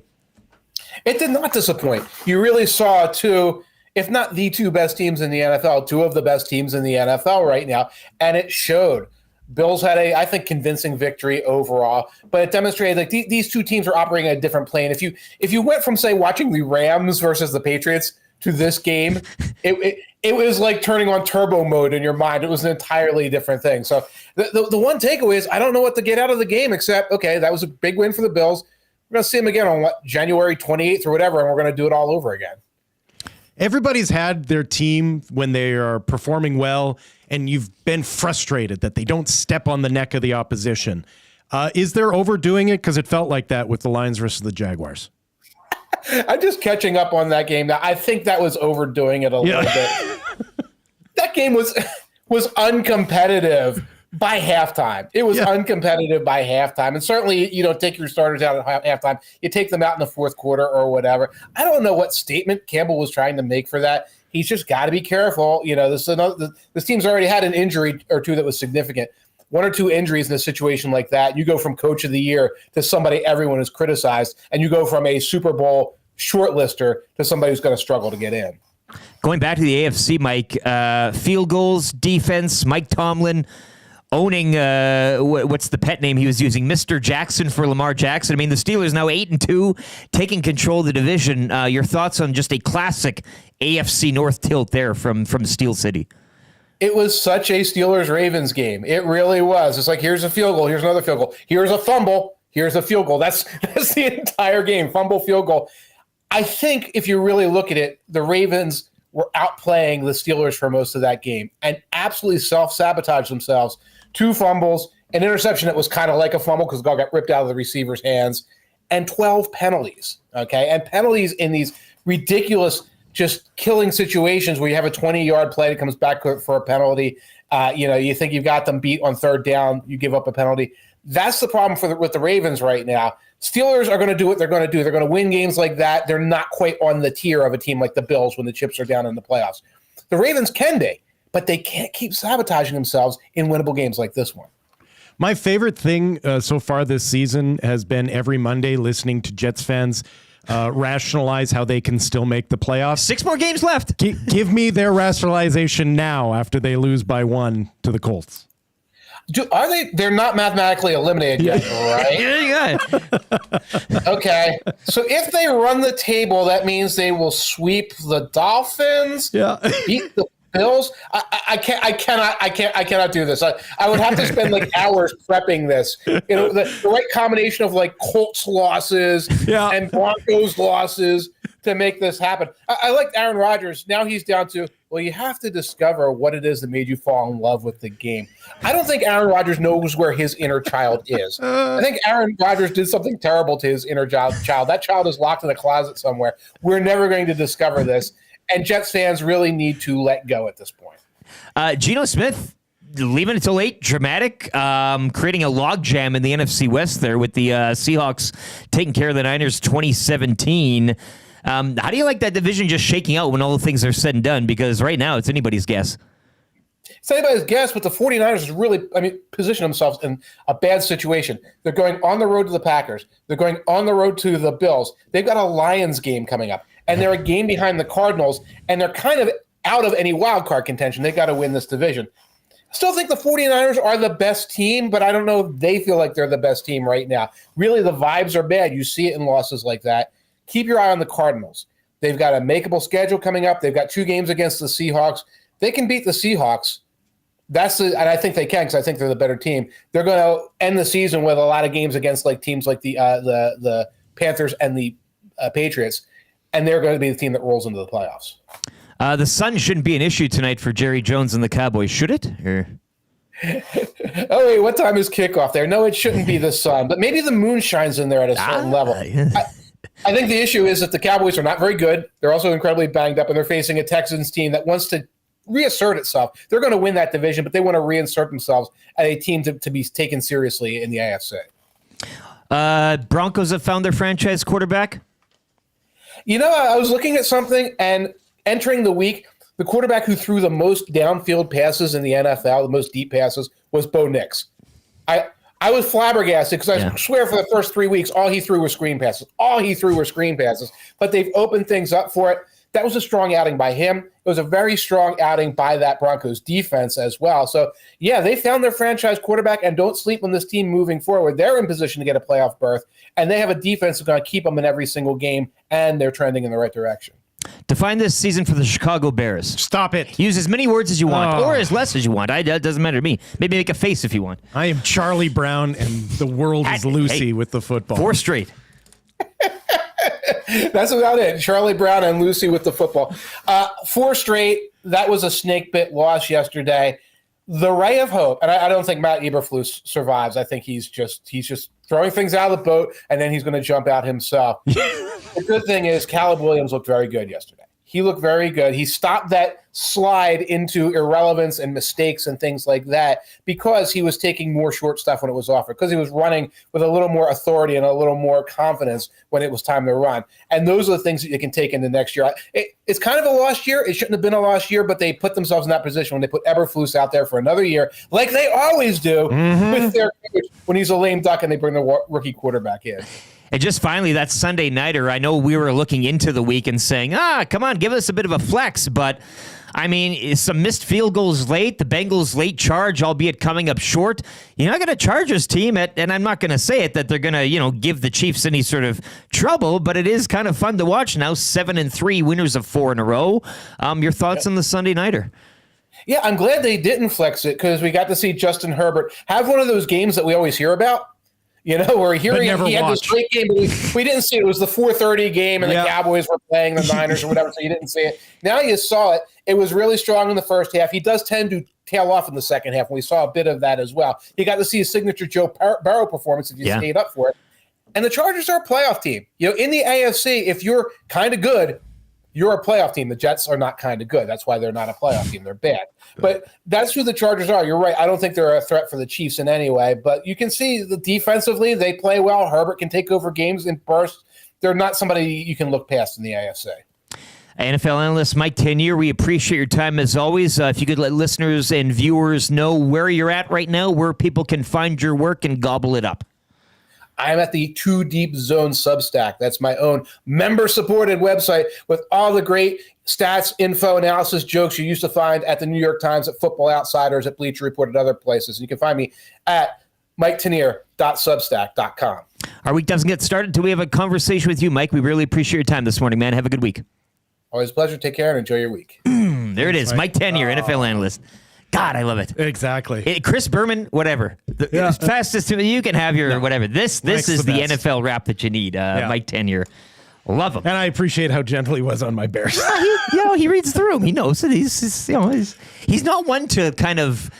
N: It did not disappoint. You really saw two, if not the two best teams in the NFL, two of the best teams in the NFL right now, and it showed. Bills had a, I think, convincing victory overall, but it demonstrated that these two teams are operating at a different plane. If you went from, say, watching the Rams versus the Patriots to this game, it was like turning on turbo mode in your mind. It was an entirely different thing. So the one takeaway is I don't know what to get out of the game except, okay, that was a big win for the Bills. We're going to see them again on January 28th or whatever, and we're going to do it all over again.
A: Everybody's had their team when they are performing well, and you've been frustrated that they don't step on the neck of the opposition. Is there overdoing it? Because it felt like that with the Lions versus the Jaguars.
N: I'm just catching up on that game. I think that was overdoing it a little bit. That game was uncompetitive by halftime. It was uncompetitive by halftime. And certainly you don't take your starters out at halftime. You take them out in the fourth quarter or whatever. I don't know what statement Campbell was trying to make for that. He's just got to be careful. This team's already had an injury or two that was significant. 1 or 2 injuries in a situation like that. You go from coach of the year to somebody everyone has criticized, and you go from a Super Bowl shortlister to somebody who's going to struggle to get in.
G: Going back to the AFC, Mike, field goals, defense, Mike Tomlin owning, what's the pet name he was using? Mr. Jackson for Lamar Jackson. I mean, the Steelers now 8-2, taking control of the division. Your thoughts on just a classic AFC North tilt there from Steel City?
N: It was such a Steelers-Ravens game. It really was. It's like, here's a field goal, here's another field goal, here's a fumble, here's a field goal. That's the entire game, fumble, field goal. I think if you really look at it, the Ravens were outplaying the Steelers for most of that game and absolutely self-sabotaged themselves. 2 fumbles, an interception that was kind of like a fumble because the ball got ripped out of the receiver's hands, and 12 penalties, okay? And penalties in these ridiculous, just killing situations where you have a 20-yard play that comes back for a penalty. You think you've got them beat on third down, you give up a penalty. That's the problem with the Ravens right now. Steelers are going to do what they're going to do. They're going to win games like that. They're not quite on the tier of a team like the Bills when the chips are down in the playoffs. The Ravens can be, but they can't keep sabotaging themselves in winnable games like this one.
A: My favorite thing so far this season has been every Monday listening to Jets fans rationalize how they can still make the playoffs.
G: 6 more games left.
A: Give me their rationalization now after they lose by 1 to the Colts.
N: Are they? They're not mathematically eliminated yet, right?
G: Yeah.
N: Okay. So if they run the table, that means they will sweep the Dolphins.
A: Yeah.
N: Beat the Bills. I cannot do this. I would have to spend like hours prepping this. The right combination of like Colts losses and Broncos losses to make this happen. I like Aaron Rodgers. Now he's down to, well, you have to discover what it is that made you fall in love with the game. I don't think Aaron Rodgers knows where his inner child is. I think Aaron Rodgers did something terrible to his inner child. That child is locked in a closet somewhere. We're never going to discover this. And Jets fans really need to let go at this point.
G: Geno Smith leaving until 8, dramatic, creating a logjam in the NFC West there with the Seahawks taking care of the Niners 2017. How do you like that division just shaking out when all the things are said and done? Because right now it's anybody's guess.
N: It's anybody's guess, but the 49ers really, position themselves in a bad situation. They're going on the road to the Packers. They're going on the road to the Bills. They've got a Lions game coming up, and they're a game behind the Cardinals, and they're kind of out of any wild card contention. They've got to win this division. I still think the 49ers are the best team, but I don't know if they feel like they're the best team right now. Really, the vibes are bad. You see it in losses like that. Keep your eye on the Cardinals. They've got a makeable schedule coming up. They've got 2 games against the Seahawks. They can beat the Seahawks. And I think they can because I think they're the better team. They're going to end the season with a lot of games against like teams like the Panthers and the Patriots, and they're going to be the team that rolls into the playoffs.
G: The sun shouldn't be an issue tonight for Jerry Jones and the Cowboys, should it? Or?
N: Oh, wait, what time is kickoff there? No, it shouldn't be the sun, but maybe the moon shines in there at a certain level.
G: Yeah.
N: I think the issue is that the Cowboys are not very good. They're also incredibly banged up, and they're facing a Texans team that wants to reassert itself. They're going to win that division, but they want to reinsert themselves as a team to be taken seriously in the AFC.
G: Broncos have found their franchise quarterback?
N: I was looking at something, and entering the week, the quarterback who threw the most downfield passes in the NFL, the most deep passes, was Bo Nix. I was flabbergasted because I swear for the first 3 weeks, all he threw were screen passes. But they've opened things up for it. That was a strong outing by him. It was a very strong outing by that Broncos defense as well. So, they found their franchise quarterback, and don't sleep on this team moving forward. They're in position to get a playoff berth, and they have a defense that's going to keep them in every single game, and they're trending in the right direction.
G: Define this season for the Chicago Bears.
A: Stop it.
G: Use as many words as you want, or as less as you want. It doesn't matter to me. Maybe make a face if you want.
A: I am Charlie Brown, and the world is Lucy with the football.
G: 4 straight.
N: That's about it. Charlie Brown and Lucy with the football. 4 straight. That was a snake bit loss yesterday. The ray of hope, and I don't think Matt Eberflus survives. I think he's just throwing things out of the boat, and then he's going to jump out himself. The good thing is Caleb Williams looked very good yesterday. He looked very good. He stopped that slide into irrelevance and mistakes and things like that because he was taking more short stuff when it was offered, because he was running with a little more authority and a little more confidence when it was time to run. And those are the things that you can take into next year. It's kind of a lost year. It shouldn't have been a lost year, but they put themselves in that position when they put Eberflus out there for another year, like they always do with their coach when he's a lame duck and they bring the rookie quarterback in.
G: And just finally, that Sunday nighter, I know we were looking into the week and saying, come on, give us a bit of a flex. But, some missed field goals late, the Bengals' late charge, albeit coming up short. You're not going to Chargers team, and I'm not going to say it that they're going to, give the Chiefs any sort of trouble, but it is kind of fun to watch now. 7-3, winners of 4 in a row. Your thoughts on the Sunday nighter?
N: Yeah, I'm glad they didn't flex it because we got to see Justin Herbert have one of those games that we always hear about. Where he had this great game, but we didn't see it. It was the 4:30 game, and the Cowboys were playing the Niners or whatever, so you didn't see it. Now you saw it. It was really strong in the first half. He does tend to tail off in the second half, and we saw a bit of that as well. You got to see his signature Joe Burrow performance if you stayed up for it. And the Chargers are a playoff team. In the AFC, if you're kind of good, you're a playoff team. The Jets are not kind of good. That's why they're not a playoff team. They're bad. But that's who the Chargers are. You're right. I don't think they're a threat for the Chiefs in any way. But you can see the defensively, they play well. Herbert can take over games in bursts. They're not somebody you can look past in the AFC.
G: NFL analyst Mike Tanier, we appreciate your time as always. If you could let listeners and viewers know where you're at right now, where people can find your work and gobble it up.
N: I'm at the Too Deep Zone Substack. That's my own member-supported website with all the great stats, info, analysis, jokes you used to find at the New York Times, at Football Outsiders, at Bleacher Report, at other places. You can find me at MikeTanier.substack.com.
G: Our week doesn't get started until we have a conversation with you, Mike. We really appreciate your time this morning, man. Have a good week.
N: Always a pleasure. Take care and enjoy your week.
G: There it is. Mike Tanier, NFL analyst. God, I love it.
A: Exactly.
G: Chris Berman, whatever. The fastest you can have your whatever. This is the NFL rap that you need. Mike Tanier. Love him.
A: And I appreciate how gentle he was on my Bears.
G: He reads the room. He knows that he's not one to kind of,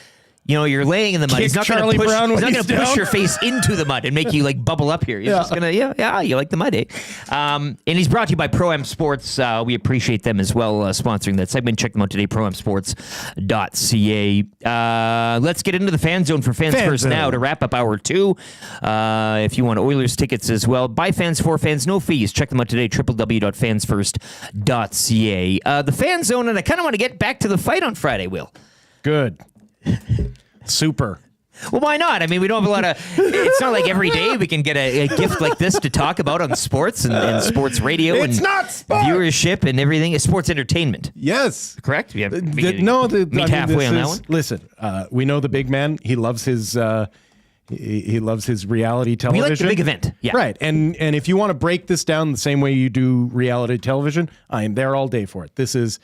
G: you're laying in the mud. He's not going to push your face into the mud and make you like bubble up here. He's just going to, you like the mud, eh? And he's brought to you by Pro-Am Sports. We appreciate them as well, sponsoring that segment. Check them out today, proamsports.ca. Let's get into the fan zone for Fans First now to wrap up hour 2. If you want Oilers tickets as well, by fans for fans, no fees. Check them out today, www.fansfirst.ca. The fan zone, and I kind of want to get back to the fight on Friday, Will.
A: Good. Super.
G: Well, why not? I mean, we don't have a lot of... It's not like every day we can get a gift like this to talk about on sports and sports radio and
A: not sport.
G: Viewership and everything. It's sports entertainment.
A: Yes.
G: Correct?
A: Meet
G: halfway on that one.
A: Listen, we know the big man. He loves his... He loves his reality television.
G: We like the big event. Yeah.
A: Right. And if you want to break this down the same way you do reality television, I am there all day for it. This was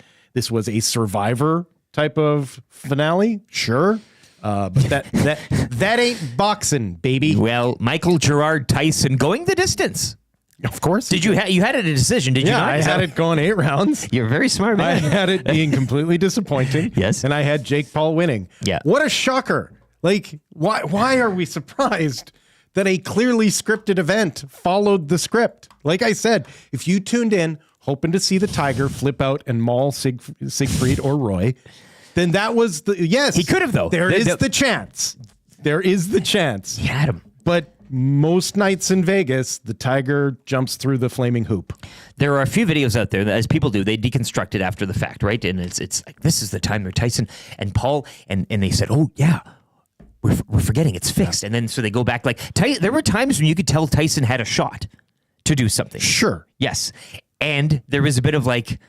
A: a Survivor type of finale, sure. But that ain't boxing, baby.
G: Well, Michael Gerard Tyson going the distance.
A: Of course.
G: Did you you had it a decision, did you not?
A: I had it going 8 rounds.
G: You're very smart, man.
A: I had it being completely disappointing.
G: Yes.
A: And I had Jake Paul winning.
G: Yeah.
A: What a shocker. Like, why are we surprised that a clearly scripted event followed the script? Like I said, if you tuned in hoping to see the Tiger flip out and maul Siegfried or Roy, then that was yes.
G: He could have, though.
A: There is the chance. There is the chance.
G: He had him.
A: But most nights in Vegas, the Tiger jumps through the flaming hoop.
G: There are a few videos out there that, as people do, they deconstruct it after the fact, right? And it's like, this is the time where Tyson and Paul, and they said, oh, yeah, we're forgetting it's fixed. And then so they go back. Like there were times when you could tell Tyson had a shot to do something.
A: Sure.
G: Yes. And there was a bit of like...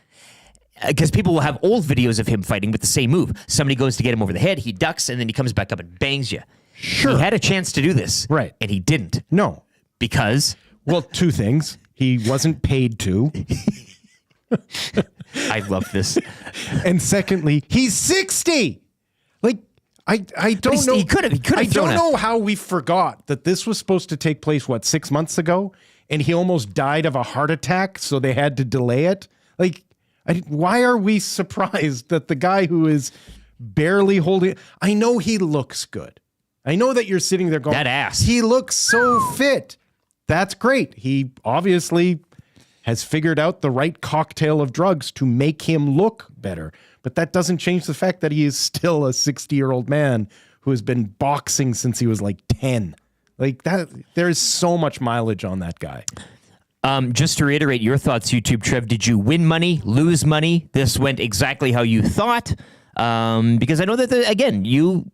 G: Because people will have old videos of him fighting with the same move. Somebody goes to get him over the head, he ducks, and then he comes back up and bangs you.
A: Sure.
G: He had a chance to do this.
A: Right.
G: And he didn't.
A: No.
G: Because?
A: Well, 2 things. He wasn't paid to.
G: I love this.
A: And secondly, he's 60. Like, I don't know.
G: He could have.
A: I don't know how we forgot that this was supposed to take place, 6 months ago? And he almost died of a heart attack, so they had to delay it. Like... why are we surprised that the guy who is barely holding... I know he looks good. I know that you're sitting there going...
G: That ass.
A: He looks so fit. That's great. He obviously has figured out the right cocktail of drugs to make him look better. But that doesn't change the fact that he is still a 60-year-old man who has been boxing since he was 10. Like that, there's so much mileage on that guy.
G: Just to reiterate your thoughts, YouTube Trev, did you win money, lose money? This went exactly how you thought. Because I know that, again, you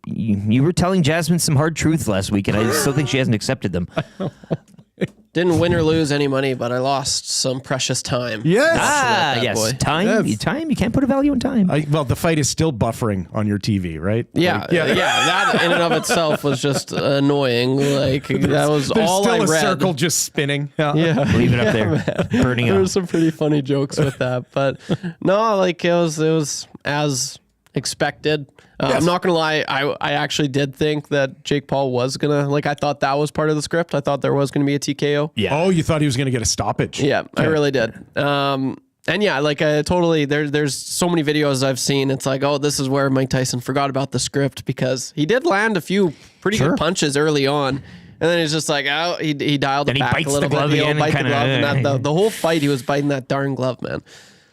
G: were telling Jasmine some hard truths last week, and I still think she hasn't accepted them.
H: Didn't win or lose any money, but I lost some precious time.
A: Yes.
G: Yes.
H: Boy.
G: Time.
A: Yes.
G: Time. You can't put a value on time.
A: Well, the fight is still buffering on your TV, right?
H: Yeah. That in and of itself was just annoying. Like that was
A: There's
H: all
A: still
H: I
A: a
H: read.
A: circle just spinning.
H: Yeah.
G: Leave it up there, burning
H: There
G: up.
H: were some pretty funny jokes with that, but no, like it was as expected.
A: Yes.
H: I'm not gonna lie, I actually did think that Jake Paul was gonna, I thought that was part of the script. I thought there was gonna be a TKO.
G: Yeah.
A: Oh, you thought he was going to get a stoppage?
H: Yeah, I really did. And yeah, I totally, there's so many videos I've seen. It's like, oh, this is where Mike Tyson forgot about the script, because he did land a few pretty good punches early on. And then he's just like, oh, he dialed it back a little bit. He'll bite the glove. And the whole fight, he was biting that darn glove, man.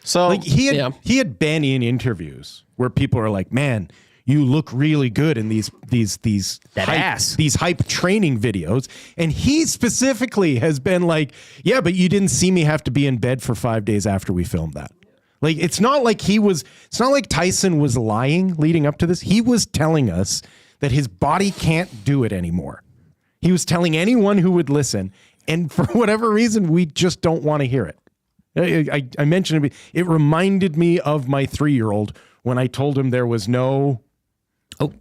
H: So
A: he had been in interviews where people are like, man, you look really good in these hype training videos. And he specifically has been like, yeah, but you didn't see me have to be in bed for 5 days after we filmed that. Like, it's not like Tyson was lying leading up to this. He was telling us that his body can't do it anymore. He was telling anyone who would listen. And for whatever reason, we just don't want to hear it. I mentioned it reminded me of my 3-year-old when I told him there was no...
G: Oh,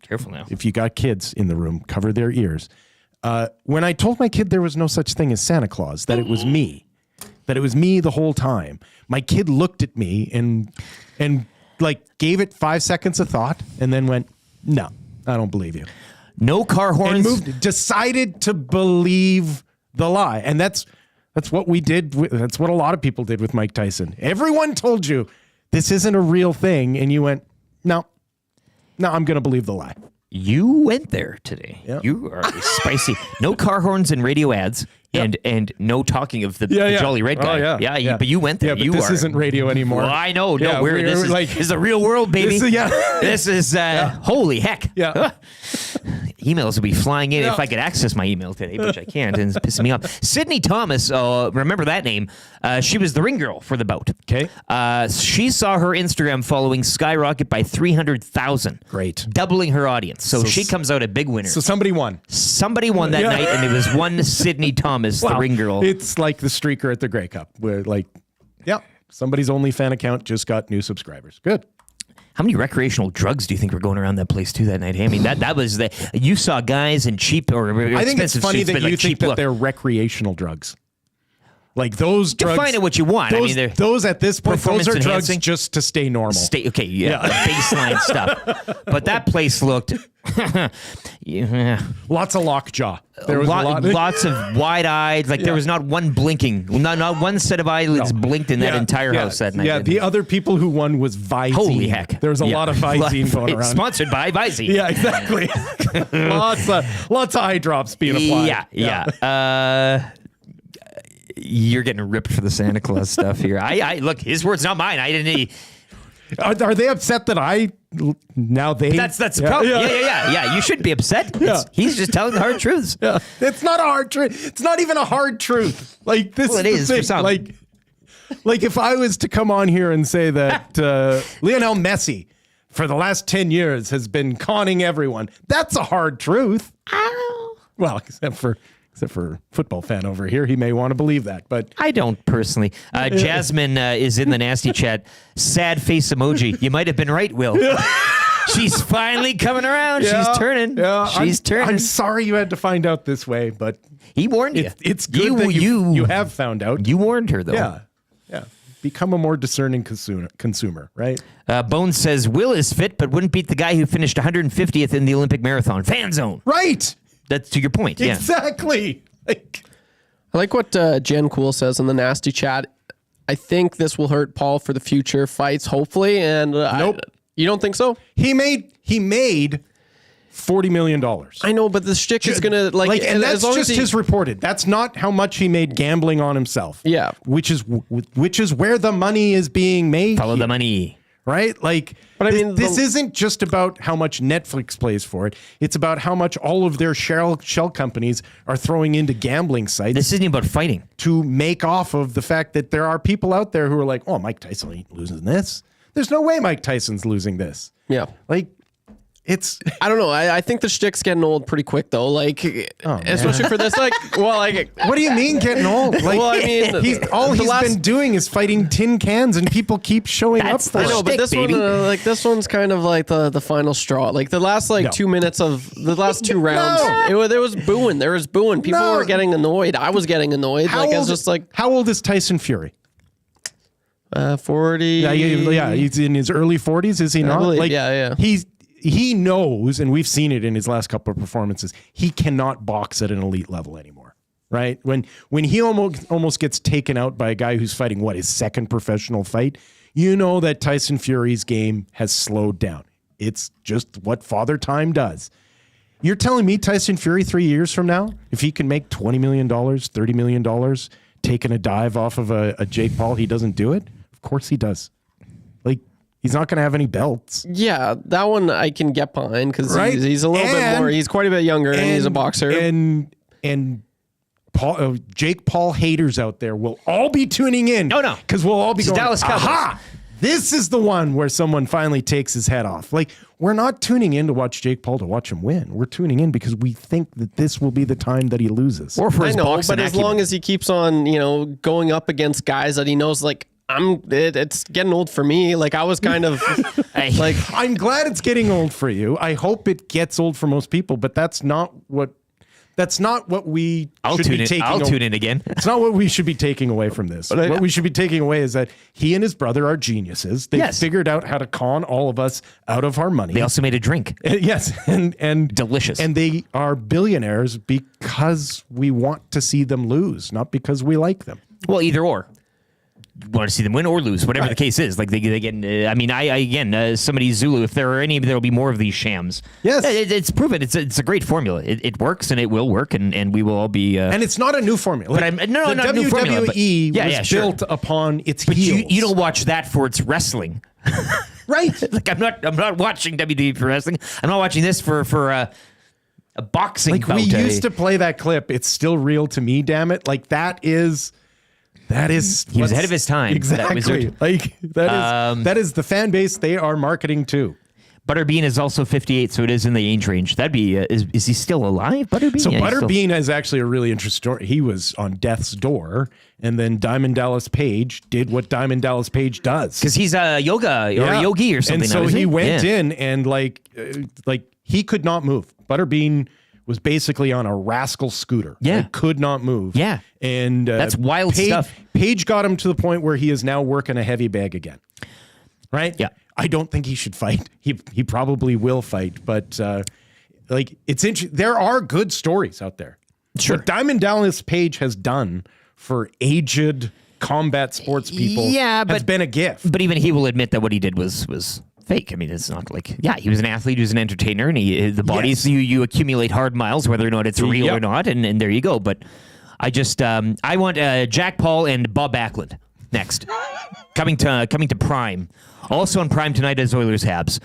G: careful now.
A: If you got kids in the room, cover their ears. When I told my kid there was no such thing as Santa Claus, that it was me. That it was me the whole time. My kid looked at me and like gave it 5 seconds of thought and then went, no, I don't believe you.
G: No car horns.
A: And decided to believe the lie. And that's what we did. That's what a lot of people did with Mike Tyson. Everyone told you this isn't a real thing. And you went, no, I'm going to believe the lie.
G: You went there today. Yep. You are spicy. No car horns and radio ads. Yep. And no talking of the jolly red guy.
A: Oh,
G: but you went there.
A: Yeah, but this isn't radio anymore.
G: Well, I know. No, this is the real world, baby. This is holy heck.
A: Yeah.
G: Emails will be flying in if I could access my email today, which I can't, and it's pissing me off. Sydney Thomas, remember that name? She was the ring girl for the bout.
A: Okay.
G: She saw her Instagram following skyrocket by 300,000.
A: Great.
G: Doubling her audience. So she comes out a big winner.
A: So somebody won.
G: Somebody won that night, and it was one Sydney Thomas, the ring girl.
A: It's like the streaker at the Grey Cup, where somebody's OnlyFans account just got new subscribers. Good.
G: How many recreational drugs do you think were going around that place too that night? Hey, I mean, that was you saw guys in cheap or expensive
A: I think it's funny
G: suits,
A: that you think that they're recretional drugs. Like those drugs.
G: Define it what you want.
A: Those at this point, those are drugs
G: enhancing.
A: just to stay normal.
G: Baseline stuff. But that place looked...
A: Lots of lockjaw. There was
G: lots of wide-eyed. There was not one blinking. Not one set of eyelids blinked in that entire house that night.
A: Yeah, the other people who won was Visine.
G: Holy heck.
A: There was a lot of Visine going around.
G: Sponsored by Visine.
A: Yeah, exactly. lots of eye drops being applied.
G: Yeah. You're getting ripped for the Santa Claus stuff here. I look, his words, not mine. I didn't...
A: Are they upset that that's
G: the problem. Yeah. You shouldn't be upset. He's just telling the hard truths.
A: Yeah. It's not a hard truth. It's not even a hard truth. Like this.
G: Well, it is for some.
A: Like if I was to come on here and say that Lionel Messi for the last 10 years has been conning everyone, that's a hard truth. Well, except for football fan over here, he may want to believe that, but
G: I don't personally. Jasmine is in the nasty chat. Sad face emoji. You might have been right, Will. She's finally coming around.
A: Yeah,
G: she's turning.
A: Yeah,
G: she's turning.
A: I'm sorry you had to find out this way, but
G: he warned you.
A: It's good that you have found out.
G: You warned her, though.
A: Yeah. Become a more discerning consumer, right?
G: Bones says Will is fit, but wouldn't beat the guy who finished 150th in the Olympic marathon. Fan zone.
A: Right.
G: That's to your point. Yeah.
A: Exactly.
H: I like what Jen Cool says in the nasty chat. I think this will hurt Paul for the future fights, hopefully. And
A: nope.
H: You don't think so?
A: He made $40 million.
H: I know, but the shtick is gonna
A: and that's just his reported. That's not how much he made gambling on himself.
H: Yeah,
A: which is where the money is being made.
G: Follow the money.
A: Right? But this isn't just about how much Netflix plays for it. It's about how much all of their shell companies are throwing into gambling sites.
G: This isn't about fighting.
A: To make off of the fact that there are people out there who are like, oh, Mike Tyson ain't losing this. There's no way Mike Tyson's losing this.
H: Yeah. I don't know. I think the shtick's getting old pretty quick, though. Especially for this.
A: What do you mean getting old? He's been doing is fighting tin cans, and people keep showing up for it.
H: I know, but this one, this one's kind of like the final straw. Like the last 2 minutes of the last two rounds, there was booing. There was booing. People were getting annoyed. I was getting annoyed. How
A: old is Tyson Fury?
H: 40.
A: Yeah, he's in his early 40s. Is he not?
H: Yeah.
A: He knows, and we've seen it in his last couple of performances, he cannot box at an elite level anymore, right? When he almost gets taken out by a guy who's fighting, his second professional fight, you know that Tyson Fury's game has slowed down. It's just what Father Time does. You're telling me Tyson Fury 3 years from now, if he can make $20 million, $30 million, taking a dive off of a Jake Paul, he doesn't do it? Of course he does. He's not going to have any belts.
H: Yeah, that one I can get behind because he's a little bit more. He's quite a bit younger and he's a boxer.
A: And Jake Paul haters out there will all be tuning in.
G: No,
A: because we'll all be going,
G: Dallas Cowboys.
A: Aha! This is the one where someone finally takes his head off. we're not tuning in to watch Jake Paul to watch him win. We're tuning in because we think that this will be the time that he loses.
G: Or for his
H: I know,
G: boxing
H: but as
G: acumen.
H: long as he keeps on, going up against guys that he knows, like, it's getting old for me. Like, I was kind of like,
A: I'm glad it's getting old for you. I hope it gets old for most people, but that's not what we should be taking.
G: I'll tune in again.
A: It's not what we should be taking away from this. What we should be taking away is that he and his brother are geniuses. They figured out how to con all of us out of our money.
G: They also made a drink.
A: Yes, and
G: delicious.
A: And they are billionaires because we want to see them lose, not because we like them.
G: Well, either or. Want to see them win or lose, whatever the case is. Like they get. Somebody Zulu. If there are any, there will be more of these shams.
A: Yes,
G: it's proven. It's a great formula. It works and it will work, and we will all be.
A: And it's not a new formula.
G: But not
A: WWE
G: a new formula. But,
A: was built upon its heels.
G: You don't watch that for its wrestling,
A: right?
G: Like I'm not watching WWE for wrestling. I'm not watching this for a boxing.
A: Like we used to play that clip. It's still real to me. Damn it! Like that is.
G: He was ahead of his time.
A: Exactly. That is the fan base they are marketing to.
G: Butterbean is also 58, so it is in the age range. That'd be is he still alive? Butterbean.
A: So Butterbean is actually a really interesting story. He was on death's door, and then Diamond Dallas Page did what Diamond Dallas Page does
G: because he's a yoga or a yogi or something.
A: And so he went in and like he could not move. Butterbean was basically on a rascal scooter.
G: Yeah.
A: Like, could not move.
G: Yeah.
A: And
G: that's wild stuff.
A: Page got him to the point where he is now working a heavy bag again. Right?
G: Yeah.
A: I don't think he should fight. He probably will fight, but it's interesting. There are good stories out there.
G: Sure.
A: What Diamond Dallas Page has done for aged combat sports people has been a gift.
G: But even he will admit that what he did was fake. I mean, it's not like, he was an athlete, he was an entertainer, and the bodies, you accumulate hard miles, whether or not it's real or not, and there you go. But I just, I want Jack Paul and Bob Backlund next. coming to Prime. Also on Prime tonight is Oilers Habs.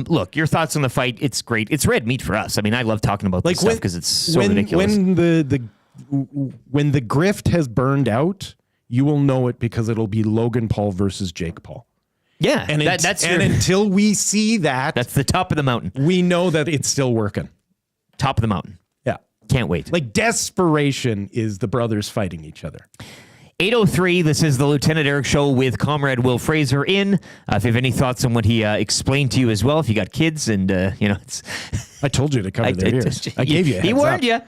G: Look, your thoughts on the fight, it's great. It's red meat for us. I mean, I love talking about this stuff because it's so ridiculous.
A: When the grift has burned out, you will know it because it'll be Logan Paul versus Jake Paul.
G: Yeah,
A: and until we see that,
G: that's the top of the mountain.
A: We know that it's still working.
G: Top of the mountain.
A: Yeah,
G: can't wait.
A: Like desperation is the brothers fighting each other.
G: 8:03. This is the Lieutenant Eric Show with Comrade Will Fraser in. If you have any thoughts on what he explained to you as well, if you got kids and it's.
A: I told you to cover their ears. I gave you.
G: He warned you.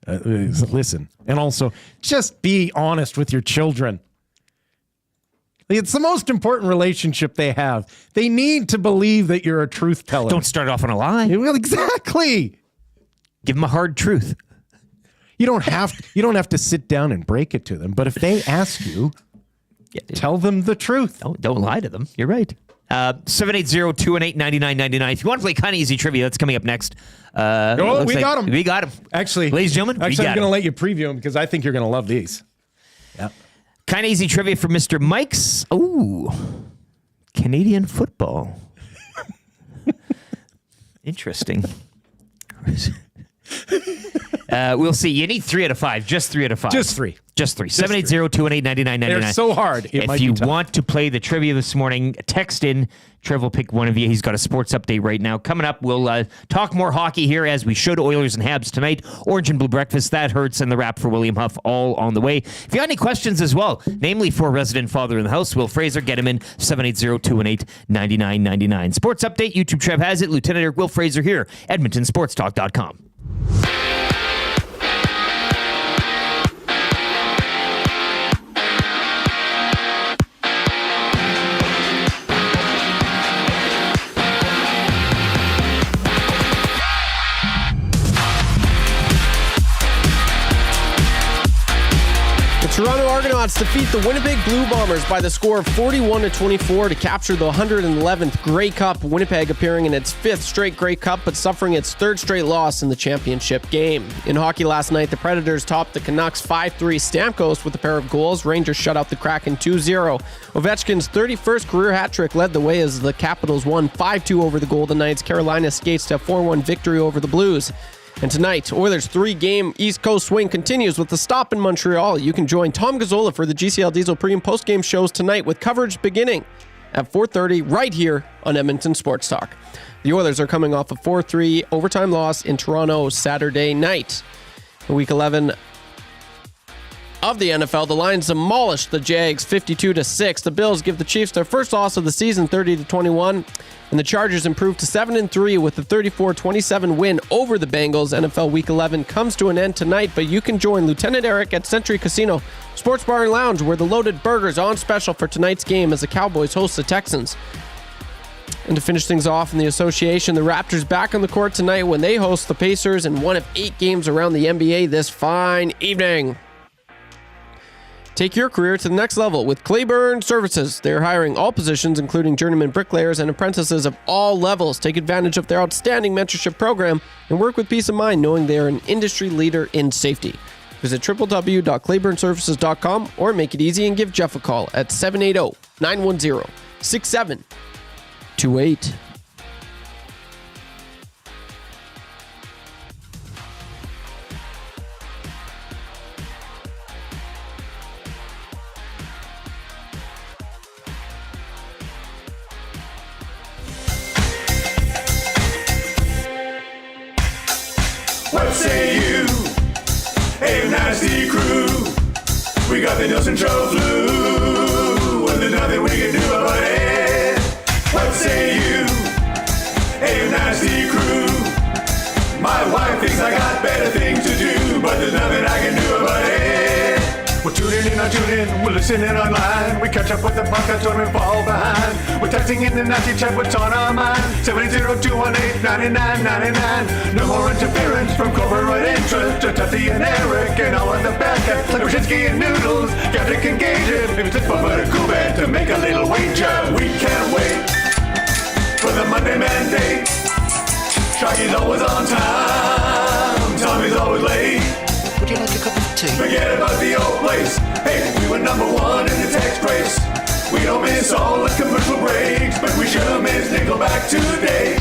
A: Listen, and also just be honest with your children. It's the most important relationship they have. They need to believe that you're a truth teller.
G: Don't start off on a lie.
A: Well, exactly.
G: Give them a hard truth.
A: You don't have to sit down and break it to them. But if they ask you, tell them the truth.
G: Don't lie to them. You're right. 780-218-9999. If you want to play kind of easy trivia, that's coming up next.
A: We got him.
G: We got him.
A: Actually,
G: ladies and gentlemen,
A: I'm going to let you preview them because I think you're going to love these. Yeah.
G: Kind of easy trivia for Mr. Mike's. Ooh, Canadian football. Interesting. We'll see. You need 3 out of 5. Just 3 out of 5.
A: Just 3.
G: 780-218-9999.
A: They're so hard.
G: If you want to play the trivia this morning, text in. Trev will pick one of you. He's got a sports update right now. Coming up, we'll talk more hockey here as we should. Oilers and Habs tonight. Orange and Blue Breakfast, that hurts, and the wrap for William Huff all on the way. If you got any questions as well, namely for resident father in the house, Will Fraser, get him in 780-218-9999. Sports update, YouTube Trev has it. Lieutenant Eric Will Fraser here, EdmontonSportsTalk.com.
H: Toronto Argonauts defeat the Winnipeg Blue Bombers by the score of 41-24 to capture the 111th Grey Cup. Winnipeg appearing in its 5th straight Grey Cup, but suffering its 3rd straight loss in the championship game. In hockey last night, the Predators topped the Canucks 5-3. Stamkos with a pair of goals. Rangers shut out the Kraken 2-0. Ovechkin's 31st career hat trick led the way as the Capitals won 5-2 over the Golden Knights. Carolina skates to a 4-1 victory over the Blues. And tonight, Oilers' 3-game East Coast swing continues with the stop in Montreal. You can join Tom Gazzola for the GCL Diesel pre- and post-game shows tonight with coverage beginning at 4:30 right here on Edmonton Sports Talk. The Oilers are coming off a 4-3 overtime loss in Toronto Saturday night. In Week 11 of the NFL, the Lions demolished the Jags 52-6. The Bills give the Chiefs their first loss of the season, 30-21, and the Chargers improved to 7-3 with a 34-27 win over the Bengals. NFL Week 11 comes to an end tonight, but you can join Lieutenant Eric at Century Casino Sports Bar and Lounge, where the loaded burgers on special for tonight's game as the Cowboys host the Texans. And to finish things off in the association, the Raptors back on the court tonight when they host the Pacers in one of 8 games around the NBA this fine evening. Take your career to the next level with Claiborne Services. They're hiring all positions, including journeyman bricklayers and apprentices of all levels. Take advantage of their outstanding mentorship program and work with peace of mind knowing they're an industry leader in safety. Visit www.claiborneservices.com or make it easy and give Jeff a call at 780-910-6728.
D: What say you? Hey, nasty crew. We got the Nielson show flu, and there's nothing we can do about it. What say you? Hey, nasty crew. My wife thinks I got better things to do, but there's nothing I can do about it. We're tuning in, we're listening online. We catch up with the podcast when we fall behind. We're texting in the nasty chat, what's on our mind. 780-218-9999. No more interference from corporate interest. Just Dusty and Eric and all of the bad cats like Brzezinski and Noodles. Captain can gauge it. If it's fun but a cool band to make a little wager. We can't wait for the Monday mandate. Shaggy's always on time. Tommy's always late.
C: Would you like a cup of tea?
D: Forget about the old place. Hey, we were number 1 in the text race. We don't miss all the commercial breaks, but we sure miss Nickelback today.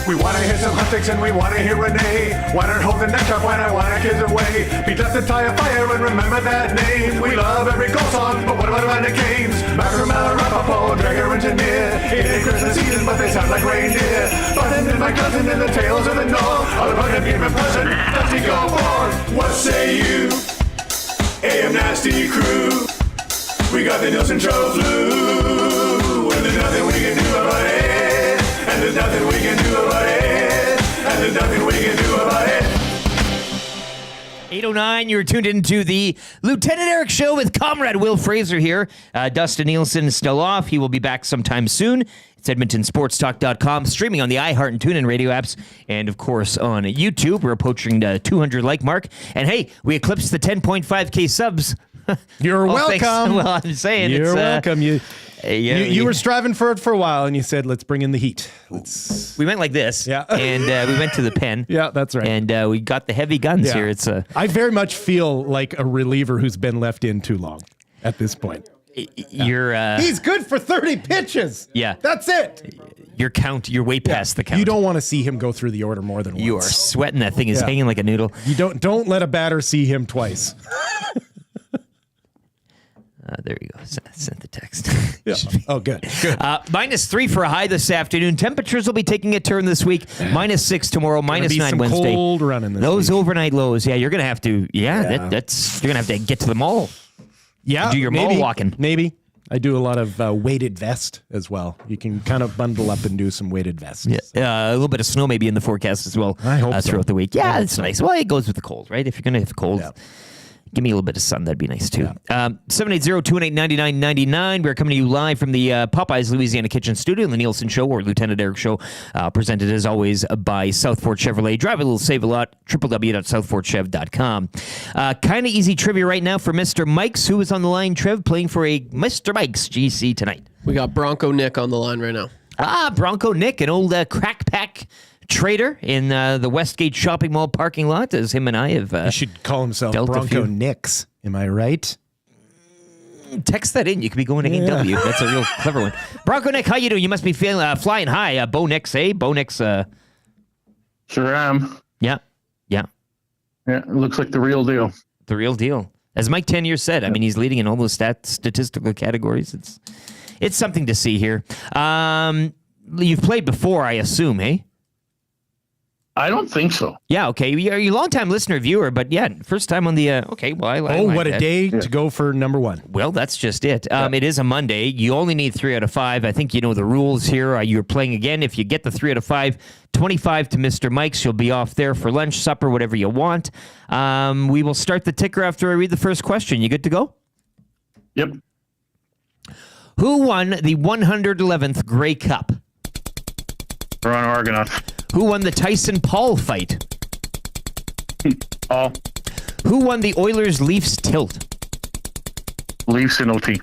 D: We wanna hear some hot takes and we wanna hear Renee. Why not hold the neck up when I wanna kiss away? Beat up the tire fire and remember that name. We love every goal song, but what about the games? Macramel, Rapaport, Dreger and Tanier. It ain't Christmas season, but they sound like reindeer. Button and my cousin and the tales of the North. All about him being in person, Dusty go forth. What say you? AM Nasty crew. We got the Nielson show flu, and there's nothing we can do about it. And there's nothing we can do about it. And there's nothing we can do about it.
G: 8:09, you're tuned into the Lieutenant Eric Show with Comrade Will Fraser here. Dustin Nielson is still off. He will be back sometime soon. It's EdmontonSportsTalk.com, streaming on the iHeart and TuneIn radio apps, and of course on YouTube. We're approaching the 200 like mark. And hey, we eclipsed the 10.5K subs.
A: You're welcome.
G: Thanks. Well, I'm saying
A: you're welcome. You were striving for it for a while, and you said, "Let's bring in the heat."
G: We went like this,
A: yeah,
G: and we went to the pen.
A: Yeah, that's right.
G: And we got the heavy guns here. It's
A: I very much feel like a reliever who's been left in too long at this point.
G: He's
A: good for 30 pitches.
G: Yeah,
A: that's it.
G: You're way past the count.
A: You don't want to see him go through the order more than once.
G: You are sweating. That thing is hanging like a noodle.
A: You don't let a batter see him twice.
G: There you go. Sent the text.
A: Yeah. Oh, good.
G: -3 for a high this afternoon. Temperatures will be taking a turn this week. -6 tomorrow. -9 Wednesday.
A: Cold running this
G: Those
A: week.
G: overnight lows. Yeah, you're gonna have to. You're gonna have to get to the mall.
A: Yeah,
G: do your mall walking.
A: Maybe. I do a lot of weighted vest as well. You can kind of bundle up and do some weighted vests.
G: Yeah, a little bit of snow maybe in the forecast as well.
A: I hope so.
G: Throughout the week. Yeah, it's nice. Well, it goes with the cold, right? If you're gonna have cold. Yeah. Give me a little bit of sun. That'd be nice, too. 780-218-9999. We're coming to you live from the Popeyes Louisiana Kitchen Studio in the Nielsen Show, or Lieutenant Eric Show, presented, as always, by Southport Chevrolet. Drive a little, save a lot. www.southportchev.com. Kind of easy trivia right now for Mr. Mikes, who is on the line, Trev, playing for a Mr. Mikes GC tonight.
H: We got Bronco Nick on the line right now.
G: Bronco Nick, an old crack pack trader in the Westgate Shopping Mall parking lot, as him and I have
A: he should call himself Bronco Nicks. Am I right?
G: Text that in. You could be going to AW. That's a real clever one. Bronco Nick, how you doing? You must be feeling flying high. Bo Nix, eh? Bo Nix.
O: Sure am.
G: Yeah.
O: Yeah, it looks like the real deal.
G: The real deal. As Mike Tanier said, I mean, he's leading in all those statistical categories. it's something to see here. You've played before, I assume, eh?
O: I don't think so.
G: Yeah, okay. You're a long-time listener, viewer, but yeah, first time on the... okay, well, I like
A: what
G: that.
A: a day to go for number one.
G: Well, that's just it. It is a Monday. You only need 3 out of 5. I think you know the rules here. You're playing again. If you get the 3 out of 5, 25 to Mr. Mike's. You'll be off there for lunch, supper, whatever you want. We will start the ticker after I read the first question. You good to go?
O: Yep.
G: Who won the 111th Grey Cup?
O: Toronto Argonauts.
G: Who won the Tyson Paul fight?
O: Paul.
G: Who won the Oilers-Leafs tilt?
O: Leafs in OT.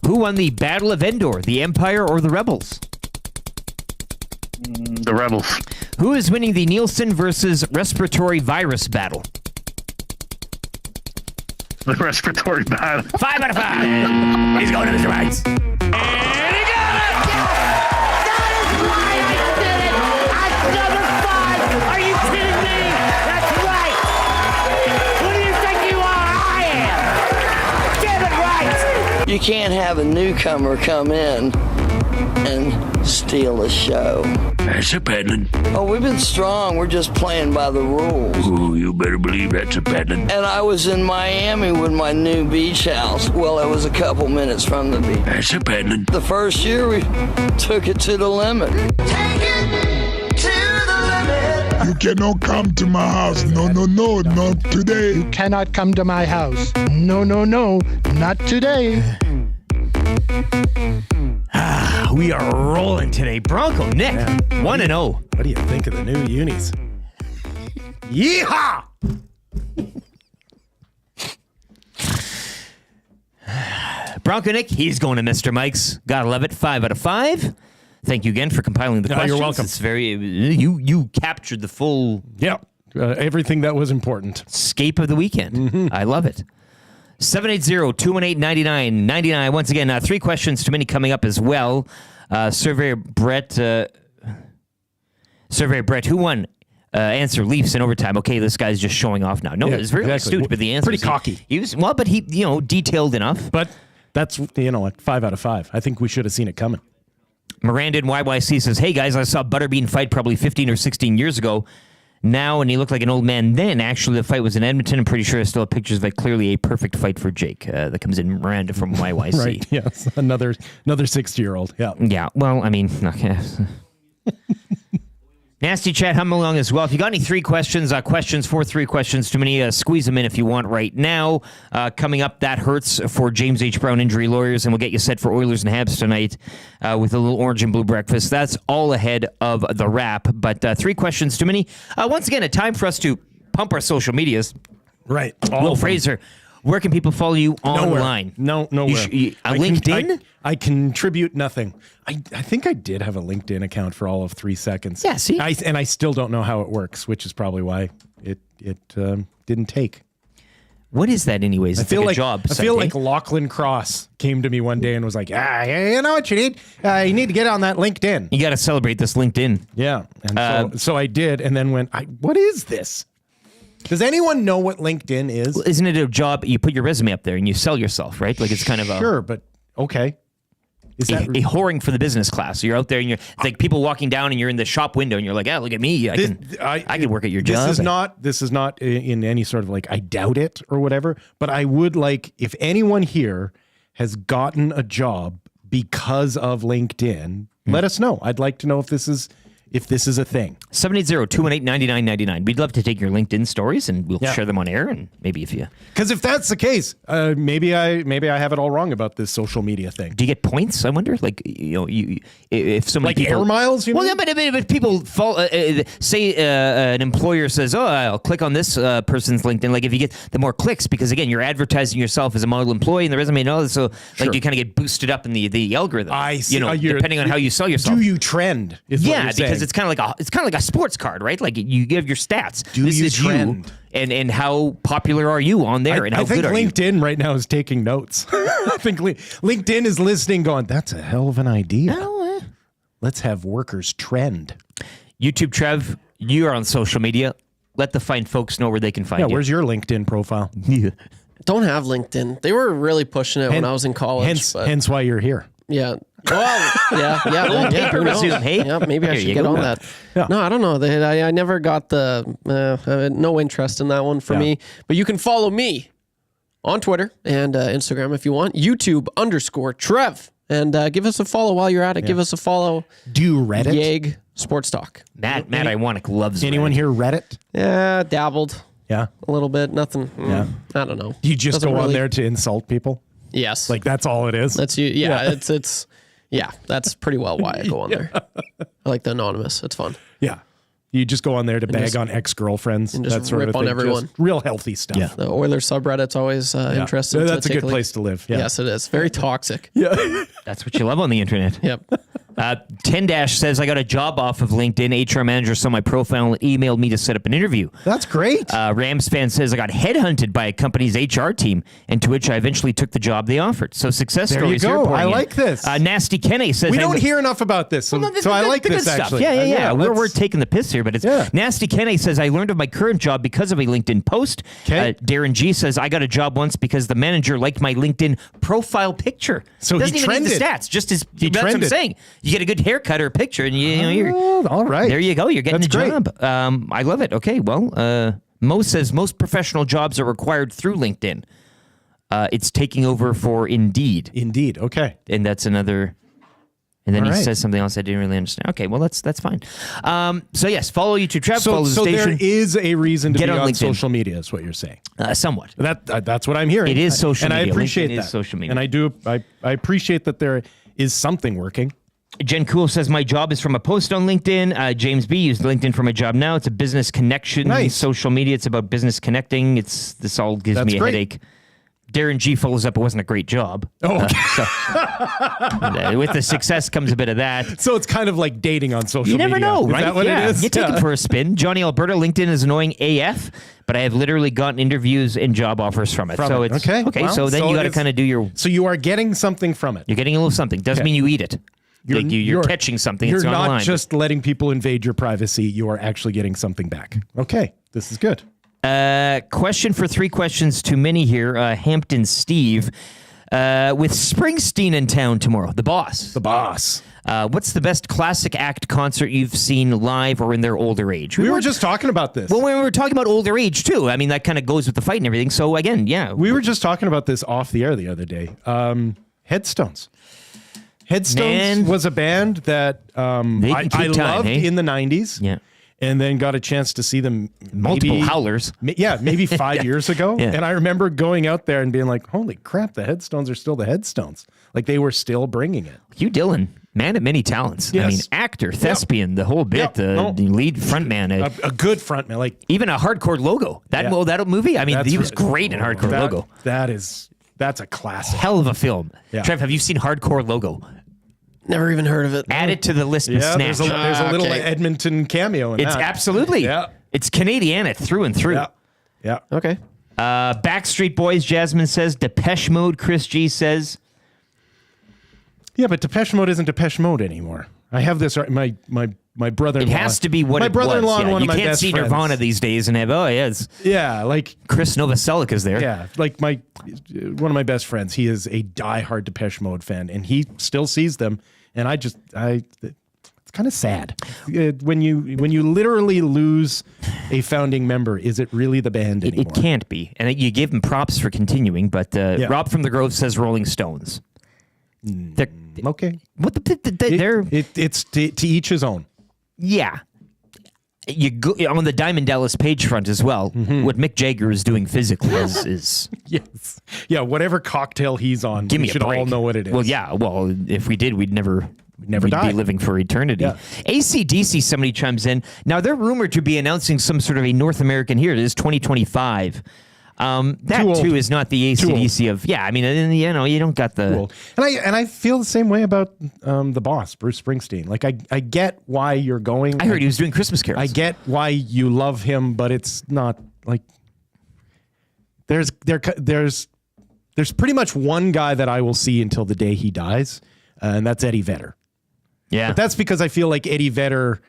G: Who won the Battle of Endor, the Empire or the Rebels?
O: The Rebels.
G: Who is winning the Nielson versus respiratory virus battle?
O: The respiratory battle.
G: 5 out of 5. He's going to Mr. Mike's. And he got it!
L: Are you kidding me? That's right. Who do you think you are? I am. Get it right.
P: You can't have a newcomer come in and steal the show.
Q: That's a paddling.
P: Oh, we've been strong. We're just playing by the rules.
Q: Oh, you better believe that's a paddling.
P: And I was in Miami with my new beach house. Well, it was a couple minutes from the beach.
Q: That's a paddling.
P: The first year we took it to the limit.
R: You cannot come to my house. No, not today. You cannot come to my house. No, not today.
G: We are rolling today. Bronco Nick, 1-0.
A: What do you think of the new unis? Yeehaw!
G: Bronco Nick, he's going to Mr. Mike's. Gotta love it. 5 out of 5. Thank you again for compiling the questions.
A: You're welcome.
G: It's very you captured the full
A: everything that was important.
G: Scape of the weekend.
A: Mm-hmm.
G: I love it. 780-218-9999. Once again, 3 questions too many coming up as well. Surveyor Brett, who won? Answer: Leafs in overtime. Okay, this guy's just showing off now. No, it's very astute, but the answer
A: pretty cocky.
G: He was but he detailed enough.
A: But that's 5 out of 5. I think we should have seen it coming.
G: Miranda in YYC says, "Hey guys, I saw Butterbean fight probably 15 or 16 years ago. Now, and he looked like an old man then. Actually, the fight was in Edmonton. I'm pretty sure I still have pictures of it. Clearly a perfect fight for Jake." That comes in Miranda from YYC.
A: Right, yes. Another 60-year-old. Yeah.
G: Yeah, well, I mean, okay. Nasty chat, hum along as well. If you got any 3 questions, questions for 3 questions too many, squeeze them in if you want right now. Coming up, that hurts for James H. Brown Injury Lawyers, and we'll get you set for Oilers and Habs tonight with a little orange and blue breakfast. That's all ahead of the wrap, but 3 questions too many. Once again, a time for us to pump our social medias.
A: Right.
G: Will Fraser, where can people follow you online?
A: Nowhere.
G: LinkedIn?
A: I contribute nothing. I think I did have a LinkedIn account for all of 3 seconds.
G: Yeah, see?
A: And I still don't know how it works, which is probably why it didn't take.
G: What is that anyways?
A: I
G: It's
A: feel
G: like
A: like
G: a job
A: I
G: site,
A: feel
G: eh?
A: like Lachlan Cross came to me one day and was like, you know what you need? You need to get on that LinkedIn.
G: You got to celebrate this LinkedIn.
A: Yeah. And so I did, and then went, what is this? Does anyone know what LinkedIn is?
G: Well, isn't it a job? You put your resume up there and you sell yourself, right? Like it's kind of
A: Sure, but okay. Is
G: a
A: that
G: whoring for the business class? You're out there and you're like people walking down and you're in the shop window and you're like, look at me. I can work at your job.
A: This is not in any sort of like, I doubt it or whatever, but I would like, if anyone here has gotten a job because of LinkedIn, let us know. I'd like to know if this is a thing.
G: 780-218-9999. We'd love to take your LinkedIn stories and we'll share them on air, and maybe if you...
A: Because if that's the case, maybe I have it all wrong about this social media thing.
G: Do you get points, I wonder? Like, if so many
A: like
G: people...
A: air miles, you
G: well,
A: mean?
G: yeah, but if people say an employer says, I'll click on this person's LinkedIn, like if you get the more clicks, because again, you're advertising yourself as a model employee and the resume and all this, so like you kind of get boosted up in the algorithm.
A: I see.
G: Depending on how you sell yourself.
A: Do you trend? Is what you're
G: because
A: saying.
G: it's kind of like a sports card, right? Like you give your stats.
A: This is trend?
G: You, and how popular are you on there? And how
A: I think
G: good are you?
A: LinkedIn right now is taking notes. I think LinkedIn is listening, going, "That's a hell of an idea. Let's have workers trend."
G: YouTube, Trev, you are on social media. Let the fine folks know where they can find you.
A: Where's your LinkedIn profile?
H: Don't have LinkedIn. They were really pushing it when I was in college.
A: Hence why you're here.
H: Yeah, Well, yeah.
G: Old paper
H: who knows?
G: resume, hey?
H: Yeah, maybe I
G: There
H: should
G: you
H: get
G: go.
H: on that.
A: Yeah.
H: No, I don't know. I never got no interest in that one for me. But you can follow me on Twitter and Instagram if you want. YouTube_Trev. And give us a follow while you're at it. Give us a follow.
A: Do you Reddit?
H: Yeg Sports Talk.
G: Matt Iwanek loves
A: Anyone
G: Reddit.
A: here Reddit?
H: Yeah, dabbled
A: Yeah.
H: a little bit. Nothing. I don't know.
A: Do you just
H: Doesn't
A: go on
H: really-
A: there to insult people?
H: Yes.
A: Like that's all it is?
H: That's you. Yeah, it's that's pretty well why I go on there. I like the anonymous. It's fun.
A: Yeah. You just go on there to bag
H: just-
A: on ex-girlfriends.
H: and just
A: that sort
H: rip
A: of
H: on
A: thing.
H: everyone.
A: Just real healthy stuff.
G: Yeah.
H: The Oilers subreddit's always interesting.
A: Yeah,
H: to
A: that's a
H: take
A: good
H: look.
A: place to live. Yeah.
H: Yes, it is. Very toxic.
A: Yeah.
G: That's what you love on the internet.
H: Yep.
G: 10- says, I got a job off of LinkedIn. HR manager saw my profile and emailed me to set up an interview.
A: That's great.
G: Rams fan says, I got headhunted by a company's HR team, and to which I eventually took the job they offered. So success
A: There you
G: stories here.
A: go.
G: pouring
A: I
G: in.
A: like this.
G: Nasty Kenny says,
A: We
G: I
A: don't
G: w-
A: hear enough about this. So,
G: Well, no,
A: so I like
G: the
A: this,
G: good stuff.
A: actually.
G: Yeah. We're
A: let's-
G: taking the piss here, but it's
A: Yeah.
G: Nasty Kenny says, I learned of my current job because of a LinkedIn post.
A: 'Kay.
G: Darren G says, I got a job once because the manager liked my LinkedIn profile picture.
A: So he
G: doesn't even need the
A: trended.
G: stats. Just his,
A: He
G: that's what I'm
A: trended.
G: saying. You get a good haircut or a picture, and you're
A: all right.
G: there you go. You're getting
A: That's
G: the
A: great.
G: job. I love it. Okay, well, Mo says most professional jobs are required through LinkedIn. It's taking over for Indeed.
A: Indeed. Okay.
G: And that's another. And then
A: All
G: he
A: right.
G: says something else I didn't really understand. Okay, well, that's fine. So, yes, follow YouTube, Trev. Follow the
A: So
G: station.
A: there is a reason to
G: Get
A: be
G: on
A: on
G: LinkedIn.
A: social media, is what you're saying.
G: Somewhat.
A: That's what I'm hearing.
G: It is social
A: and
G: media.
A: I appreciate
G: LinkedIn
A: that.
G: is social media.
A: And I appreciate that there is something working.
G: Jen Cool says, my job is from a post on LinkedIn. James B used LinkedIn for my job now. It's a business connection.
A: Nice.
G: Social media. It's about business connecting. This all gives
A: That's
G: me a
A: great.
G: headache. Darren G follows up, it wasn't a great job.
A: Oh, okay.
G: With the success comes a bit of that.
A: So it's kind of like dating on social
G: You
A: media.
G: never know,
A: Is
G: right?
A: that what it is?
G: You take it for a spin. Johnny Alberta, LinkedIn is annoying AF, but I have literally gotten interviews and job offers from it. So it's
A: okay. Well,
G: so then you got to
A: it's-
G: kind of do your.
A: So you are getting something from it.
G: You're getting a little something. Doesn't mean you eat it. You're catching something.
A: You're
G: It's
A: not
G: online.
A: just letting people invade your privacy. You are actually getting something back. Okay, this is good.
G: Question for 3 questions too many here. Hampton Steve. With Springsteen in town tomorrow, the boss.
A: The boss.
G: What's the best classic act concert you've seen live or in their older age?
A: We were just talking about this.
G: Well, we were talking about older age too. I mean, that kind of goes with the fight and everything. So again, yeah.
A: We were just talking about this off the air the other day. Headstones. Headstones was a band that I
G: keep time,
A: loved
G: hey?
A: in the 90s.
G: Yeah.
A: And then got a chance to see them
G: Multiple howlers.
A: Maybe 5 years ago.
G: Yeah.
A: And I remember going out there and being like, holy crap, the Headstones are still the Headstones. Like they were still bringing it.
G: Hugh Dillon, man of many talents.
A: Yes.
G: I mean, actor, thespian, the whole bit, the lead frontman.
A: A good frontman. Like
G: even a Hardcore Logo. That movie, I mean, he was great in Hardcore Logo.
A: That's a classic.
G: Hell of a film.
A: Yeah.
G: Trev, have you seen Hardcore Logo?
H: Never even heard of it.
G: Add it to the list. And
A: Yeah,
G: snatch.
A: there's a little
H: okay.
A: Edmonton cameo in
G: It's
A: that.
G: absolutely.
A: Yeah.
G: It's Canadian through and through.
A: Yeah.
H: Okay.
G: Backstreet Boys, Jasmine says. Depeche Mode, Chris G says.
A: Yeah, but Depeche Mode isn't Depeche Mode anymore. I have this. My brother-in-law.
G: It has to be what
A: my
G: it was.
A: brother-in-law and
G: Yeah,
A: one
G: you
A: of my
G: can't
A: best
G: see
A: friends.
G: Nirvana these days and have, it's
A: like
G: Chris Novoselic is there.
A: Yeah, like one of my best friends. He is a diehard Depeche Mode fan, and he still sees them. And it's kind of sad when you literally lose a founding member. Is it really the band anymore?
G: It can't be. And you give him props for continuing, but Rob from the Grove says Rolling Stones.
A: Okay.
G: What they're
A: it's to each his own.
G: Yeah. You go on the Diamond Dallas Page front as well.
A: Mm-hmm.
G: What Mick Jagger is doing physically is
A: Yes. Yeah, whatever cocktail he's on,
G: give
A: we
G: me a
A: should
G: break.
A: all know what it is.
G: Well, yeah. Well, if we did, we'd never
A: die.
G: be living for eternity.
A: Yeah.
G: AC/DC, somebody chimes in. Now, they're rumored to be announcing some sort of a North American here. It is 2025. That too is not the AC/DC of, I mean, you don't got the...
A: Cool. And I feel the same way about the boss, Bruce Springsteen. Like, I get why you're going.
G: I heard he was doing Christmas carols.
A: I get why you love him, but it's not like... There's pretty much one guy that I will see until the day he dies, and that's Eddie Vedder.
G: Yeah.
A: But that's because I feel like Eddie Vedder...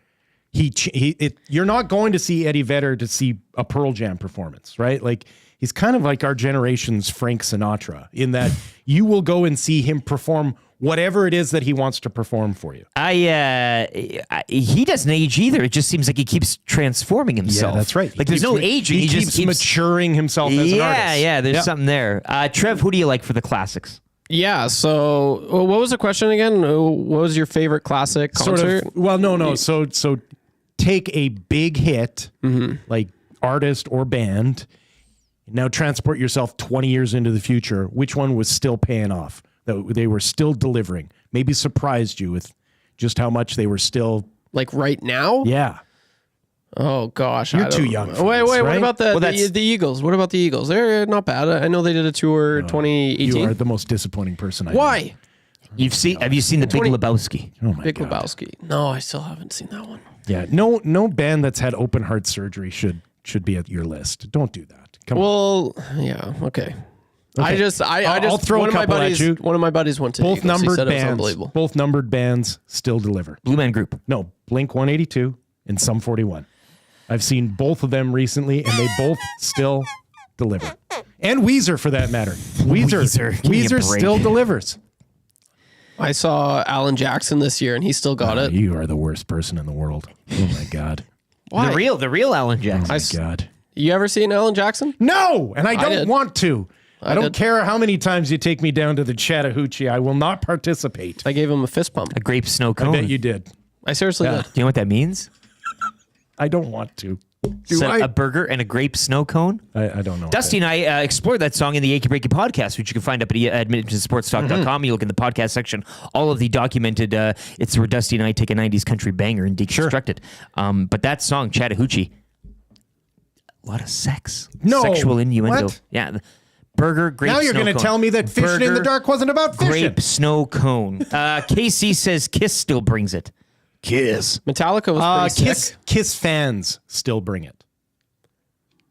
A: You're not going to see Eddie Vedder to see a Pearl Jam performance, right? Like, he's kind of like our generation's Frank Sinatra in that you will go and see him perform whatever it is that he wants to perform for you.
G: He doesn't age either. It just seems like he keeps transforming himself.
A: Yeah, that's right.
G: Like there's no aging.
A: He just keeps maturing himself as an artist.
G: Yeah, there's something there. Trev, who do you like for the classics?
H: Yeah. So, what was the question again? What was your favorite classic concert?
A: So take a big hit, like artist or band. Now transport yourself 20 years into the future. Which one was still paying off? That they were still delivering. Maybe surprised you with just how much they were still
H: like right now.
A: Yeah.
H: Oh gosh,
A: you're too young.
H: Wait.
A: Right?
H: What about the Eagles? What about the Eagles? They're not bad. I know they did a tour 2018.
A: You are the most disappointing person I know.
H: Why?
G: Have you seen the Big Lebowski?
A: Oh my
H: Big
A: God.
H: Lebowski. No, I still haven't seen that one.
A: Yeah. No band that's had open heart surgery should be at your list. Don't do that. Come on.
H: Yeah. Okay.
A: Okay. I'll throw
H: one
A: a couple at you.
H: One of my buddies went to
A: both
H: Eagles. He
A: numbered
H: said it was
A: bands.
H: unbelievable.
A: Both numbered bands still deliver.
G: Blue Man Group.
A: No, Blink 182 and Sum 41. I've seen both of them recently, and they both still deliver. And Weezer, for that matter. Weezer still delivers.
H: I saw Alan Jackson this year, and he still got it.
A: You are the worst person in the world. Oh my God.
H: Why?
G: The real Alan Jackson.
A: Oh my God.
H: You ever seen Alan Jackson?
A: No, and I don't
H: did.
A: want to. I don't
H: did.
A: care how many times you take me down to the Chattahoochee. I will not participate.
H: I gave him a fist pump.
G: A grape snow cone.
A: I bet you did.
H: I seriously did.
G: Do you know what that means?
A: I don't want to.
G: A burger and a grape snow cone?
A: I don't know.
G: Dusty and I explored that song in the Achy Breaky podcast, which you can find up at EdmontonSportsTalk.com. You look in the podcast section, all of the documented, it's where Dusty and I take a 90s country banger and deconstruct it. But that song, Chattahoochee, a lot of sex.
A: No.
G: Sexual innuendo.
A: What?
G: Yeah. Burger, grape,
A: now you're
G: snow
A: going to
G: cone.
A: tell me that fishing in the dark wasn't about fishing.
G: Grape, snow cone. KC says Kiss still brings it. Kiss.
H: Metallica was pretty sick.
A: Kiss fans still bring it.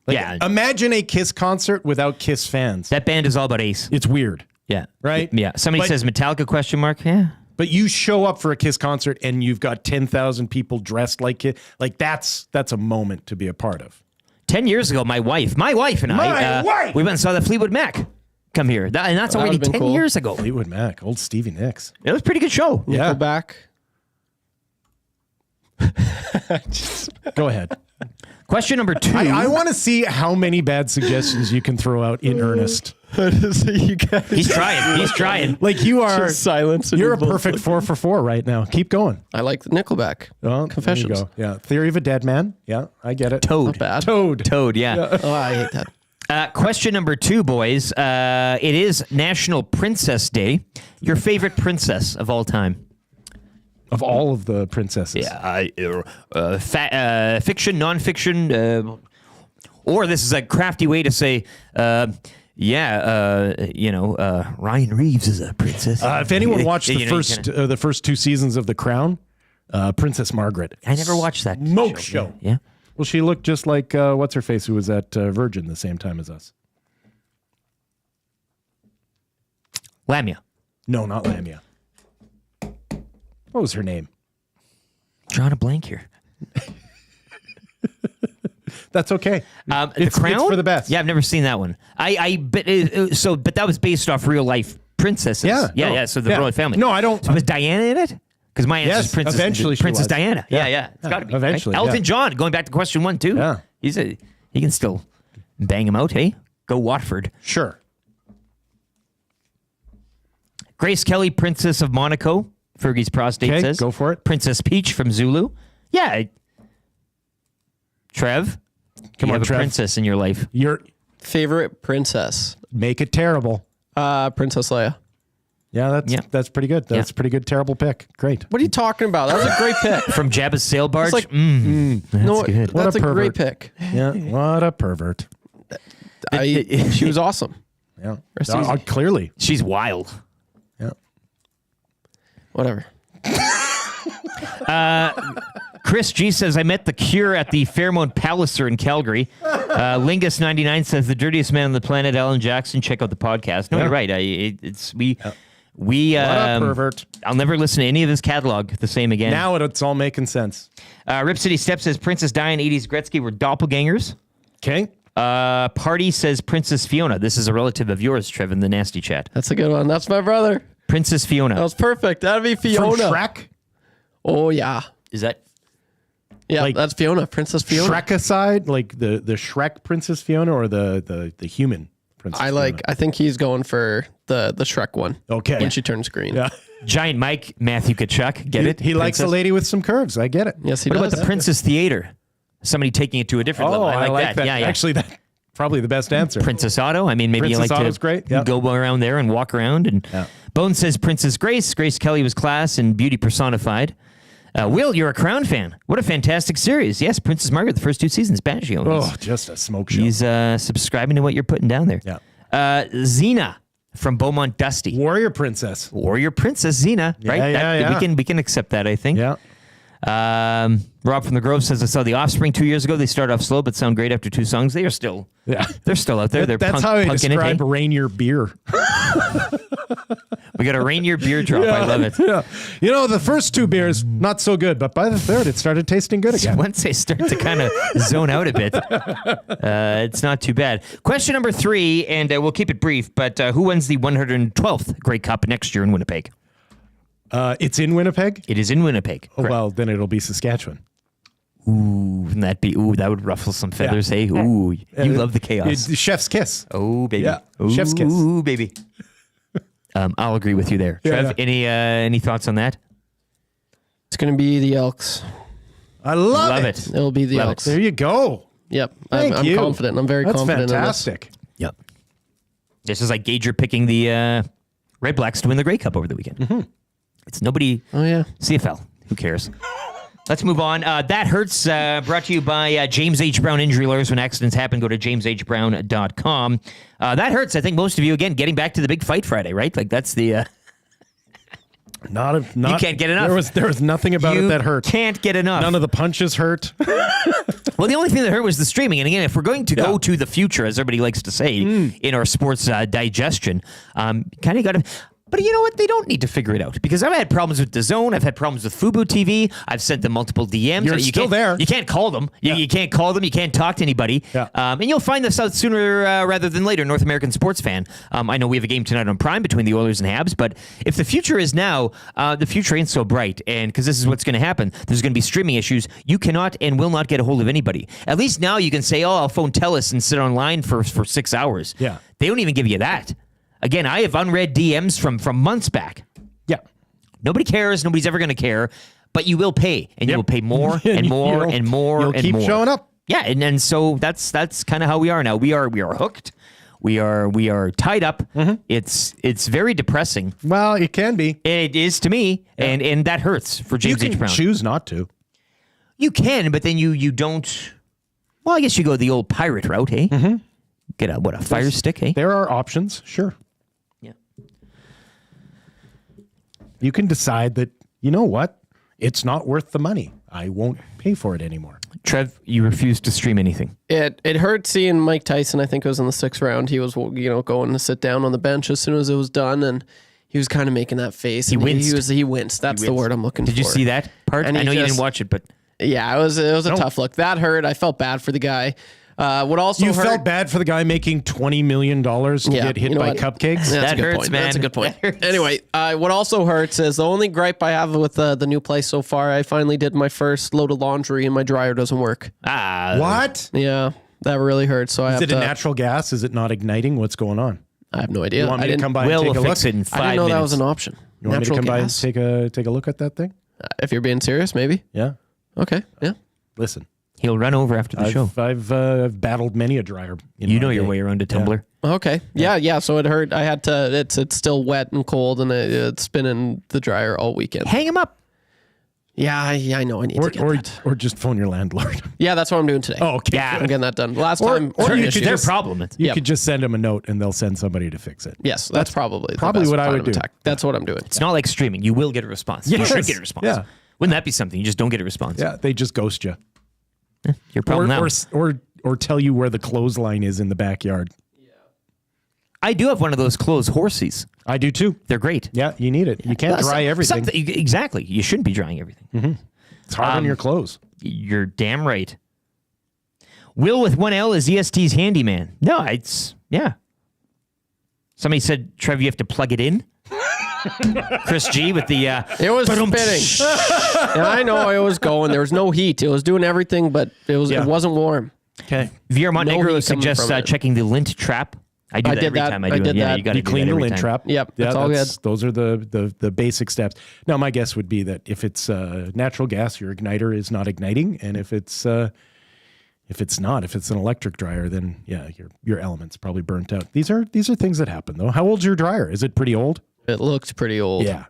A: Like,
G: Yeah.
A: Imagine a Kiss concert without Kiss fans.
G: That band is all about Ace.
A: It's weird.
G: Yeah.
A: Right?
G: Yeah. Somebody says Metallica question mark. Yeah.
A: But you show up for a Kiss concert and you've got 10,000 people dressed like Kiss. Like that's a moment to be a part of.
G: 10 years ago, my wife and I, we went and saw the Fleetwood Mac come here. And that's already 10 years ago.
A: Fleetwood Mac, old Stevie Nicks.
G: It was a pretty good show.
A: Yeah.
H: Nickelback.
A: Go ahead.
G: Question number 2.
A: I want to see how many bad suggestions you can throw out in earnest.
G: He's trying.
A: Like you are
H: Just silence.
A: You're a perfect 4 for 4 right now. Keep going.
H: I like the Nickelback.
A: Well,
H: Confessions.
A: There you go. Yeah. Theory of a Dead Man. Yeah, I get it.
G: Toad.
H: Not bad.
A: Toad.
G: Yeah.
H: Oh, I hate that.
G: Question number 2, boys. It is National Princess Day. Your favorite princess of all time?
A: Of all of the princesses.
G: Yeah. Fiction, nonfiction, or this is a crafty way to say, Ryan Reeves is a princess.
A: If anyone watched the first 2 seasons of The Crown, Princess Margaret.
G: I never watched that
A: smoke show.
G: Yeah.
A: Well, she looked just like what's her face, who was at Virgin the same time as us.
G: Lamia.
A: No, not Lamia. What was her name?
G: Drawing a blank here.
A: That's okay.
G: The Crown?
A: It's for the best.
G: Yeah, I've never seen that one. But that was based off real life princesses. Yeah. So the royal family.
A: No, I don't.
G: So was Diana in it? Because my answer is Princess.
A: Eventually she
G: Princess
A: was.
G: Diana. Yeah. It's got to be.
A: Eventually.
G: Right? Elton John. Going back to question 1 too.
A: Yeah.
G: He can still bang him out. Hey, go Watford.
A: Sure.
G: Grace Kelly, Princess of Monaco. Fergie's prostate says.
A: Go for it.
G: Princess Peach from Zulu. Yeah. Trev.
A: Come
G: you
A: on,
G: have
A: Trev.
G: a princess in your life.
A: Your
H: favorite princess.
A: Make it terrible.
H: Princess Leia.
A: Yeah, that's pretty good. That's a pretty good terrible pick. Great.
H: What are you talking about? That was a great pick.
G: From Jabba's sail barge.
H: It's like,
G: that's good.
H: That's a great pick.
A: Yeah, what a pervert.
H: She was awesome.
A: Yeah.
H: Rest easy.
A: Clearly.
G: She's wild.
A: Yeah.
H: Whatever.
G: Chris G says, I met the Cure at the Fairmont Palliser in Calgary. Lingus99 says, the dirtiest man on the planet, Alan Jackson. Check out the podcast. No, you're right. We
A: what a pervert.
G: I'll never listen to any of his catalog the same again.
A: Now it's all making sense.
G: Rip City Step says, Princess Di and 80s Gretzky were doppelgangers.
A: Okay.
G: Party says, Princess Fiona. This is a relative of yours, Trev, in the nasty chat.
H: That's a good one. That's my brother.
G: Princess Fiona.
H: That was perfect. That'd be Fiona.
A: From Shrek?
H: Oh, yeah.
G: Is that?
H: Yeah,
A: Like
H: that's Fiona. Princess Fiona.
A: Shrek-aside, like the Shrek Princess Fiona or the human Princess Fiona?
H: I think he's going for the Shrek one.
A: Okay.
H: When she turns green.
A: Yeah.
G: Giant Mike, Matthew Kachuk. Get it?
A: He likes a lady with some curves. I get it.
H: Yes, he
G: What
H: does.
G: about the Princess Theater? Somebody taking it to a different level. I like that. Yeah, yeah.
A: Actually, that's probably the best answer.
G: Princess Otto. I mean, maybe
A: Princess
G: you like
A: Otto's
G: to
A: great. Yep.
G: go around there and walk around. And Bone says Princess Grace. Grace Kelly was class and beauty personified. Will, you're a Crown fan. What a fantastic series. Yes, Princess Margaret, the first 2 seasons. Baggio.
A: Oh, just a smoke show.
G: He's subscribing to what you're putting down there.
A: Yeah.
G: Xena from Beaumont Dusty.
A: Warrior Princess.
G: Warrior Princess Xena, right?
A: Yeah.
G: We can accept that, I think.
A: Yeah.
G: Rob from the Grove says, I saw The Offspring 2 years ago. They started off slow, but sound great after 2 songs. They're still out there. They're
A: That's how I
G: punking
A: describe
G: it.
A: Rainier beer.
G: We got a Rainier beer drop. I love it.
A: Yeah. You know, the first 2 beers, not so good, but by the third, it started tasting good again.
G: Once they start to kind of zone out a bit, it's not too bad. Question number 3, and we'll keep it brief, but who wins the 112th Grey Cup next year in Winnipeg?
A: It's in Winnipeg?
G: It is in Winnipeg.
A: Oh, well, then it'll be Saskatchewan.
G: Ooh, wouldn't that be? Ooh, that would ruffle some feathers, hey? Ooh, you love the chaos.
A: It's chef's kiss.
G: Oh, baby.
A: Yeah,
G: Ooh,
A: chef's kiss.
G: Ooh, baby. I'll agree with you there. Trev, any thoughts on that?
H: It's going to be the Elks.
A: I love it.
H: It'll be the Elks.
A: There you go.
H: Yep.
A: Thank
H: I'm
A: you.
H: confident. I'm very
A: That's
H: confident
A: fantastic.
H: in this.
G: Yep. This is like Gager picking the Red Blacks to win the Grey Cup over the weekend.
A: Mm-hmm.
G: It's nobody.
H: Oh, yeah.
G: CFL. Who cares? Let's move on. That Hurts, brought to you by James H. Brown Injury Lawyers. When accidents happen, go to jameshbrown.com. That Hurts. I think most of you, again, getting back to the big fight Friday, right? Like, that's the...
A: Not
G: you can't get enough.
A: There was nothing about it that hurt.
G: Can't get enough.
A: None of the punches hurt.
G: Well, the only thing that hurt was the streaming. And again, if we're going to go to the future, as everybody likes to say in our sports digestion, kind of got to... But you know what? They don't need to figure it out because I've had problems with DAZN. I've had problems with Fubo TV. I've sent them multiple DMs.
A: You're still there.
G: You can't call them. You can't call them. You can't talk to anybody.
A: Yeah.
G: And you'll find this out sooner rather than later, North American sports fan. I know we have a game tonight on Prime between the Oilers and Habs, but if the future is now, the future ain't so bright. And because this is what's going to happen, there's going to be streaming issues. You cannot and will not get a hold of anybody. At least now you can say, oh, I'll phone TELUS and sit online for 6 hours.
A: Yeah.
G: They don't even give you that. Again, I have unread DMs from months back.
A: Yeah.
G: Nobody cares. Nobody's ever going to care. But you will pay. And you will pay more and more and more
A: You'll
G: and
A: keep
G: more.
A: showing up.
G: Yeah, and so that's kind of how we are now. We are hooked. We are tied up.
A: Mm-hmm.
G: It's very depressing.
A: Well, it can be.
G: It is to me, and that hurts for James H. Brown.
A: You can choose not to.
G: You can, but then you don't. Well, I guess you go the old pirate route, eh?
A: Mm-hmm.
G: Get a fire stick, eh?
A: There are options, sure.
G: Yeah.
A: You can decide that, you know what? It's not worth the money. I won't pay for it anymore.
G: Trev, you refuse to stream anything.
H: It hurt seeing Mike Tyson. I think it was in the 6th round. He was going to sit down on the bench as soon as it was done, and he was kind of making that face.
G: He winced.
H: He winced. That's the word I'm looking for.
G: Did you see that part?
H: And
G: I know you didn't watch it, but
H: yeah, it was a tough look. That hurt. I felt bad for the guy. What also
A: you
H: hurt,
A: felt bad for the guy making $20 million to get hit by cupcakes?
H: Yeah,
G: that hurts, man.
H: That's a good point. Anyway, what also hurts is the only gripe I have with the new place so far. I finally did my first load of laundry and my dryer doesn't work.
A: What?
H: Yeah, that really hurts. So
A: Is it a natural gas? Is it not igniting? What's going on?
H: I have no idea.
A: You want me to come by and
G: Will
A: take a look?
G: fix it in 5
H: I didn't know
G: minutes.
H: that was an option.
A: You want me to
H: Natural
A: come by and
H: gas.
A: take a look at that thing?
H: If you're being serious, maybe.
A: Yeah.
H: Okay. Yeah.
A: Listen.
G: He'll run over after the show.
A: I've battled many a dryer.
G: You know your way around a tumbler.
H: Okay. Yeah. So it hurt. I had to. It's still wet and cold, and it's been in the dryer all weekend.
G: Hang him up.
H: Yeah. I know. I need to get that.
A: Or just phone your landlord.
H: Yeah, that's what I'm doing today.
A: Oh, okay.
H: Yeah, I'm getting that done. Last
A: Or
H: time,
A: you
H: certain
A: could
H: issues.
G: Their problem.
A: You could just send them a note and they'll send somebody to fix it.
H: Yes, that's probably the
A: probably
H: best
A: what I
H: plan
A: would
H: of
A: do.
H: attack. That's what I'm doing.
G: It's not like streaming. You will get a response. You
A: Yes.
G: should get a response.
A: Yeah.
G: Wouldn't that be something? You just don't get a response.
A: Yeah, they just ghost you.
G: Your problem now.
A: Or tell you where the clothesline is in the backyard.
G: I do have one of those clothes horsies.
A: I do too.
G: They're great.
A: Yeah, you need it. You can't dry everything.
G: Exactly. You shouldn't be drying everything.
A: Mm-hmm. It's hard on your clothes.
G: You're damn right. Will with 1L is EST's handyman. No, yeah. Somebody said, Trev, you have to plug it in. Chris G with the
H: It was spinning. And I know it was going. There was no heat. It was doing everything, but it wasn't warm.
G: Okay. VR Montenegro suggests checking the lint trap. I did that every time I do it. Yeah, you
A: clean the lint trap.
H: Yep, that's all good.
A: Those are the basic steps. Now, my guess would be that if it's natural gas, your igniter is not igniting, and if it's an electric dryer, then your element's probably burnt out. These are things that happen, though. How old's your dryer? Is it pretty old?
H: It looks pretty old.
A: Yeah.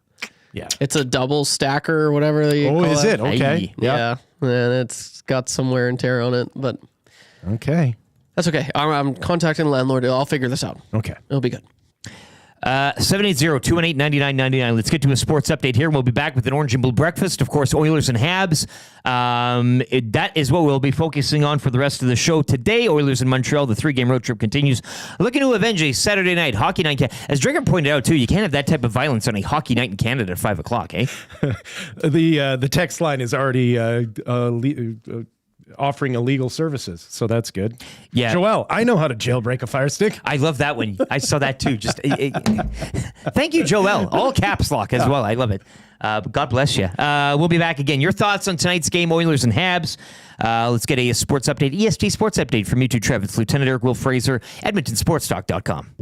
H: It's a double stacker or whatever you call it.
A: Oh, is it? Okay.
H: Yeah. And it's got some wear and tear on it, but
A: okay.
H: That's okay. I'm contacting the landlord. I'll figure this out.
A: Okay.
H: It'll be good.
G: 780-218-9999. Let's get to a sports update here. We'll be back with an Orange and Blue breakfast. Of course, Oilers and Habs. That is what we'll be focusing on for the rest of the show today. Oilers in Montreal. The 3-game road trip continues. Looking to avenge a Saturday night hockey night. As Dreger pointed out, too, you can't have that type of violence on a hockey night in Canada at 5 o'clock, eh?
A: The text line is already offering illegal services, so that's good.
G: Yeah,
A: Joel, I know how to jailbreak a Fire Stick.
G: I love that one. I saw that too. Just thank you, Joel. All caps lock as well. I love it. God bless you. We'll be back again. Your thoughts on tonight's game, Oilers and Habs. Let's get a sports update, EST sports update from you two, Trev. It's Lieutenant Eric Will Fraser, EdmontonSportsTalk.com.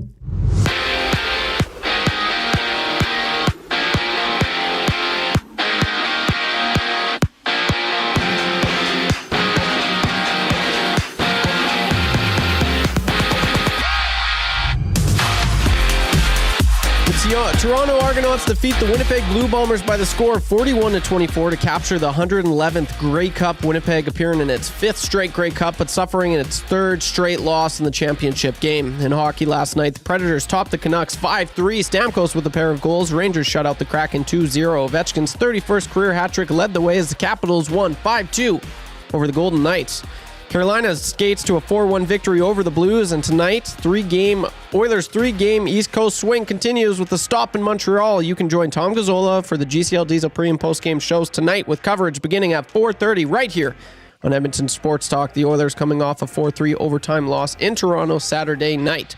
H: Toronto Argonauts defeat the Winnipeg Blue Bombers by the score of 41-24 to capture the 111th Grey Cup. Winnipeg appearing in its 5th straight Grey Cup, but suffering in its 3rd straight loss in the championship game. In hockey last night, the Predators topped the Canucks 5-3. Stamkos with a pair of goals. Rangers shut out the Kraken 2-0. Ovechkin's 31st career hat-trick led the way as the Capitals won 5-2 over the Golden Knights. Carolina skates to a 4-1 victory over the Blues, and tonight, Oilers' 3-game East Coast swing continues with a stop in Montreal. You can join Tom Gazzola for the GCL Diesel pre- and post-game shows tonight with coverage beginning at 4:30 right here on Edmonton Sports Talk. The Oilers coming off a 4-3 overtime loss in Toronto Saturday night.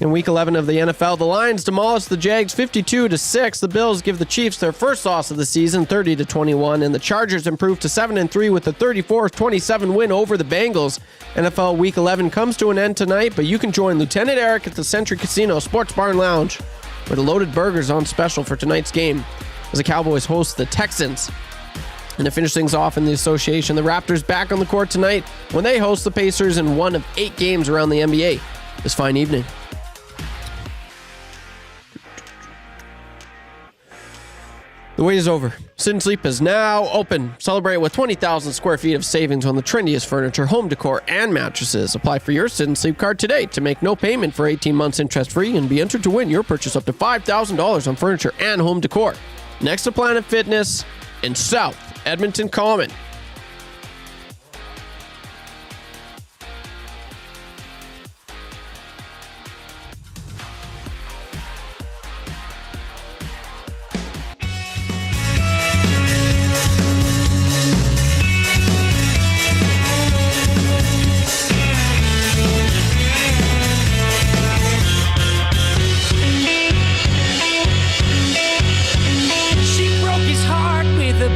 H: In Week 11 of the NFL, the Lions demolished the Jags 52-6. The Bills give the Chiefs their first loss of the season, 30-21, and the Chargers improved to 7-3 with a 34-27 win over the Bengals. NFL Week 11 comes to an end tonight, but you can join Lieutenant Eric at the Century Casino Sports Bar and Lounge, where the loaded burgers on special for tonight's game as the Cowboys host the Texans. And to finish things off in the association, the Raptors back on the court tonight when they host the Pacers in one of 8 games around the NBA this fine evening. The wait is over. Sit and Sleep is now open. Celebrate with 20,000 square feet of savings on the trendiest furniture, home decor, and mattresses. Apply for your Sit and Sleep card today to make no payment for 18 months interest-free and be entered to win your purchase up to $5,000 on furniture and home decor. Next to Planet Fitness in South Edmonton Common.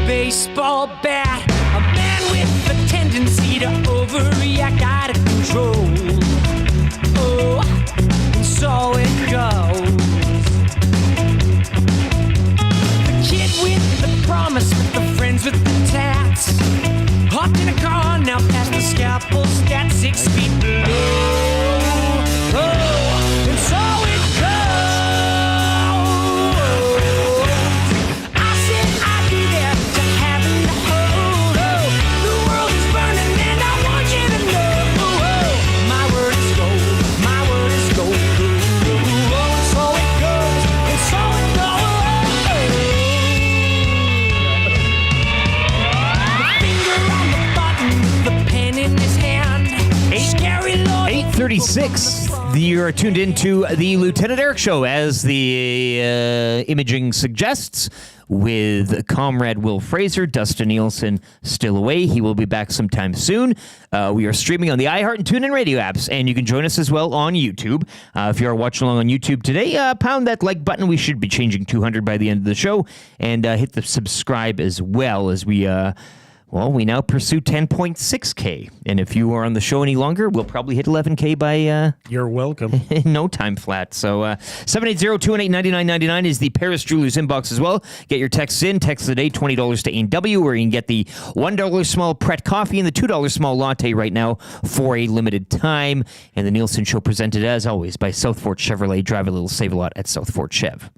L: Baseball bat, a man with a tendency to overreact out of control. Oh, and so it goes. The kid with the promise, with the friends with the tats, hopped in a car now past the scalpel stat 6 feet below. Oh, and so it goes.
G: You're tuned into the Lieutenant Eric Show. As the imaging suggests, with Comrade Will Fraser. Dustin Nielson still away. He will be back sometime soon. We are streaming on the iHeart and TuneIn radio apps, and you can join us as well on YouTube. If you are watching along on YouTube today, pound that like button. We should be changing 200 by the end of the show, and hit the subscribe as well as we now pursue 10.6K. And if you are on the show any longer, we'll probably hit 11K by...
A: You're welcome.
G: no time flat. So 780-218-9999 is the Paris Jewelers inbox as well. Get your texts in. Text the day, $20 to A&W, where you can get the $1 small Pret coffee and the $2 small latte right now for a limited time. And the Nielsen Show presented, as always, by South Fort Chevrolet. Drive a little, save a lot at South Fort Chev.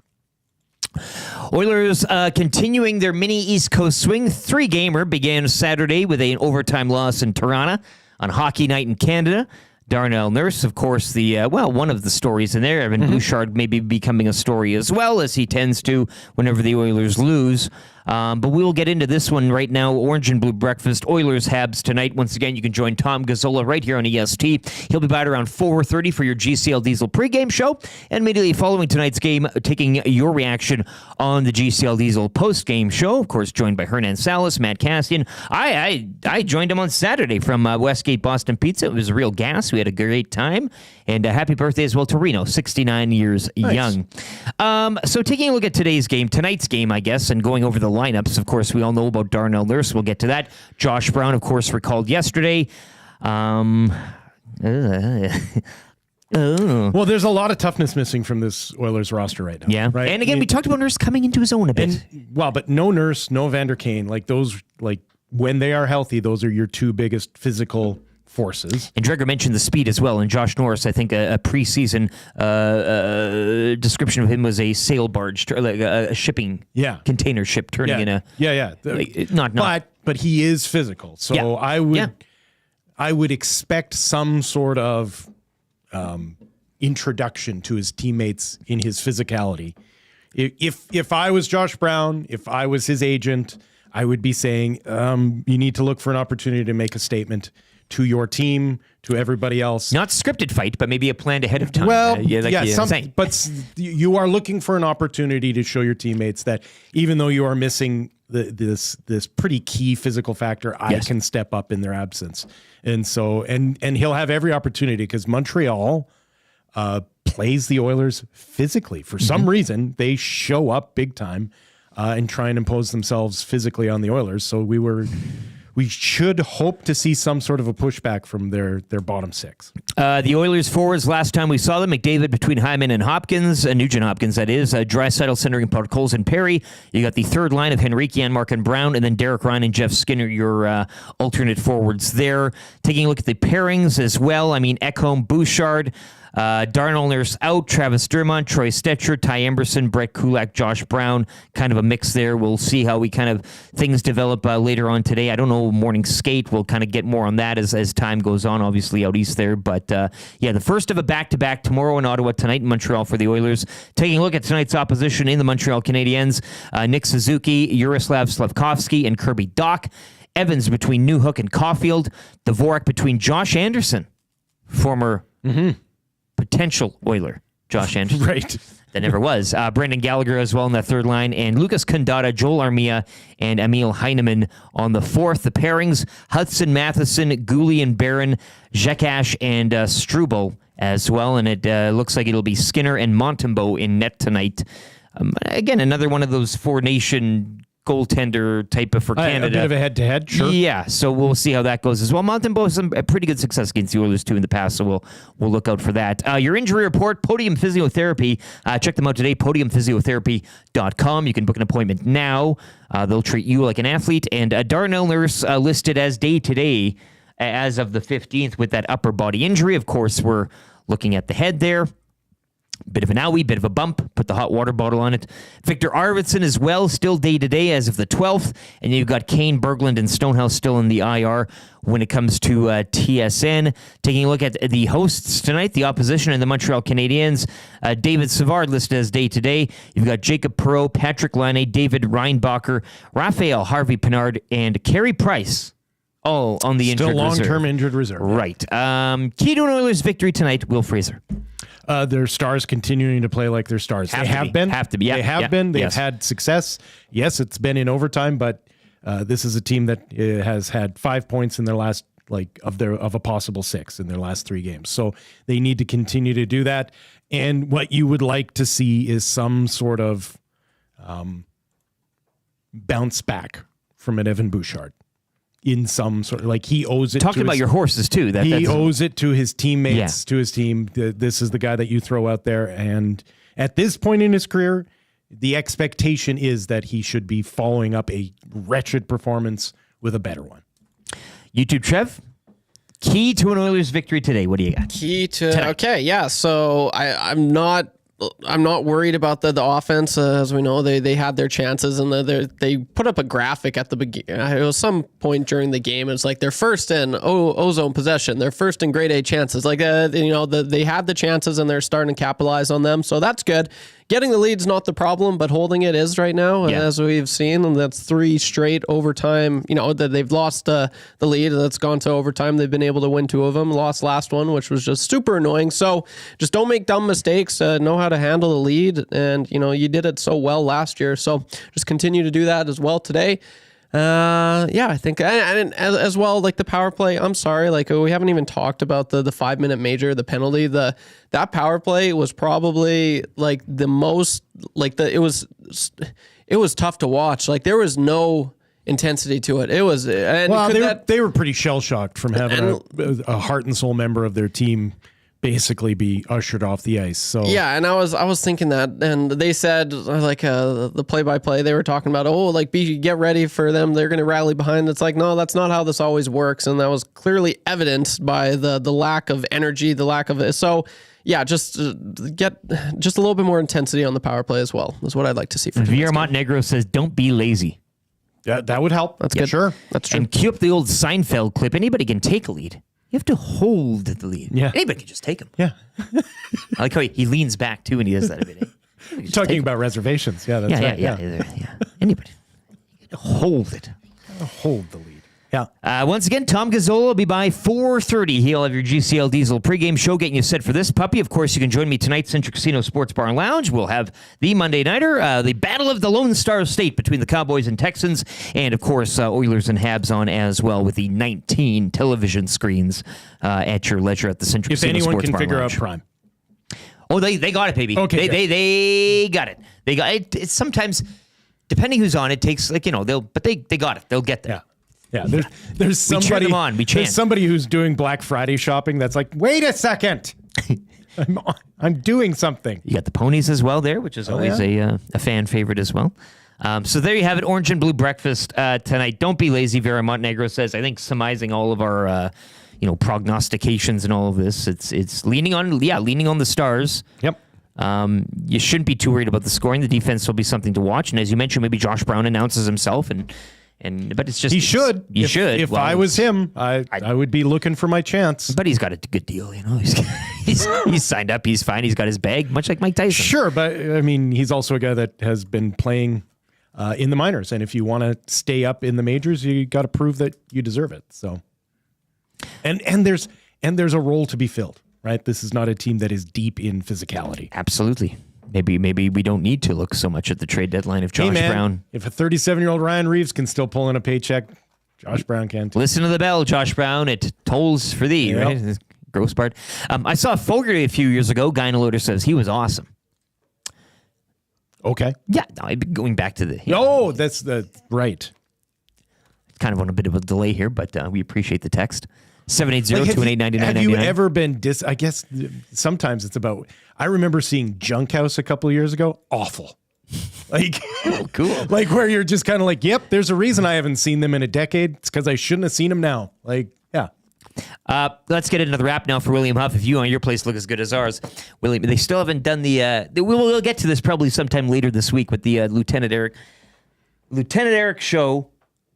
G: Oilers continuing their mini East Coast swing. 3-gamer began Saturday with an overtime loss in Toronto on Hockey Night in Canada. Darnell Nurse, of course, one of the stories in there. Evan Bouchard maybe becoming a story as well, as he tends to whenever the Oilers lose. But we'll get into this one right now. Orange and Blue Breakfast, Oilers Habs tonight. Once again, you can join Tom Gazzola right here on EST. He'll be back around 4:30 for your GCL Diesel pregame show. And immediately following tonight's game, taking your reaction on the GCL Diesel postgame show. Of course, joined by Hernan Salas, Matt Castian. I joined him on Saturday from Westgate Boston Pizza. It was a real gas. We had a great time. And happy birthday as well to Reno, 69 years young. So taking a look at tonight's game, I guess, and going over the lineups. Of course, we all know about Darnell Nurse. We'll get to that. Josh Brown, of course, recalled yesterday.
A: Well, there's a lot of toughness missing from this Oilers roster right now.
G: Yeah.
A: Right?
G: And again, we talked about Nurse coming into his own a bit.
A: But no Nurse, no Vander Kane. When they are healthy, those are your two biggest physical forces.
G: And Dreger mentioned the speed as well. And Josh Norris, I think a preseason description of him was a sail barge, like a shipping container ship turning in a... But he is physical. So I would expect some sort of introduction to his teammates in his physicality. If I was Josh Brown, if I was his agent, I would be saying, you need to look for an opportunity to make a statement to your team, to everybody else. Not scripted fight, but maybe a planned ahead of time.
A: Well, but you are looking for an opportunity to show your teammates that even though you are missing this pretty key physical factor, I can step up in their absence. And so, and he'll have every opportunity because Montreal plays the Oilers physically. For some reason, they show up big time and try and impose themselves physically on the Oilers. So we should hope to see some sort of a pushback from their bottom six.
G: The Oilers forwards, last time we saw them, McDavid between Hyman and Hopkins, Nugent Hopkins, that is, Draisaitl centering Parcoles and Perry. You got the third line of Henrique, Janmark, and Brown, and then Derek Ryan and Jeff Skinner, your alternate forwards there. Taking a look at the pairings as well, Ekholm, Bouchard, Darnell Nurse out, Travis Dermont, Troy Stetcher, Ty Emberson, Brett Kulak, Josh Brown, kind of a mix there. We'll see how things develop later on today. I don't know, morning skate. We'll kind of get more on that as time goes on, obviously out east there. But the first of a back-to-back tomorrow in Ottawa, tonight in Montreal for the Oilers. Taking a look at tonight's opposition in the Montreal Canadiens, Nick Suzuki, Yaroslav Slavkovsky, and Kirby Doc. Evans between Newhook and Caulfield. Dvorak between Josh Anderson, former... potential Oiler, Josh Anderson.
A: Right.
G: That never was. Brendan Gallagher as well in that third line. And Lucas Kundata, Joel Armia, and Emil Heineman on the fourth. The pairings, Hudson, Matheson, Gooley and Barron, Jekash, and Struble as well. And it looks like it'll be Skinner and Montembeault in net tonight. Again, another one of those four-nation goaltender type of for Canada.
A: A bit of a head-to-head, sure.
G: Yeah, so we'll see how that goes as well. Montembeault has some pretty good success against the Oilers, too, in the past, so we'll look out for that. Your injury report, Podium Physiotherapy. Check them out today, podiumphysiotherapy.com. You can book an appointment now. They'll treat you like an athlete. And Darnell Nurse listed as day-to-day as of the 15th with that upper body injury. Of course, we're looking at the head there. Bit of an owie, bit of a bump. Put the hot water bottle on it. Victor Arvidsson as well, still day-to-day as of the 12th. And you've got Kane, Berglund, and Stonehouse still in the IR when it comes to TSN. Taking a look at the hosts tonight, the opposition and the Montreal Canadiens. David Savard listed as day-to-day. You've got Jacob Perreault, Patrick Laine, David Reinbacher, Raphael Harvey-Pinard, and Carey Price. All on the injured reserve.
A: Still long-term injured reserve.
G: Right. Key to an Oilers victory tonight, Will Fraser.
A: Their stars continuing to play like their stars. They have been.
G: Yeah,
A: they have been. They've
G: yes.
A: had success. Yes, it's been in overtime, but this is a team that has had 5 points in their last, of a possible 6 in their last 3 games. So they need to continue to do that. And what you would like to see is some sort of bounce back from an Evan Bouchard. In some sort of, he owes it.
G: Talking about your horses too.
A: He owes it to his teammates, to his team. This is the guy that you throw out there. And at this point in his career, the expectation is that he should be following up a wretched performance with a better one.
G: YouTube Trev, key to an Oilers victory today. What do you got?
H: Key to tonight. Okay, yeah. So I'm not worried about the offense. As we know, they had their chances, and they put up a graphic at the beginning. It was some point during the game. It's like they're first in ozone possession. They're first in grade A chances. They had the chances, and they're starting to capitalize on them. So that's good. Getting the lead's not the problem, but holding it is right now, as we've seen. And that's 3 straight overtime. That they've lost the lead. That's gone to overtime. They've been able to win 2 of them. Lost last one, which was just super annoying. So just don't make dumb mistakes. Know how to handle the lead. And, you did it so well last year. So just continue to do that as well today. I think, and as well, the power play, I'm sorry, we haven't even talked about the 5-minute major, the penalty, that power play was probably the most, it was tough to watch. There was no intensity to it. It was, they were pretty shell shocked from having a heart and soul member of their team basically be ushered off the ice. So and I was thinking that, and they said the play-by-play, they were talking about get ready for them, they're going to rally behind. It's no, that's not how this always works, and that was clearly evident by the lack of energy, the lack of it. So just get just a little bit more intensity on the power play as well is what I'd like to see.
G: Javier Montenegro says, "Don't be lazy."
A: Yeah, that would help. That's good. Sure, that's true.
G: And cue up the old Seinfeld clip. Anybody can take a lead. You have to hold the lead.
A: Yeah.
G: Anybody can just take him.
A: Yeah.
G: I like how he leans back too, and he does that every day.
A: Talking about reservations. Yeah, that's right.
G: Yeah. Anybody. Hold it.
A: Hold the lead. Yeah.
G: Once again, Tom Gazzola will be by 4:30. He'll have your GCL Diesel pregame show getting you set for this puppy. Of course, you can join me tonight, Central Casino Sports Bar and Lounge. We'll have the Monday Nighter, the Battle of the Lone Star State between the Cowboys and Texans, and, of course, Oilers and Habs on as well with the 19 television screens at your leisure at the Central Casino Sports Bar and Lounge. If anyone can figure out Prime. Oh, they got it, baby. Okay, they got it. They got it. It's sometimes, depending who's on, it takes, they got it. They'll get there.
A: Yeah. Yeah, there's somebody.
G: We cheer them on. We chant.
A: There's somebody who's doing Black Friday shopping that's like, wait a second, I'm doing something.
G: You got the ponies as well there, which is always a fan favorite as well. So there you have it, orange and blue breakfast tonight. Don't be lazy, Vera Montenegro says. I think surmising all of our prognostications and all of this, it's leaning on the Stars.
A: Yep.
G: You shouldn't be too worried about the scoring. The defense will be something to watch, and as you mentioned, maybe Josh Brown announces himself but it's just
A: he should. If I was him, I would be looking for my chance.
G: But he's got a good deal, He's signed up. He's fine. He's got his bag, much like Mike Tyson.
A: Sure, but I mean, he's also a guy that has been playing in the minors, and if you want to stay up in the majors, you got to prove that you deserve it. So, and there's a role to be filled, right? This is not a team that is deep in physicality.
G: Absolutely. Maybe we don't need to look so much at the trade deadline of Josh Brown.
A: If a 37-year-old Ryan Reeves can still pull in a paycheck, Josh Brown can too.
G: Listen to the bell, Josh Brown. It tolls for thee, right? Gross part. I saw Fogarty a few years ago. Guy in a loader says he was awesome.
A: Okay.
G: Yeah, no, going back to the...
A: that's right.
G: Kind of on a bit of a delay here, but we appreciate the text. 780-218-9999.
A: Have you ever been I guess sometimes it's about... I remember seeing Junk House a couple of years ago. Awful.
G: Cool.
A: Like where you're just kind of like, yep, there's a reason I haven't seen them in a decade. It's because I shouldn't have seen them now. Yeah.
G: Let's get into the wrap now for William Huff. If you on your place look as good as ours, William, they still haven't done we'll get to this probably sometime later this week with the Lieutenant Eric show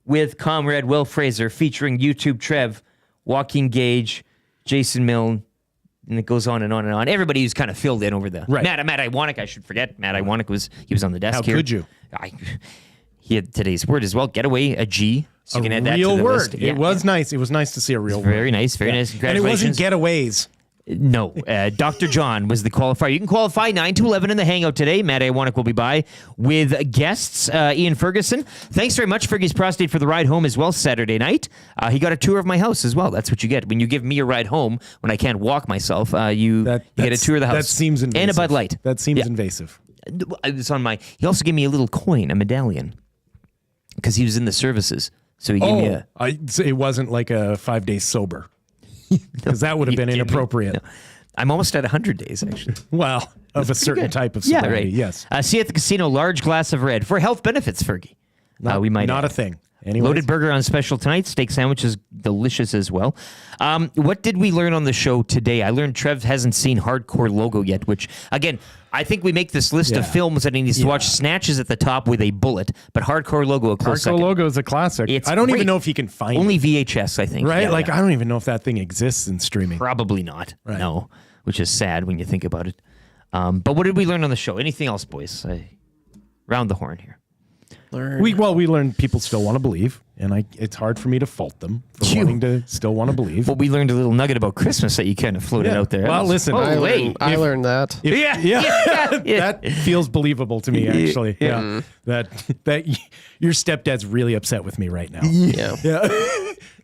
G: with Comrade Will Fraser featuring YouTube Trev, Joaquin Gage, Jason Milne, and it goes on and on and on. Everybody who's kind of filled in over the Matt Iwanek. I should forget. Matt Iwanek was on the desk here.
A: How could you?
G: He had today's word as well. Getaway, a G. So you can add that to the
A: real word.
G: list.
A: It was nice. It was nice to see a real word.
G: Very nice. Very nice.
A: And it wasn't getaways.
G: No, Dr. John was the qualifier. You can qualify 9 to 11 in the Hangout today. Matt Iwanek will be by with guests. Ian Ferguson. Thanks very much, Fergie's Prostate, for the ride home as well Saturday night. He got a tour of my house as well. That's what you get when you give me a ride home when I can't walk myself. You get a tour of the house.
A: That seems invasive.
G: And a Bud Light.
A: That seems invasive.
G: It's on my. He also gave me a little coin, a medallion, because he was in the services. So he gave me a.
A: It wasn't like a 5 days sober. Because that would have been inappropriate.
G: No. I'm almost at 100 days, actually.
A: Well, of a certain type of sobriety, yes.
G: See you at the casino, large glass of red for health benefits, Fergie. We might
A: not
G: add.
A: a thing. Anyways.
G: Loaded burger on special tonight. Steak sandwich is delicious as well. What did we learn on the show today? I learned Trev hasn't seen Hardcore Logo yet, which, again, I think we make this list of films that he needs to watch. Snatches at the top with a bullet, but Hardcore Logo a close second.
A: Hardcore Logo is a classic. I don't even know if he can find
G: Only
A: it.
G: VHS, I think.
A: Right?
G: Yeah,
A: I don't even know if that thing exists in streaming.
G: Probably not.
A: Right.
G: No, which is sad when you think about it. But what did we learn on the show? Anything else, boys? Round the horn here.
A: We learned people still want to believe, and it's hard for me to fault them for wanting to still want to believe.
G: Well, we learned a little nugget about Christmas that you kind of floated out there.
A: Well, listen,
H: I learned that.
A: That feels believable to me, actually. Yeah. That your stepdad's really upset with me right now.
H: Yeah.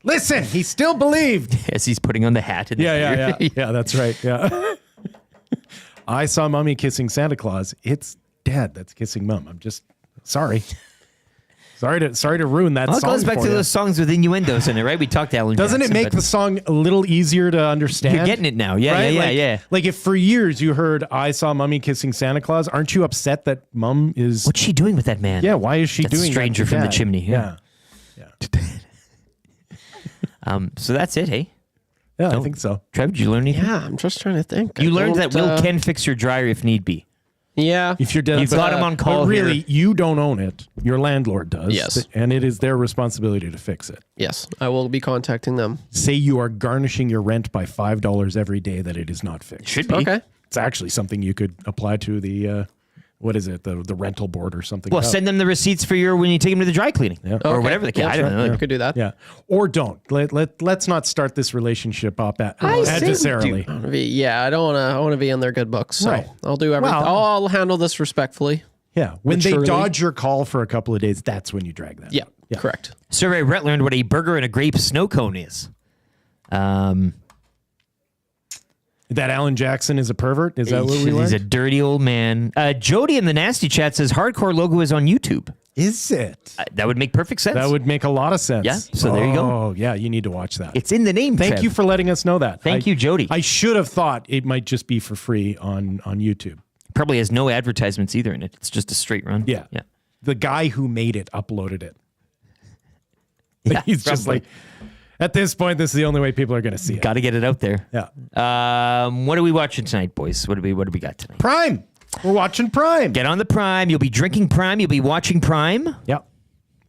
A: Listen, he still believed.
G: As he's putting on the hat. And
A: Yeah, that's right. Yeah. I saw Mommy kissing Santa Claus. It's Dad that's kissing Mom. I'm just sorry. Sorry to ruin that song.
G: It goes back to those songs with innuendos in it, right? We talked to Alan
A: Doesn't
G: Jackson,
A: it make the song a little easier to understand?
G: You're getting it now. Yeah,
A: right?
G: yeah.
A: Like if for years you heard I saw Mommy kissing Santa Claus, aren't you upset that Mom is...
G: What's she doing with that man?
A: Yeah, why is she doing
G: stranger
A: that to
G: from the
A: Dad?
G: chimney.
A: Yeah.
G: So that's it, hey?
A: Yeah, I think so.
G: Trev, did you learn anything?
H: Yeah, I'm just trying to think.
G: You learned that Will can fix your dryer if need be.
H: Yeah.
A: If you're dead,
G: You've got him on call
A: but really,
G: here.
A: you don't own it. Your landlord does.
H: Yes.
A: And it is their responsibility to fix it.
H: Yes, I will be contacting them.
A: Say you are garnishing your rent by $5 every day that it is not fixed.
G: Should be.
H: Okay.
A: It's actually something you could apply to the, what is it, the rental board or something.
G: Well, send them the receipts for when you take them to the dry cleaning.
A: Yeah.
G: Or whatever the case.
H: Yeah,
G: I don't know.
H: You could do that.
A: Yeah. Or don't. Let's not start this relationship up adversarially.
H: I don't want to. I want to be in their good books. So
A: Right.
H: I'll do everything.
A: Well-
H: I'll handle this respectfully.
A: Yeah. When they
H: Maturely.
A: dodge your call for a couple of days, that's when you drag that.
H: Yeah. Correct.
G: Survey Brett learned what a burger and a grape snow cone is.
A: That Alan Jackson is a pervert? Is that what we learned?
G: He's a dirty old man. Jody in the Nasty Chat says Hardcore Logo is on YouTube.
A: Is it?
G: That would make perfect sense.
A: That would make a lot of sense.
G: Yeah, so there you go.
A: Oh, yeah, you need to watch that.
G: It's in the name,
A: Thank
G: Trev.
A: you for letting us know that.
G: Thank you, Jody.
A: I should have thought it might just be for free on YouTube.
G: Probably has no advertisements either in it. It's just a straight run.
A: Yeah.
G: Yeah.
A: The guy who made it uploaded it.
G: Yeah,
A: He's just
G: probably.
A: like, at this point, this is the only way people are going to see it.
G: Got to get it out there.
A: Yeah.
G: What are we watching tonight, boys? What do we got tonight?
A: Prime. We're watching Prime.
G: Get on the Prime. You'll be drinking Prime. You'll be watching Prime.
A: Yeah.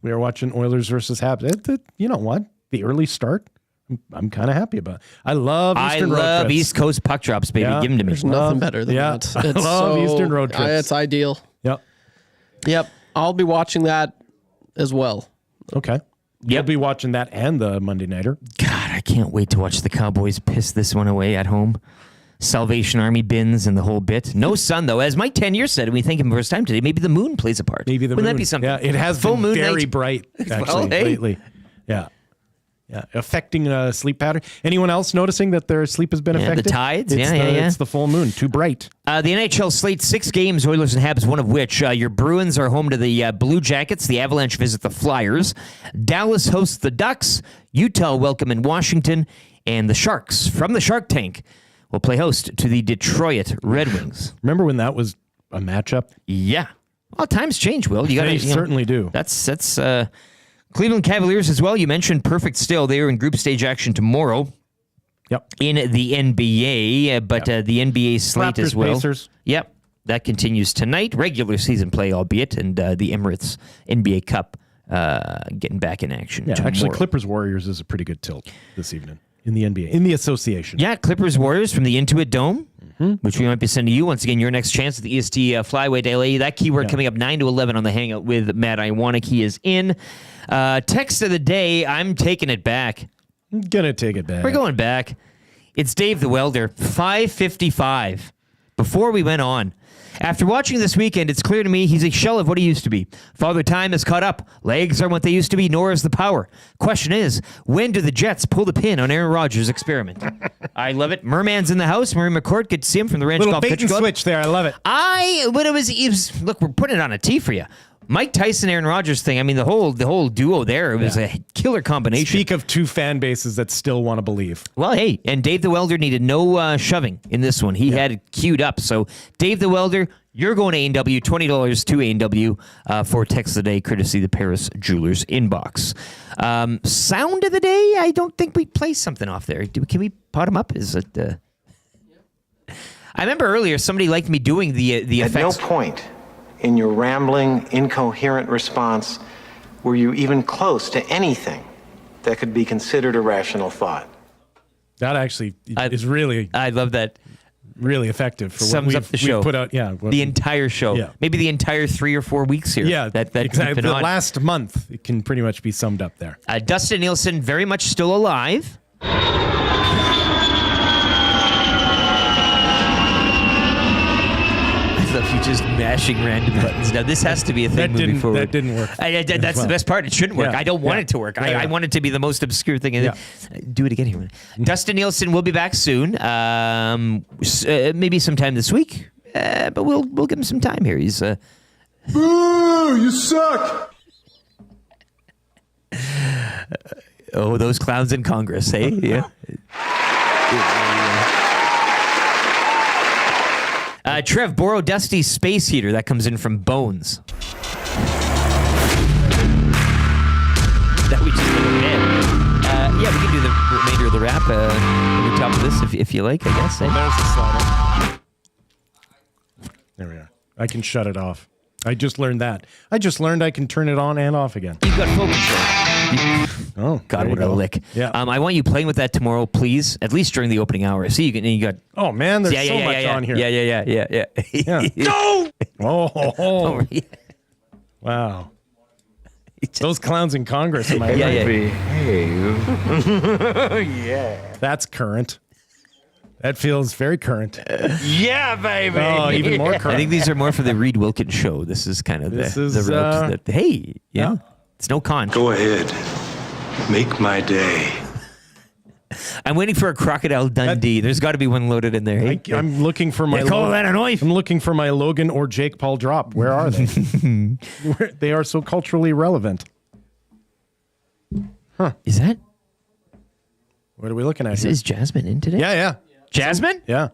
A: We are watching Oilers versus Habs. You know what? The early start, I'm kind of happy about. I love Eastern road trips.
G: East Coast puck drops, baby.
A: Yeah.
G: Give them to me.
H: There's nothing better than that. It's
A: I love Eastern road trips.
H: It's ideal.
A: Yep.
H: Yep. I'll be watching that as well.
A: Okay. You'll be watching that and the Monday Nighter.
G: God, I can't wait to watch the Cowboys piss this one away at home. Salvation Army bins and the whole bit. No sun, though. As Mike Tanier said, and we thank him for his time today, maybe the moon plays a part.
A: Maybe the
G: Wouldn't
A: moon.
G: that be something?
A: Yeah, it has
G: Full
A: been
G: moon
A: very
G: night.
A: bright, actually,
G: Well, hey.
A: lately. Yeah. Yeah, affecting sleep pattern. Anyone else noticing that their sleep has been affected?
G: The tides.
A: It's
G: Yeah.
A: It's the full moon. Too bright.
G: The NHL slate 6 games, Oilers and Habs, one of which your Bruins are home to the Blue Jackets. The Avalanche visit the Flyers. Dallas hosts the Ducks. Utah welcome in Washington. And the Sharks from the Shark Tank will play host to the Detroit Red Wings.
A: Remember when that was a matchup?
G: Yeah. Well, times change, Will. You
A: They certainly do.
G: That's Cleveland Cavaliers as well. You mentioned perfect still. They are in group stage action tomorrow.
A: Yep.
G: In the NBA, but the NBA slate
A: Raptors,
G: as well.
A: Pacers.
G: Yep. That continues tonight. Regular season play, albeit, and the Emirates NBA Cup getting back in action.
A: Yeah, actually,
G: tomorrow.
A: Clippers Warriors is a pretty good tilt this evening in the NBA, in the association.
G: Yeah, Clippers Warriors from the Intuit Dome, which we might be sending you. Once again, your next chance at the EST Flyweight LA. That keyword coming up 9 to 11 on the Hangout with Matt Iwanek. He is in. Text of the day, I'm taking it back.
A: I'm going to take it back.
G: We're going back. It's Dave the Welder, 5:55. Before we went on, after watching this weekend, it's clear to me he's a shell of what he used to be. Father Time has caught up. Legs aren't what they used to be, nor is the power. Question is, when do the Jets pull the pin on Aaron Rodgers' experiment? I love it. Merman's in the house. Murray McCourt, good to see him from the Ranch
A: Little
G: Golf
A: bait
G: Pitch
A: and
G: Club.
A: switch there. I love it.
G: Look, we're putting it on a tee for you. Mike Tyson, Aaron Rodgers thing. I mean, the whole duo there. It was a killer combination.
A: Speak of two fan bases that still want to believe.
G: Well, hey, and Dave the Welder needed no shoving in this one. He had it queued up. So, Dave the Welder, you're going to A&W, $20 to A&W for text of the day, courtesy the Paris Jewelers inbox. Sound of the day? I don't think we play something off there. Can we pot him up? Is it? I remember earlier somebody liked me doing the effects.
S: At no point in your rambling, incoherent response were you even close to anything that could be considered a rational thought.
A: That actually is really...
G: I love that.
A: Really effective for
G: Sums
A: what
G: up the show.
A: we've put out. Yeah,
G: the entire show.
A: Yeah.
G: Maybe the entire 3 or 4 weeks here.
A: Yeah,
G: that
A: exactly. The
G: on.
A: last month, it can pretty much be summed up there.
G: Dustin Nielson, very much still alive. I love you just mashing random buttons. Now, this has to be a thing moving forward.
A: That didn't work.
G: That's the best part. It shouldn't work.
A: Yeah,
G: I don't want it to work. I want it to be the most obscure thing. Do it again here. Dustin Nielson will be back soon. Maybe sometime this week. But we'll give him some time here. He's
R: Boo! You suck!
G: Oh, those clowns in Congress, hey? Yeah. Trev, borrow Dusty's space heater. That comes in from Bones. That we just did a bit. Yeah, we can do the remainder of the rap on top of this if you like, I guess.
A: There's the slider. There we are. I can shut it off. I just learned that. I just learned I can turn it on and off again.
G: You've got full control.
A: Oh,
G: God, what a lick.
A: Yeah.
G: I want you playing with that tomorrow, please, at least during the opening hour. See, you got...
A: Oh, man, there's so much on here.
G: Yeah.
A: No! Oh. Wow. Those clowns in Congress, am I right?
S: Behave.
A: Yeah. That's current. That feels very current.
G: Yeah, baby.
A: Oh, even more current.
G: I think these are more for the Reed Wilkins show. This is kind of the ropes that, hey, yeah, it's no con.
T: Go ahead. Make my day.
G: I'm waiting for a Crocodile Dundee. There's got to be one loaded in there. Hey?
A: I'm looking for my...
G: call that a knife.
A: I'm looking for my Logan or Jake Paul drop. Where are they? They are so culturally relevant. Huh.
G: Is that...
A: What are we looking at here?
G: Is Jasmine in today?
A: Yeah.
G: Jasmine?
A: Yeah.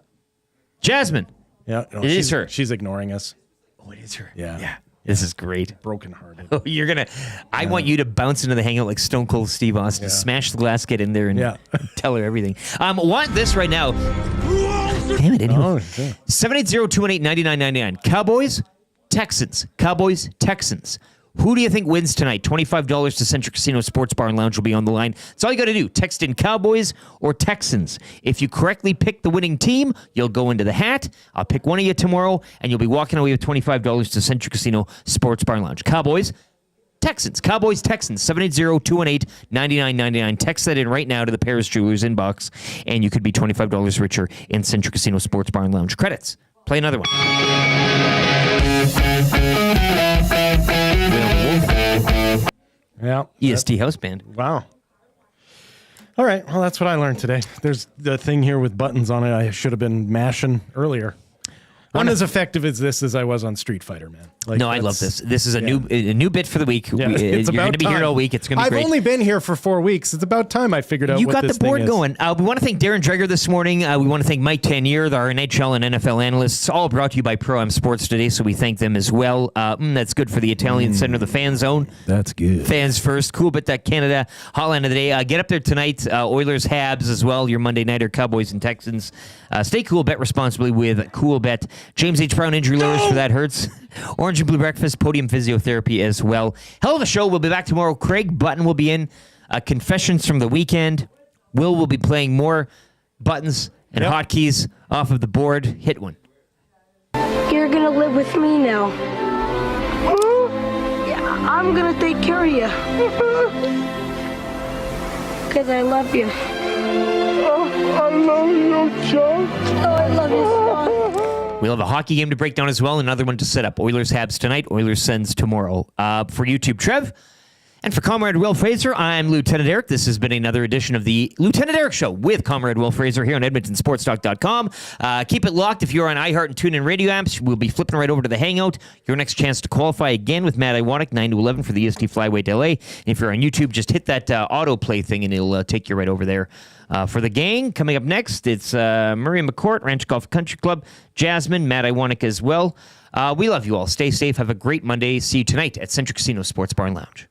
G: Jasmine.
A: Yeah. No,
G: it is her.
A: She's ignoring us.
G: Oh, it is her.
A: Yeah.
G: This is great.
A: Brokenhearted.
G: Oh, you're going to... I want you to bounce into the hangout like Stone Cold Steve Austin. Smash the glass, get in there, and tell her everything. Want this right now. Damn it. Anyway. 780-218-9999. Cowboys, Texans. Cowboys, Texans. Who do you think wins tonight? $25 to Central Casino Sports Bar and Lounge will be on the line. That's all you got to do. Text in Cowboys or Texans. If you correctly pick the winning team, you'll go into the hat. I'll pick one of you tomorrow, and you'll be walking away with $25 to Central Casino Sports Bar and Lounge. Cowboys, Texans. Cowboys, Texans. 780-218-9999. Text that in right now to the Paris Jewelers inbox, and you could be $25 richer in Central Casino Sports Bar and Lounge. Credits. Play another one.
A: Yeah.
G: EST House Band.
A: Wow. All right. Well, that's what I learned today. There's the thing here with buttons on it. I should have been mashing earlier. I'm as effective as this as I was on Street Fighter, man.
G: Like, no, I love this. This is a new bit for the week.
A: Yeah,
G: You're going to be here all week. It's going to be great.
A: I've only been here for 4 weeks. It's about time I figured out
G: you
A: what
G: got
A: this
G: the board
A: thing is.
G: going. We want to thank Darren Dreger this morning. We want to thank Mike Tanier, our NHL and NFL analysts, all brought to you by Pro Am Sports today, so we thank them as well. That's good for the Italian Center, the fan zone.
A: That's good.
G: Fans first. Cool bit that Canada hotline of the day. Get up there tonight. Oilers, Habs as well. Your Monday nighter, Cowboys and Texans. Stay cool. Bet responsibly with Cool Bet. James H. Brown injury lowers for that hurts. Orange and Blue Breakfast, Podium Physiotherapy as well. Hell of a show. We'll be back tomorrow. Craig Button will be in. Confessions from the weekend. Will be playing more buttons and hotkeys off of the board. Hit one.
F: You're gonna live with me now. Yeah, I'm gonna take care of you. Because I love you.
R: I love you, Chuck.
F: Oh, I love you, Sean.
G: We'll have a hockey game to break down as well. Another one to set up. Oilers Habs tonight. Oilers Sens tomorrow. For YouTube, Trev. And for Comrade Will Fraser, I'm Lieutenant Eric. This has been another edition of the Lieutenant Eric Show with Comrade Will Fraser here on EdmontonSportsTalk.com. Keep it locked if you're on iHeart and TuneIn radio apps. We'll be flipping right over to the Hangout. Your next chance to qualify again with Matt Iwanek, 9 to 11 for the EST Flyweight LA. And if you're on YouTube, just hit that autoplay thing and it'll take you right over there. For the gang, coming up next, it's Murray McCourt, Ranch Golf Country Club, Jasmine, Matt Iwanek as well. We love you all. Stay safe. Have a great Monday. See you tonight at Century Casino Sports Bar and Lounge.